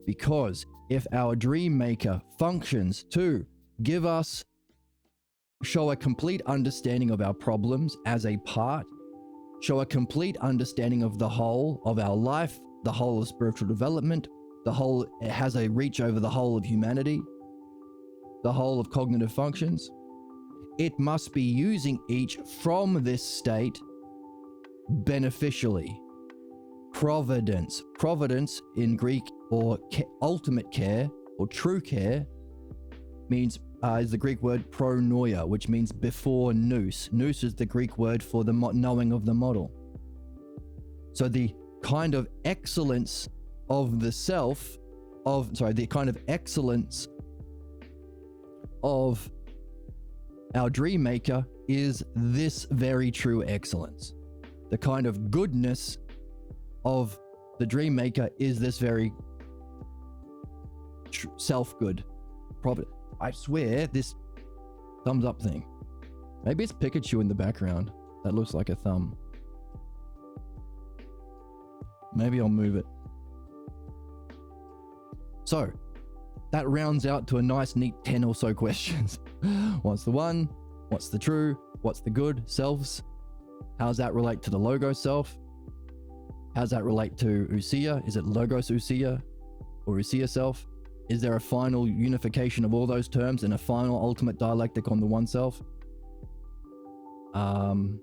Because if our dream maker functions to give us, show a complete understanding of our problems as a part, show a complete understanding of the whole of our life, the whole of spiritual development, the whole, it has a reach over the whole of humanity, the whole of cognitive functions, it must be using each from this state beneficially. Providence. Providence in Greek, or ultimate care, or true care, means is the Greek word pronoia, which means before nous. Nous is the Greek word for the knowing of the model. So the kind of excellence of the self, the kind of excellence of our dream maker is this very true excellence. The kind of goodness of the dream maker is this very self-good. I swear this thumbs up thing. Maybe it's Pikachu in the background. That looks like a thumb. Maybe I'll move it. So that rounds out to a nice neat 10 or so questions. What's the one? What's the true? What's the good selves? How does that relate to the Logos self? How does that relate to Usia? Is it Logos Usia or Usia self? Is there a final unification of all those terms and a final ultimate dialectic on the one self? And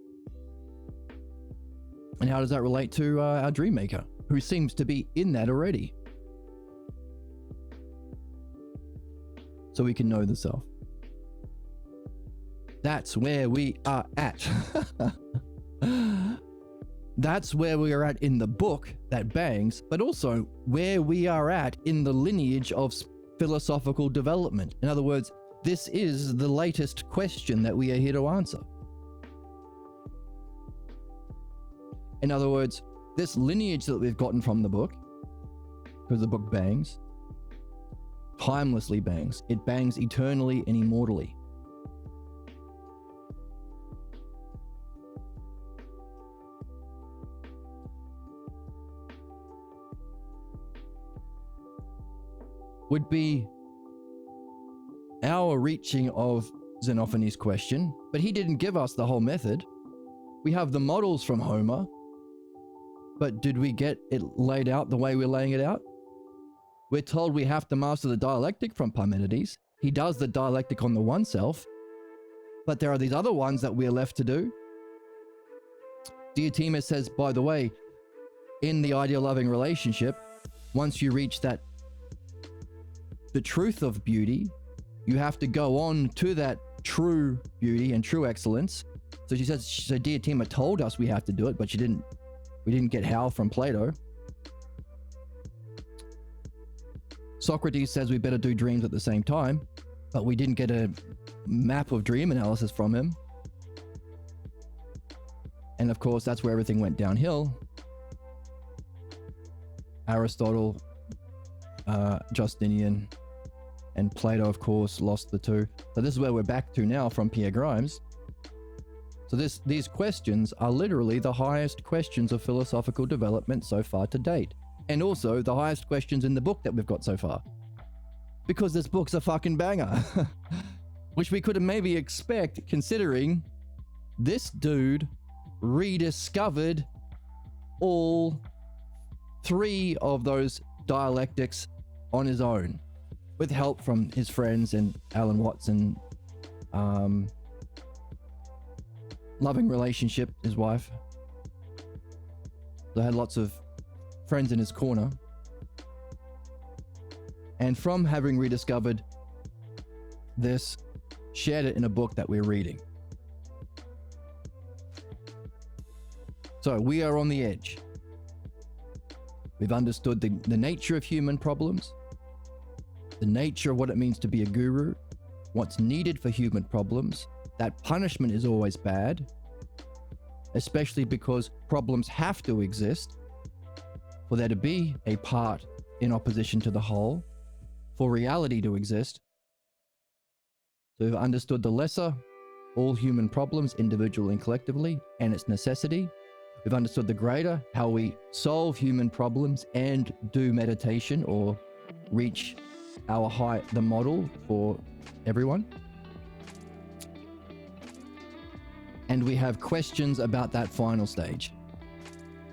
how does that relate to our dream maker, who seems to be in that already? So we can know the self. That's where we are at. That's where we are at in the book that bangs, but also where we are at in the lineage of philosophical development. In other words, this is the latest question that we are here to answer. In other words, this lineage that we've gotten from the book, because the book bangs, timelessly bangs. It bangs eternally and immortally. Would be our reaching of Xenophanes' question, but he didn't give us the whole method. We have the models from Homer, but did we get it laid out the way we're laying it out? We're told we have to master the dialectic from Parmenides. He does the dialectic on the one self, but there are these other ones that we're left to do. Diotima says, by the way, in the ideal loving relationship, once you reach that the truth of beauty, you have to go on to that true beauty and true excellence. So she says, so Diotima told us we have to do it, but we didn't get how from Plato. Socrates says we better do dreams at the same time, but we didn't get a map of dream analysis from him. And of course, that's where everything went downhill. Aristotle, Justinian, and Plato, of course, lost the two. So this is where we're back to now from Pierre Grimes. So these questions are literally the highest questions of philosophical development so far to date. And also the highest questions in the book that we've got so far. Because this book's a fucking banger. Which we could have maybe expect, considering this dude rediscovered all 3 of those dialectics on his own, with help from his friends and Alan Watson, loving relationship, his wife. So had lots of friends in his corner. And from having rediscovered this, shared it in a book that we're reading. So we are on the edge. We've understood the nature of human problems, the nature of what it means to be a guru, what's needed for human problems, that punishment is always bad, especially because problems have to exist for there to be a part in opposition to the whole. for reality to exist. So we've understood the lesser, all human problems, individually and collectively, and its necessity. We've understood the greater, how we solve human problems and do meditation or reach our the model for everyone. And we have questions about that final stage.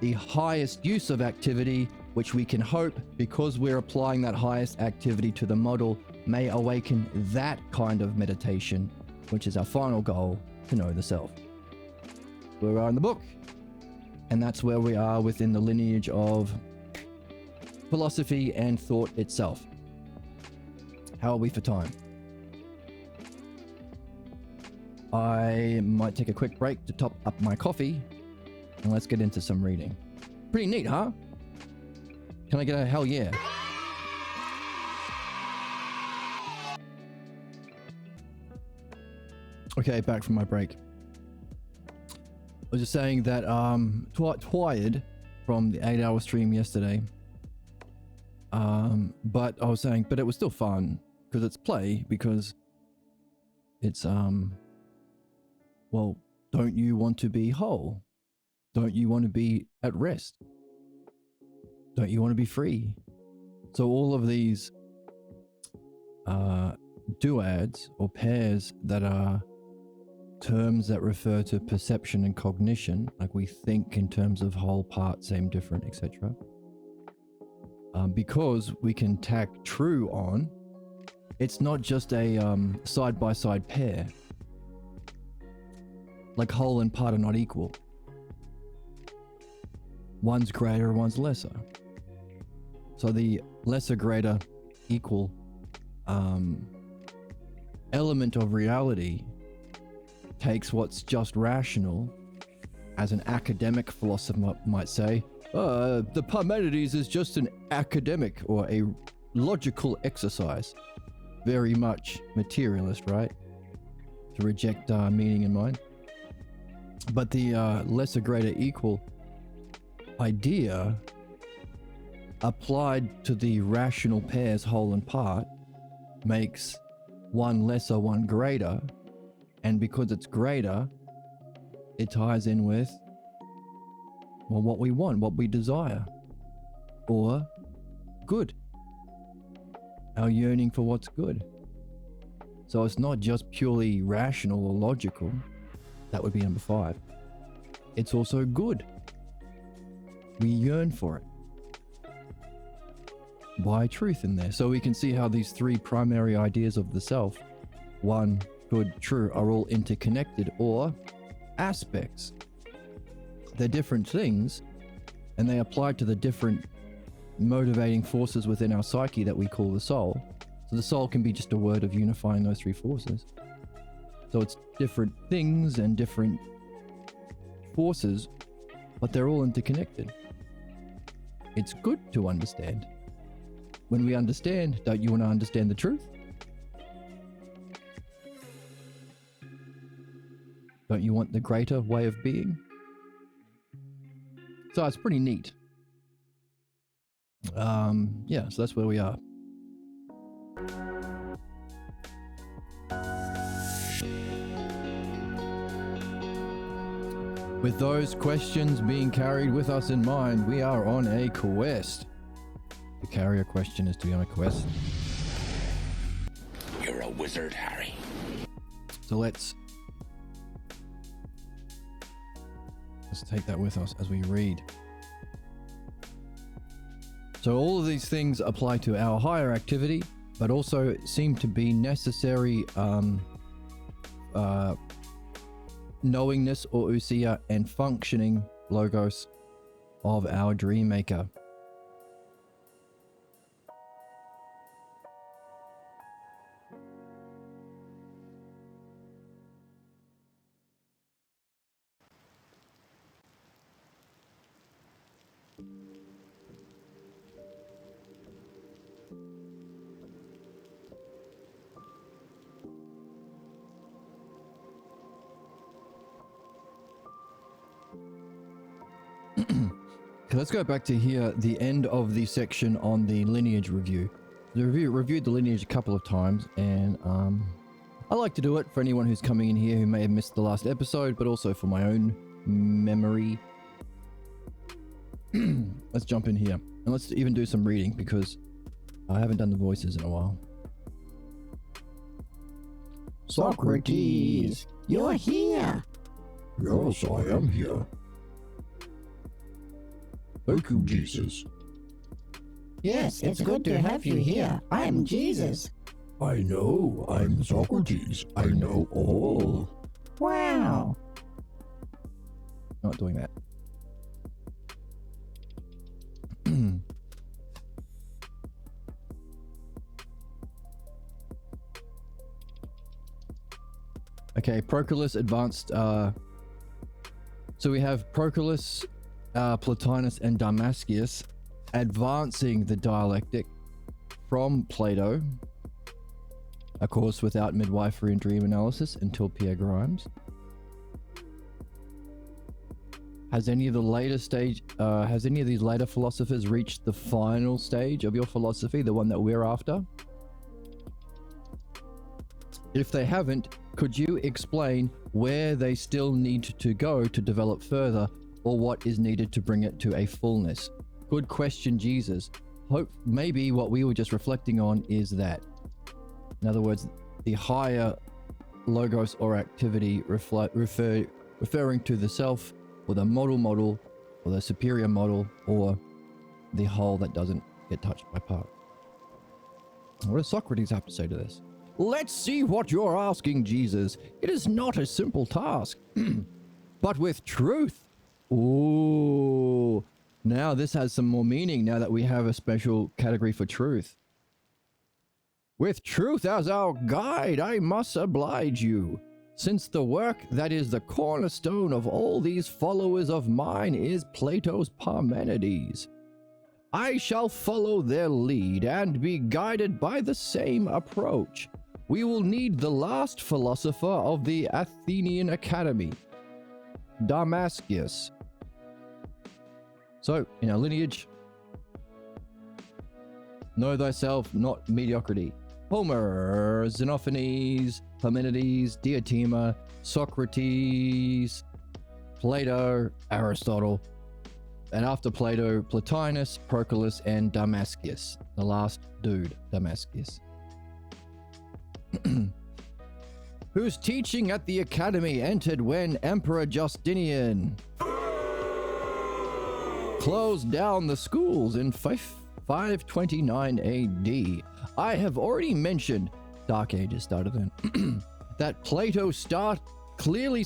The highest use of activity, which we can hope, because we're applying that highest activity to the model, may awaken that kind of meditation, which is our final goal, to know the self. Where we are in the book. And that's where we are within the lineage of philosophy and thought itself. How are we for time? I might take a quick break to top up my coffee, and let's get into some reading. Pretty neat, huh? Can I get a hell yeah? Okay, back from my break. I was just saying that tired from the 8-hour stream yesterday. But I was saying, but it was still fun because it's play, because it's well, don't you want to be whole? Don't you want to be at rest? Don't you want to be free? So all of these duads or pairs that are terms that refer to perception and cognition, like we think in terms of whole, part, same, different, etc. Because we can tack true on, it's not just a side-by-side pair. Like whole and part are not equal. One's greater, one's lesser. So the lesser, greater, equal element of reality takes what's just rational, as an academic philosopher might say, the Parmenides is just an academic or a logical exercise. Very much materialist, right? To reject meaning in mind. But the lesser, greater, equal idea applied to the rational pairs whole and part makes one lesser, one greater. And because it's greater, it ties in with, well, what we want, what we desire, or good, our yearning for what's good. So it's not just purely rational or logical. That would be number 5. It's also good. We yearn for it. By truth in there. So we can see how these 3 primary ideas of the self, one, good, true, are all interconnected, or aspects. They're different things, and they apply to the different motivating forces within our psyche that we call the soul. So the soul can be just a word of unifying those 3 forces. So it's different things and different forces, but they're all interconnected. It's good to understand. When we understand, don't you want to understand the truth? Don't you want the greater way of being? So it's pretty neat. Yeah, so that's where we are. With those questions being carried with us in mind, we are on a quest. To carry a question is to be on a quest. You're a wizard, Harry. So let's take that with us as we read. So all of these things apply to our higher activity, but also seem to be necessary knowingness or ousia and functioning logos of our dream maker. Let's go back to here, the end of the section on the lineage review. reviewed the lineage a couple of times, and I like to do it for anyone who's coming in here who may have missed the last episode, but also for my own memory. Let's jump in here, and let's even do some reading, because I haven't done the voices in a while. Socrates, you're here. Yes, I am here. Thank you, Jesus. Yes, it's good to have you here. I'm Jesus. I know, I'm Socrates. I know all. Wow. Not doing that. Okay, Proclus advanced. So we have Proclus, Plotinus, and Damascius advancing the dialectic from Plato, of course, without midwifery and dream analysis, until Pierre Grimes. Has any of these later philosophers reached the final stage of your philosophy, the one that we're after? If they haven't, could you explain where they still need to go to develop further, or what is needed to bring it to a fullness? Good question, Jesus. Hope maybe what we were just reflecting on is that. In other words, the higher logos or activity referring to the self, or the model, or the superior model, or the whole that doesn't get touched by part. What does Socrates have to say to this? Let's see what you're asking, Jesus. It is not a simple task, but with truth. Ooh, now this has some more meaning now that we have a special category for truth. With truth as our guide, I must oblige you, since the work that is the cornerstone of all these followers of mine is Plato's Parmenides. I shall follow their lead and be guided by the same approach. We will need the last philosopher of the Athenian Academy, Damascius. So, in our lineage, know thyself, not mediocrity. Homer, Xenophanes, Parmenides, Diotima, Socrates, Plato, Aristotle, and after Plato, Plotinus, Proclus, and Damascius. The last dude, Damascius. Whose teaching at the academy entered when Emperor Justinian closed down the schools in 529 AD. I have already mentioned, Dark Ages started then, that Plato clearly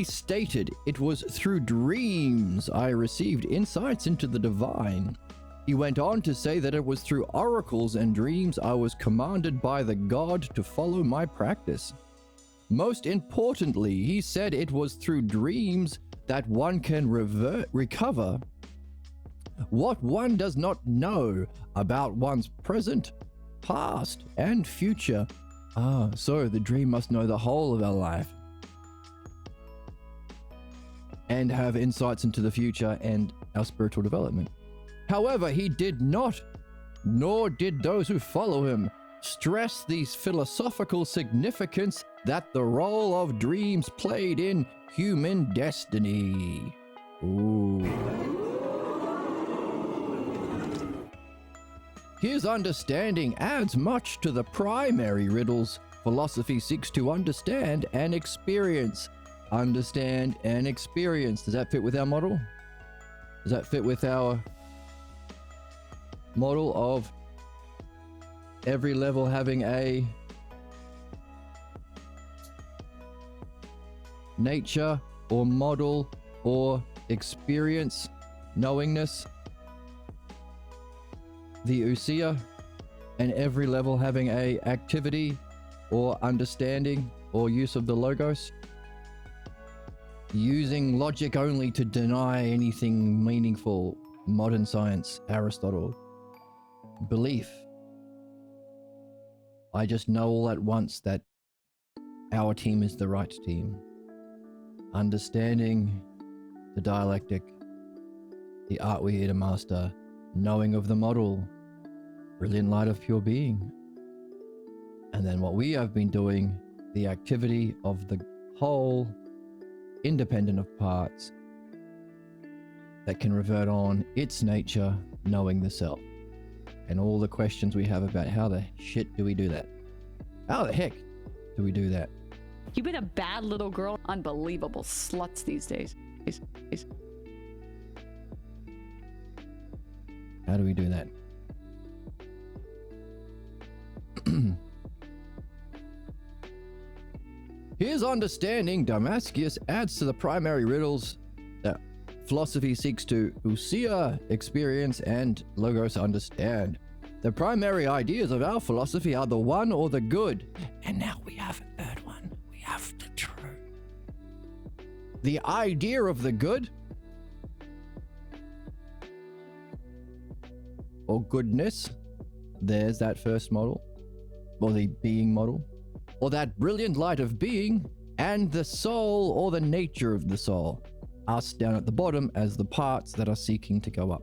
stated it was through dreams I received insights into the divine. He went on to say that it was through oracles and dreams I was commanded by the god to follow my practice. Most importantly, he said it was through dreams that one can recover what one does not know about one's present, past, and future. So the dream must know the whole of our life and have insights into the future and our spiritual development. However, he did not, nor did those who follow him, stress the philosophical significance that the role of dreams played in human destiny. Ooh. His understanding adds much to the primary riddles philosophy seeks to understand and experience. Understand and experience. Does that fit with our model? Does that fit with our model of every level having a nature or model or experience, knowingness, the ousia, and every level having a activity or understanding or use of the logos, using logic only to deny anything meaningful, modern science, Aristotle, belief. I just know all at once that our team is the right team. Understanding the dialectic, the art we're here to master, knowing of the model, brilliant light of pure being. And then what we have been doing, the activity of the whole, independent of parts, that can revert on its nature, knowing the self. And all the questions we have about how the shit do we do that? How the heck do we do that? You've been a bad little girl. Unbelievable sluts these days. How do we do that? Here's understanding. Damascus adds to the primary riddles that philosophy seeks to ousia, experience, and logos understand. The primary ideas of our philosophy are the one or the good. And now we have a third one. We have the true. The idea of the good or goodness. There's that first model, or the being model, or that brilliant light of being, and the soul or the nature of the soul. Us down at the bottom as the parts that are seeking to go up.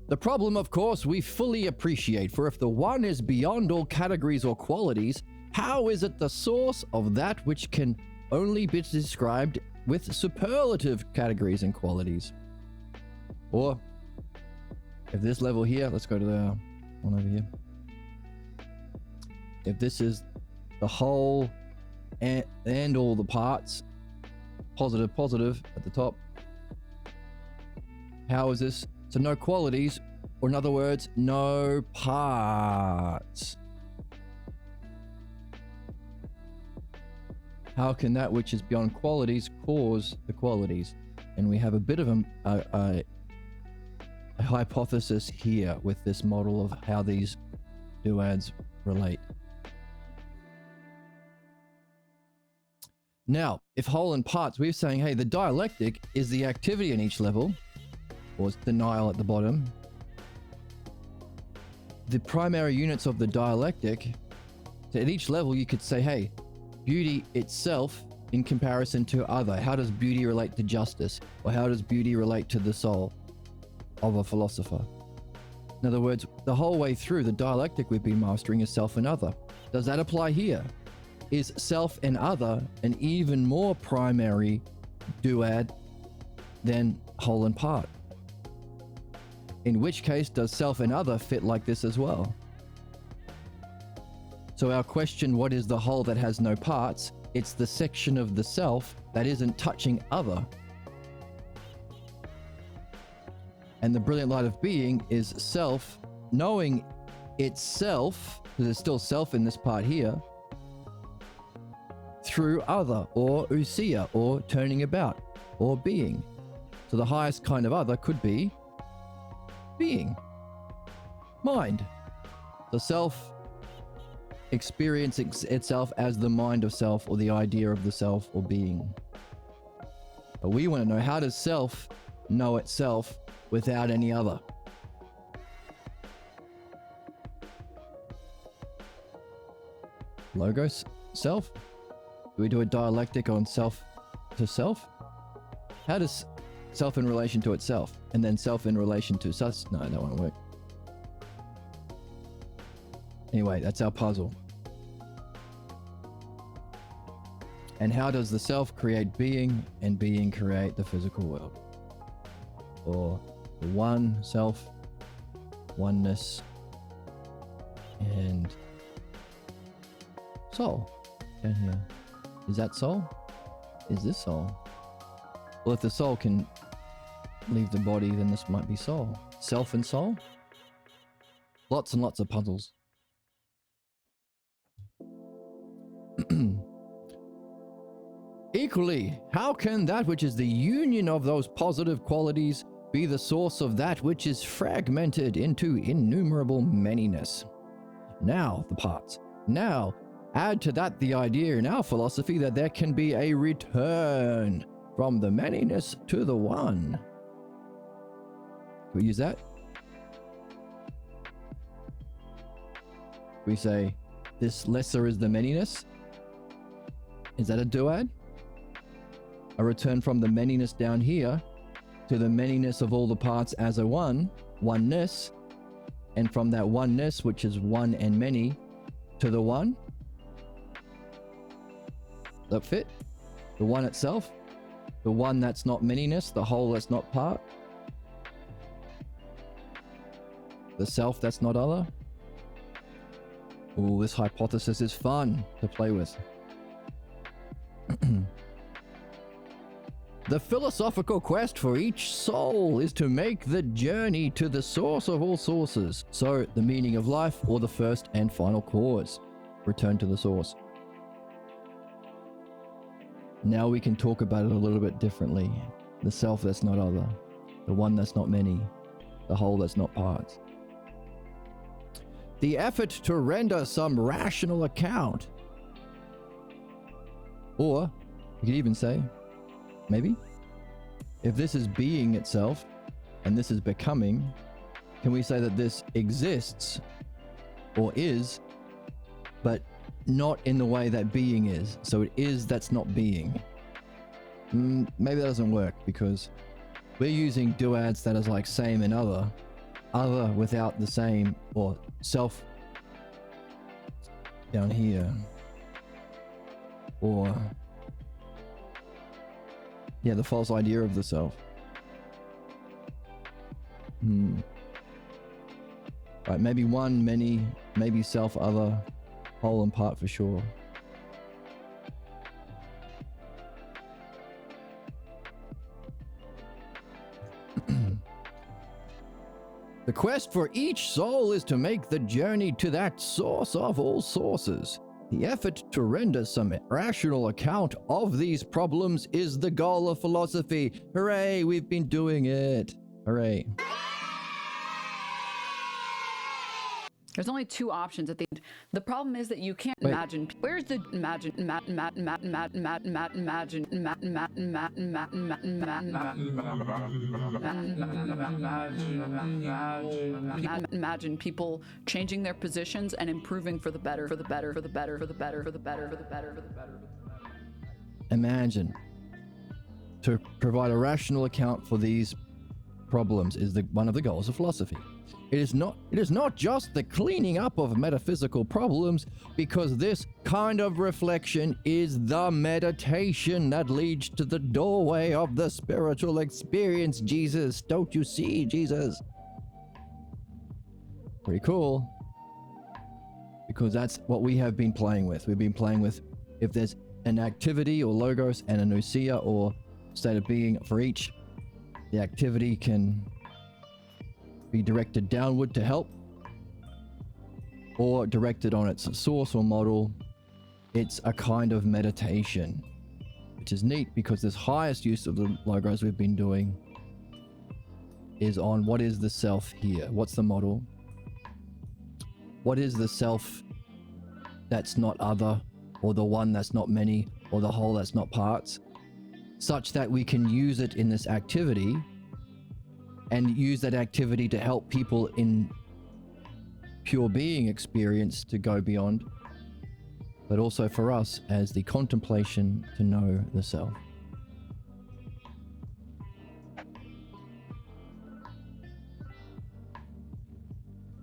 The problem, of course, we fully appreciate, for if the one is beyond all categories or qualities, how is it the source of that which can only be described with superlative categories and qualities? Or, if this level here, let's go to the one over here. If this is the whole and all the parts, positive at the top, how is this? So no qualities, or in other words, no parts. How can that which is beyond qualities cause the qualities? And we have a bit of a hypothesis here with this model of how these duads relate. Now, if whole and parts, we're saying, hey, the dialectic is the activity in each level, or it's denial at the bottom. The primary units of the dialectic, so at each level you could say, hey, beauty itself in comparison to other. How does beauty relate to justice? Or how does beauty relate to the soul of a philosopher? In other words, the whole way through, the dialectic we've been mastering is self and other. Does that apply here? Is self and other an even more primary duad than whole and part? In which case, does self and other fit like this as well? So our question, what is the whole that has no parts? It's the section of the self that isn't touching other. And the brilliant light of being is self knowing itself, because there's still self in this part here, through other, or ousia, or turning about, or being. So the highest kind of other could be being, mind. The self experiencing itself as the mind of self, or the idea of the self, or being. But we want to know, how does self know itself without any other? Logos, self? Do we do a dialectic on self to self? How does self in relation to itself, and then self in relation to sus? No, that won't work. Anyway, that's our puzzle. And how does the self create being, and being create the physical world? Or the one self, oneness, and soul down here. Is that soul? Is this soul? Well, if the soul can leave the body, then this might be soul. Self and soul? Lots and lots of puzzles. Equally, how can that which is the union of those positive qualities be the source of that which is fragmented into innumerable manyness? Now, the parts. Now, add to that the idea in our philosophy that there can be a return from the manyness to the one. Can we use that? We say, this lesser is the manyness. Is that a duad? a return from the manyness down here to the manyness of all the parts as a oneness, and from that oneness, which is one and many, to the one. That fit? The one itself? The one that's not manyness, the whole that's not part? The self that's not other? Ooh, this hypothesis is fun to play with. The philosophical quest for each soul is to make the journey to the source of all sources. So, the meaning of life, or the first and final cause. Return to the source. Now we can talk about it a little bit differently. The self that's not other. The one that's not many. The whole that's not parts. The effort to render some rational account. Or, you could even say, maybe, if this is being itself, and this is becoming, can we say that this exists, or is, but not in the way that being is? So it is that's not being. Maybe that doesn't work, because we're using duads that is like same and other without the same, or self down here, or yeah, the false idea of the self. Right, maybe one, many, maybe self, other, whole and part for sure. The quest for each soul is to make the journey to that source of all sources. The effort to render some rational account of these problems is the goal of philosophy. Hooray, we've been doing it. Hooray. There's only two options at the end. The problem is that you can't Wait. imagine. Where's the imagine people changing their positions and improving for the better, for the better, for the better, for the better, for the better, for the better, for the better. Imagine. To provide a rational account for these problems is one of the goals of philosophy. It is not just the cleaning up of metaphysical problems, because this kind of reflection is the meditation that leads to the doorway of the spiritual experience. Jesus, don't you see, Jesus? Pretty cool. Because that's what we have been playing with. We've been playing with if there's an activity or logos and a nousia or state of being for each, the activity can be directed downward to help, or directed on its source or model. It's a kind of meditation, which is neat because this highest use of the logos we've been doing is on what is the self here? What's the model? What is the self that's not other, or the one that's not many, or the whole that's not parts, such that we can use it in this activity and use that activity to help people in pure being experience to go beyond, but also for us as the contemplation to know the self.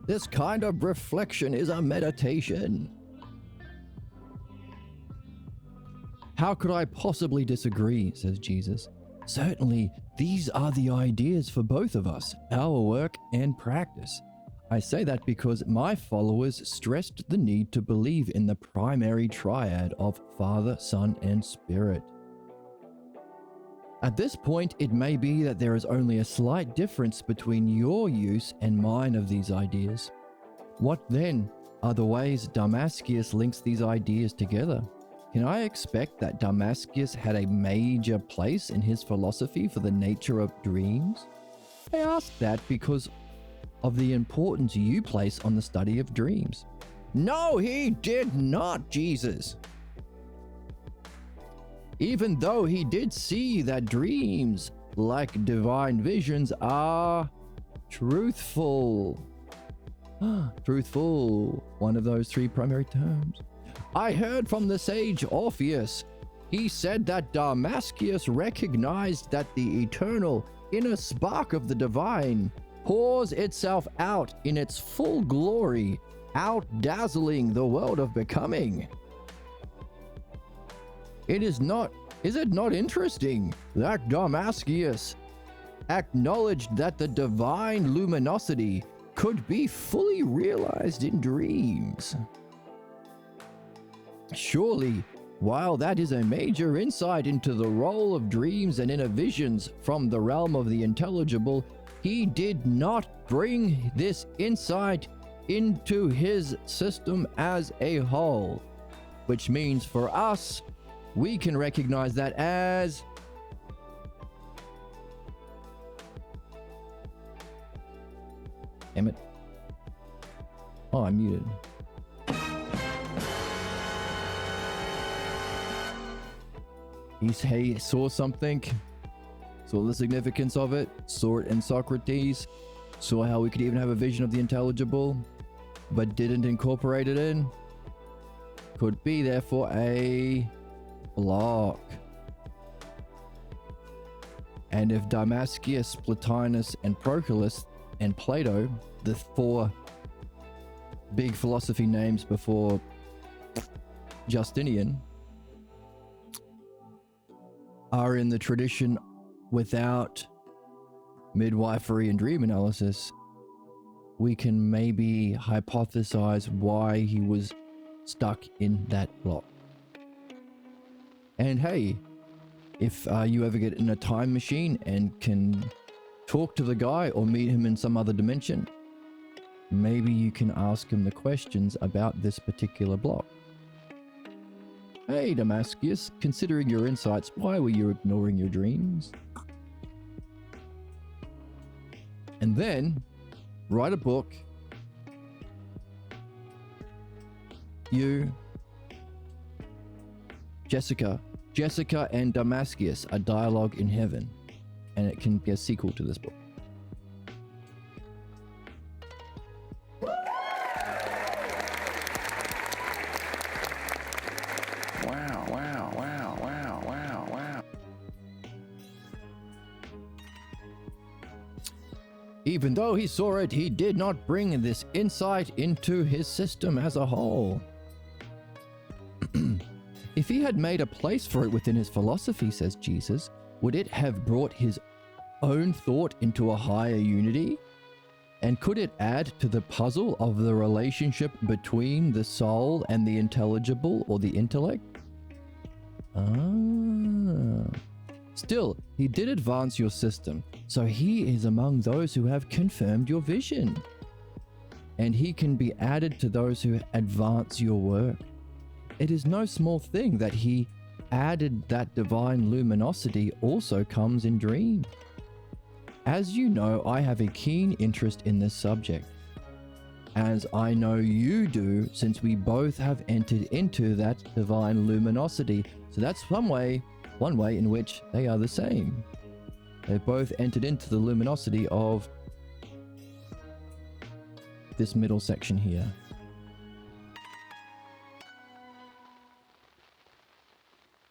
This kind of reflection is a meditation. How could I possibly disagree, says Jesus. Certainly, these are the ideas for both of us, our work and practice. I say that because my followers stressed the need to believe in the primary triad of Father, Son, and Spirit. At this point, it may be that there is only a slight difference between your use and mine of these ideas. What then are the ways Damascus links these ideas together? Can I expect that Damascus had a major place in his philosophy for the nature of dreams? I ask that because of the importance you place on the study of dreams. No, he did not, Jesus. Even though he did see that dreams, like divine visions, are truthful. Truthful, one of those three primary terms. I heard from the sage Orpheus He said that Damascus recognized that the eternal inner spark of the divine pours itself out in its full glory, outdazzling the world of becoming. Is it not interesting that Damascus acknowledged that the divine luminosity could be fully realized in dreams? Surely, while that is a major insight into the role of dreams and inner visions from the realm of the intelligible, he did not bring this insight into his system as a whole. Which means for us, we can recognize that as damn it. Oh, I'm muted. He saw something, saw the significance of it, saw it in Socrates, saw how we could even have a vision of the intelligible, but didn't incorporate it in. Could be therefore a block. And if Damascus, Plotinus, and Proclus, and Plato, the four big philosophy names before Justinian, are in the tradition without midwifery and dream analysis, we can maybe hypothesize why he was stuck in that block. And hey, if you ever get in a time machine and can talk to the guy or meet him in some other dimension, maybe you can ask him the questions about this particular block. Hey Damascus, considering your insights, why were you ignoring your dreams? And then write a book. You, Jessica and Damascus, a dialogue in heaven, and it can be a sequel to this book. Even though he saw it, he did not bring this insight into his system as a whole. If he had made a place for it within his philosophy, says Jesus, would it have brought his own thought into a higher unity? And could it add to the puzzle of the relationship between the soul and the intelligible or the intellect? Still, he did advance your system, so he is among those who have confirmed your vision. And he can be added to those who advance your work. It is no small thing that he added that divine luminosity also comes in dreams. As you know, I have a keen interest in this subject, as I know you do, since we both have entered into that divine luminosity. So that's one way in which they are the same. They both entered into the luminosity of this middle section here.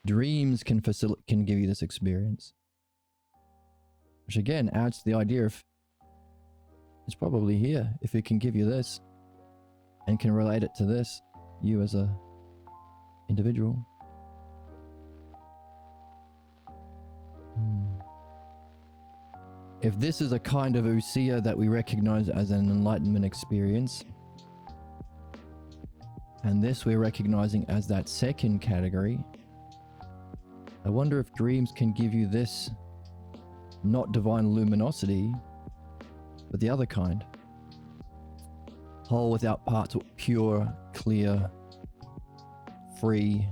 Dreams can give you this experience, which again adds to the idea of it's probably here if it can give you this and can relate it to this, you as a individual. If this is a kind of ousia that we recognize as an enlightenment experience, and this we're recognizing as that second category, I wonder if dreams can give you this, not divine luminosity, but the other kind. Whole without parts, pure, clear, free.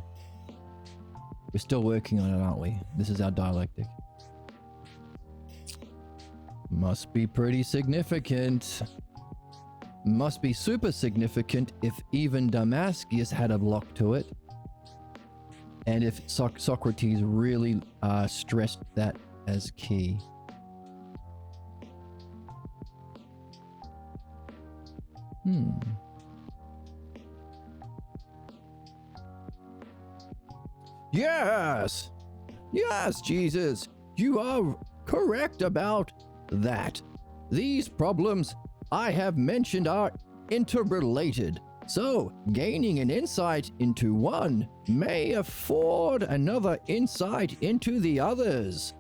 We're still working on it, aren't we? This is our dialectic. Must be pretty significant. Must be super significant if even Damascus had a block to it. And if Socrates really stressed that as key. Yes! Yes, Jesus, you are correct about that. These problems I have mentioned are interrelated, so gaining an insight into one may afford another insight into the others.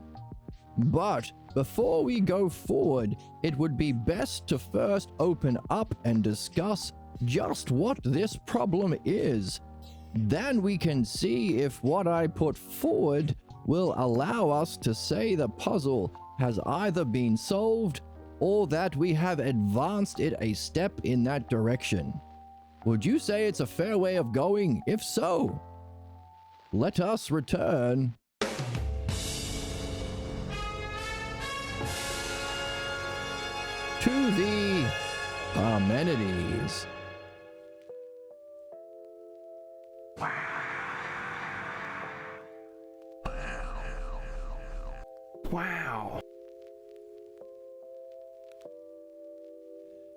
But before we go forward, it would be best to first open up and discuss just what this problem is. Then we can see if what I put forward will allow us to say the puzzle has either been solved or that we have advanced it a step in that direction. Would you say it's a fair way of going? If so, let us return to the Parmenides. Wow.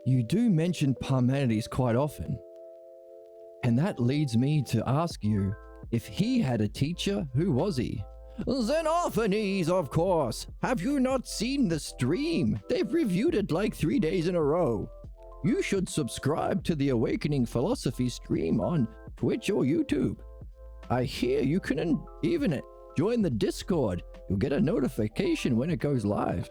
You do mention Parmenides quite often, and that leads me to ask you, if he had a teacher, who was he? Xenophanes, of course. Have you not seen the stream? They've reviewed it like 3 days in a row. You should subscribe to the Awakening Philosophy stream on Twitch or YouTube. I hear you can even join the Discord. You'll get a notification when it goes live.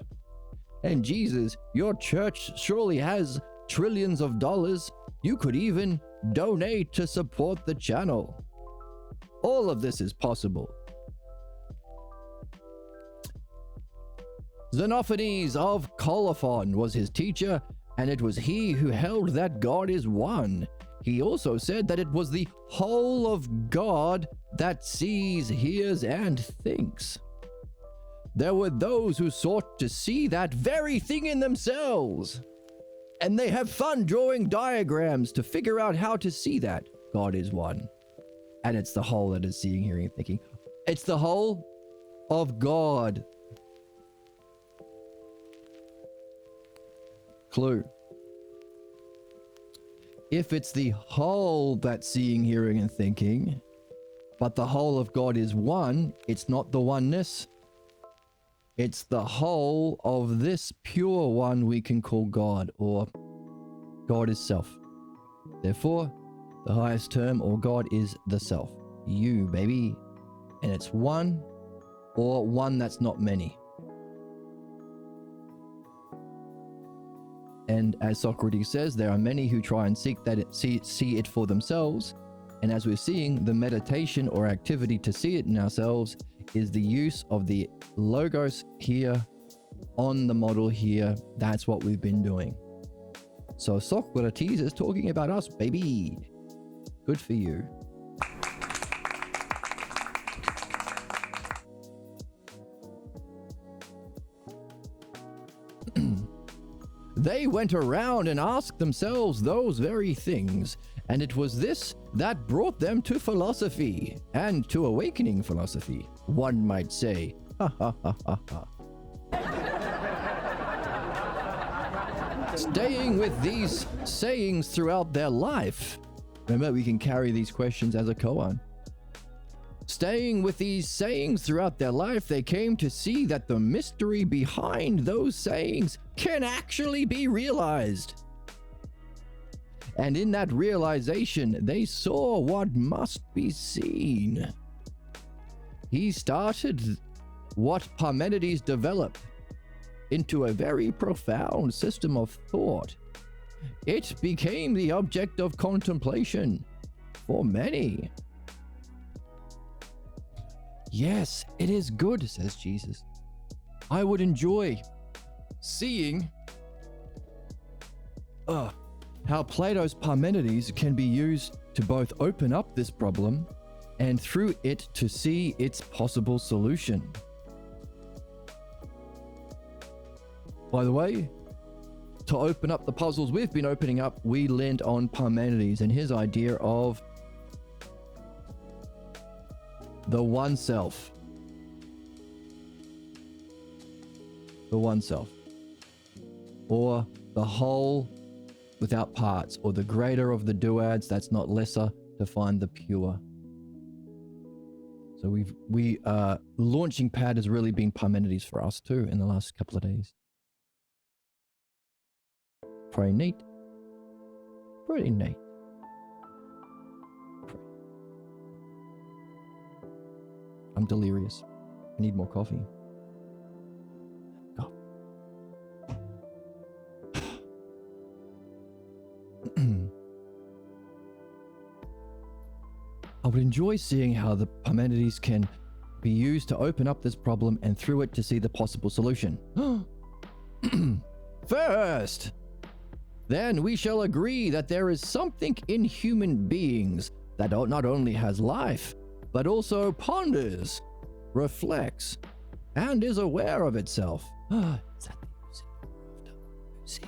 And Jesus, your church surely has trillions of dollars. You could even donate to support the channel. All of this is possible. Xenophanes of Colophon was his teacher, and it was he who held that God is one. He also said that it was the whole of God that sees, hears, and thinks. There were those who sought to see that very thing in themselves, and they have fun drawing diagrams to figure out how to see that God is one. And it's the whole that is seeing, hearing, and thinking. It's the whole of God. Clue. If it's the whole that's seeing, hearing, and thinking, but the whole of God is one, it's not the oneness. It's the whole of this pure one we can call God, or God is self. Therefore, the highest term, or God, is the self. You, baby. And it's one, or one that's not many. And as Socrates says, there are many who try and see it for themselves. And as we're seeing, the meditation or activity to see it in ourselves is the use of the logos here on the model here. That's what we've been doing. So Socrates is talking about us, baby. Good for you. They went around and asked themselves those very things, and it was this that brought them to philosophy, and to awakening philosophy, one might say. Ha ha ha ha ha. Staying with these sayings throughout their life. Remember, we can carry these questions as a koan. Staying with these sayings throughout their life, they came to see that the mystery behind those sayings can actually be realized. And in that realization, they saw what must be seen. He started what Parmenides developed into a very profound system of thought. It became the object of contemplation for many. Yes, it is good, says Jesus. I would enjoy seeing how Plato's Parmenides can be used to both open up this problem and through it to see its possible solution. By the way, to open up the puzzles we've been opening up, we leaned on Parmenides and his idea of the one self. The one self. Or the whole without parts, or the greater of the duads that's not lesser to find the pure. So launching pad has really been Parmenides for us too in the last couple of days. Pretty neat. Pretty neat. I'm delirious. I need more coffee. God. I would enjoy seeing how the Parmenides can be used to open up this problem and through it to see the possible solution. First, then we shall agree that there is something in human beings that not only has life, but also ponders, reflects, and is aware of itself. Is that the Usia?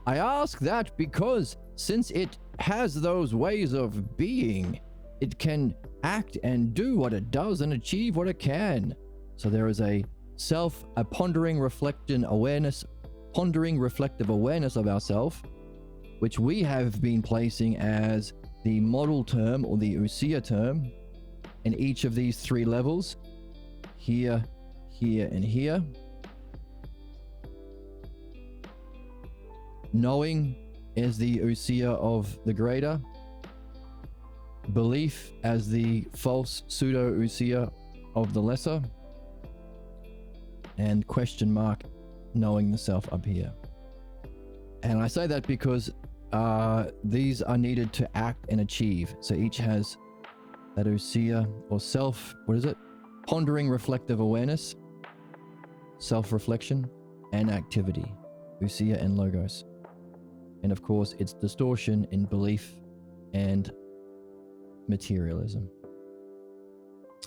I ask that because since it has those ways of being, it can act and do what it does and achieve what it can. So there is a pondering, reflective awareness of ourself, which we have been placing as the model term or the Usia term in each of these three levels, here, here, and here. Knowing is the Usia of the greater. Belief as the false pseudo-Usia of the lesser. And question mark, knowing the self up here. And I say that because these are needed to act and achieve. So each has that Usia or self, what is it? Pondering reflective awareness, self-reflection, and activity. Usia and logos. And of course, it's distortion in belief and materialism.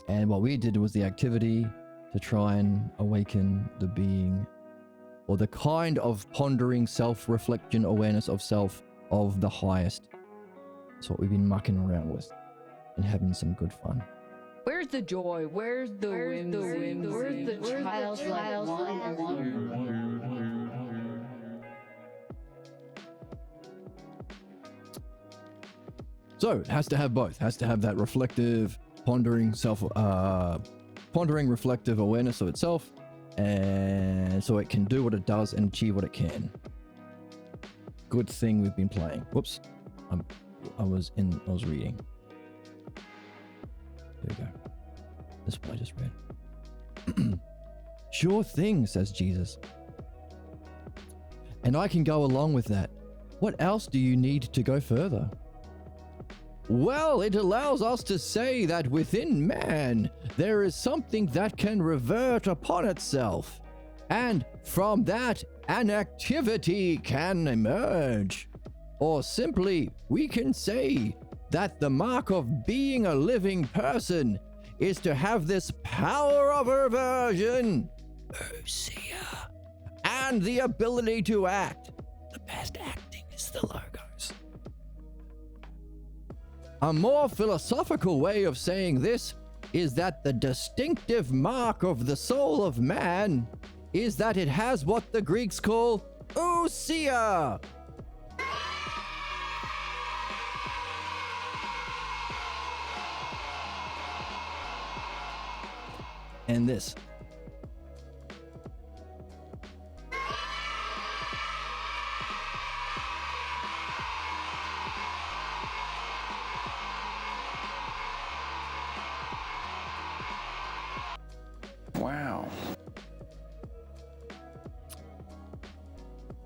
And what we did was the activity to try and awaken the being or the kind of pondering self-reflection awareness of self of the highest. That's what we've been mucking around with and having some good fun. Where's the joy? Where's the whimsy? Where's the childlike wonder? So it has to have both. Has to have that reflective, pondering reflective awareness of itself, and so it can do what it does and achieve what it can. Good thing we've been playing. Whoops, I was reading. There we go. This is what I just read. Sure thing, says Jesus. And I can go along with that. What else do you need to go further? Well, it allows us to say that within man, there is something that can revert upon itself. And from that, an activity can emerge. Or simply, we can say that the mark of being a living person is to have this power of reversion, Usia, and the ability to act. The best acting is the logos. A more philosophical way of saying this is that the distinctive mark of the soul of man is that it has what the Greeks call Usia. And this. Wow.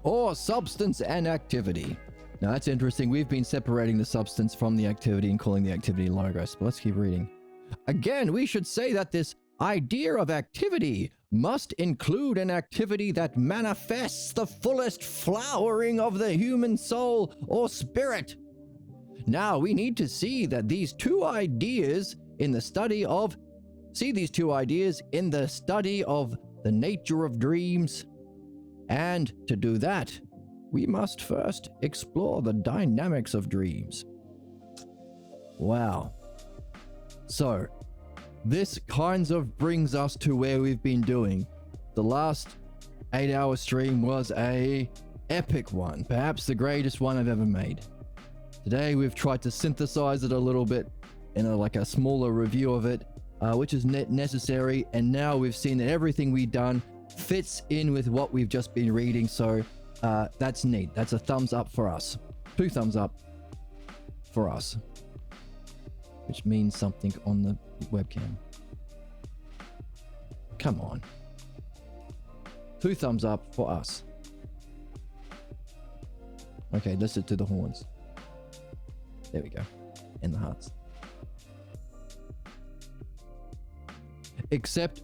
Or substance and activity. Now that's interesting. We've been separating the substance from the activity and calling the activity logos. But let's keep reading. Again, we should say that this idea of activity must include an activity that manifests the fullest flowering of the human soul or spirit. Now we need to see that these two ideas in the study of the nature of dreams. And to do that, we must first explore the dynamics of dreams. Wow. So, this kinds of brings us to where we've been doing. The last 8-hour stream was a epic one, perhaps the greatest one I've ever made. Today we've tried to synthesize it a little bit like a smaller review of it, which is necessary. And now we've seen that everything we've done fits in with what we've just been reading. So that's neat. That's a thumbs up for us. 2 thumbs up for us, which means something on the webcam. Come on. 2 thumbs up for us. Okay, listen to the horns. There we go. And the hearts. Except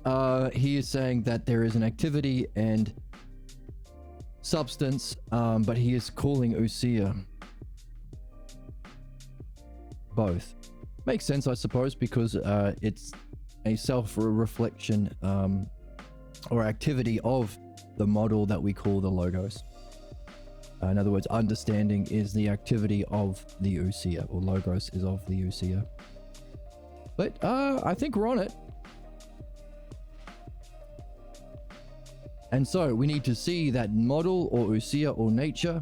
he is saying that there is an activity and substance, but he is calling Usia both. Makes sense, I suppose, because it's a self-reflection or activity of the model that we call the logos. In other words, understanding is the activity of the Usia, or logos is of the Usia. But I think we're on it. And so we need to see that model or Usia or nature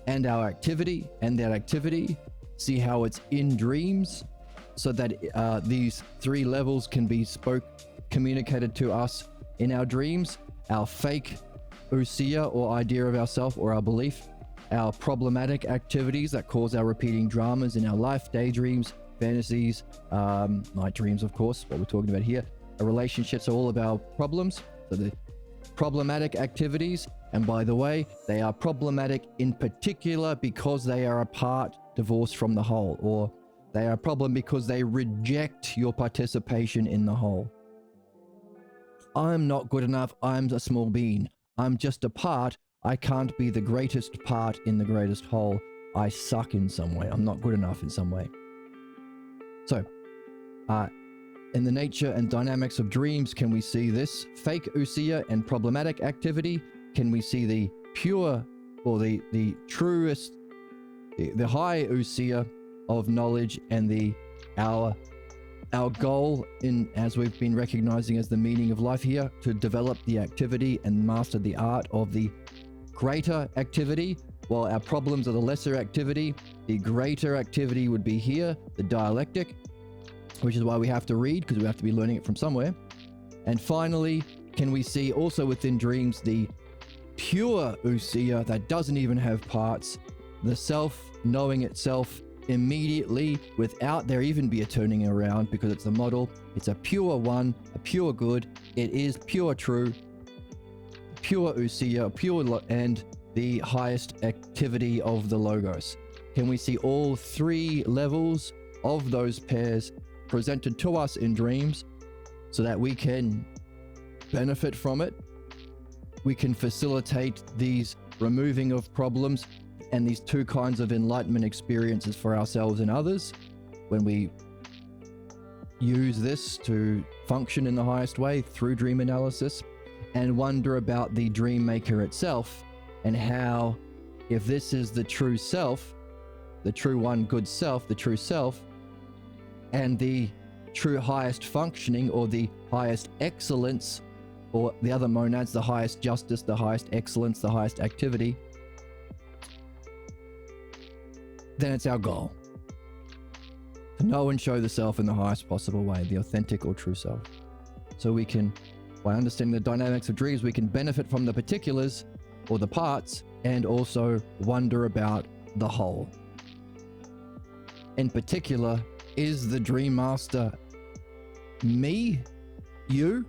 and our activity, and that activity, see how it's in dreams, so that these 3 levels can be communicated to us in our dreams. Our fake Usia or idea of ourself or our belief, our problematic activities that cause our repeating dramas in our life, daydreams, fantasies, night dreams, of course, what we're talking about here. Our relationships are all of our problems. So the problematic activities, and by the way, they are problematic in particular because they are apart, divorced from the whole, or they are a problem because they reject your participation in the whole. I'm not good enough. I'm a small bean. I'm just a part. I can't be the greatest part in the greatest whole. I suck in some way. I'm not good enough in some way. So, in the nature and dynamics of dreams, can we see this fake Usia and problematic activity? Can we see the pure, or the truest, the high Usia of knowledge, and our goal, in as we've been recognizing as the meaning of life here, to develop the activity and master the art of the greater activity, while our problems are the lesser activity. The greater activity would be here, the dialectic, which is why we have to read, because we have to be learning it from somewhere. And finally, can we see also within dreams the pure Usia that doesn't even have parts, the self knowing itself immediately without there even be a turning around, because it's the model. It's a pure one, a pure good. It is pure true, pure Usia, and the highest activity of the logos. Can we see all 3 levels of those pairs presented to us in dreams, so that we can benefit from it? We can facilitate these removing of problems and these 2 kinds of enlightenment experiences for ourselves and others when we use this to function in the highest way through dream analysis, and wonder about the dream maker itself, and how, if this is the true self, the true one good self, the true self, and the true highest functioning, or the highest excellence, or the other monads, the highest justice, the highest excellence, the highest activity, then it's our goal to know and show the self in the highest possible way, the authentic or true self. So we can, by understanding the dynamics of dreams, we can benefit from the particulars or the parts, and also wonder about the whole. In particular, is the dream master me, you,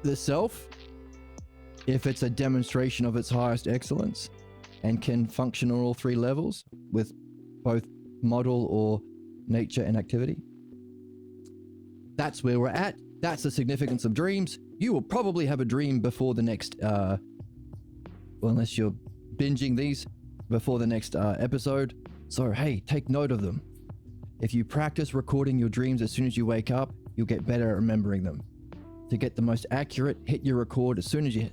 the self, if it's a demonstration of its highest excellence and can function on all 3 levels with both model or nature and activity? That's where we're at. That's the significance of dreams. You will probably have a dream before the next, well, unless you're binging these, before the next episode. So, hey, take note of them. If you practice recording your dreams as soon as you wake up, you'll get better at remembering them. To get the most accurate, hit your record as soon as you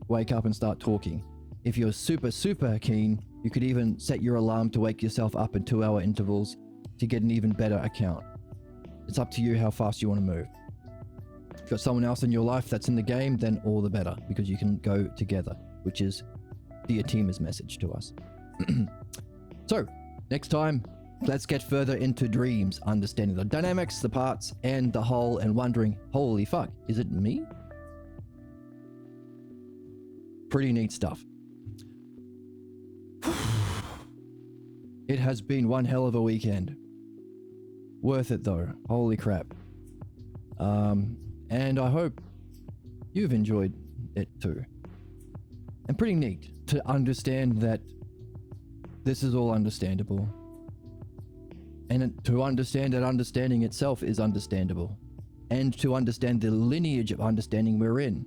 wake up and start talking. If you're super keen, you could even set your alarm to wake yourself up in 2-hour intervals to get an even better account. It's up to you how fast you want to move. If you've got someone else in your life that's in the game, then all the better, because you can go together, which is the Atima's message to us. So, next time, Let's get further into dreams, understanding the dynamics, the parts, and the whole, and wondering, holy fuck, is it me? Pretty neat stuff. It has been one hell of a weekend. Worth it though, holy crap. And I hope you've enjoyed it too. And pretty neat to understand that this is all understandable. And to understand that understanding itself is understandable. And to understand the lineage of understanding we're in.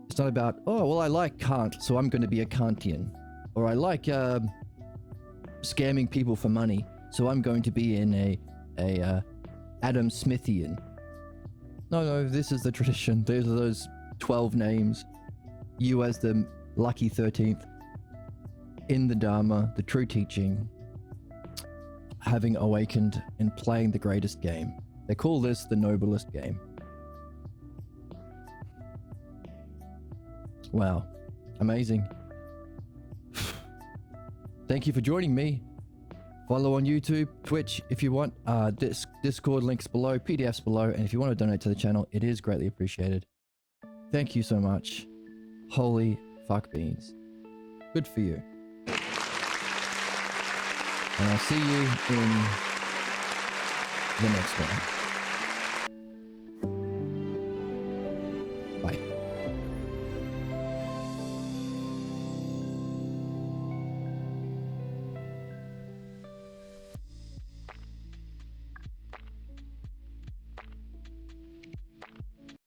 It's not about, oh, well, I like Kant, so I'm going to be a Kantian. Or I like scamming people for money, so I'm going to be in a Adam Smithian. No, this is the tradition. Those are those 12 names. You as the lucky 13th. In the Dharma, the true teaching. Having awakened and playing the greatest game. They call this the noblest game. Wow. Amazing. Thank you for joining me. Follow on YouTube, Twitch if you want. Discord links below, PDFs below, and if you want to donate to the channel, it is greatly appreciated. Thank you so much. Holy fuck beans. Good for you. And I'll see you in the next one.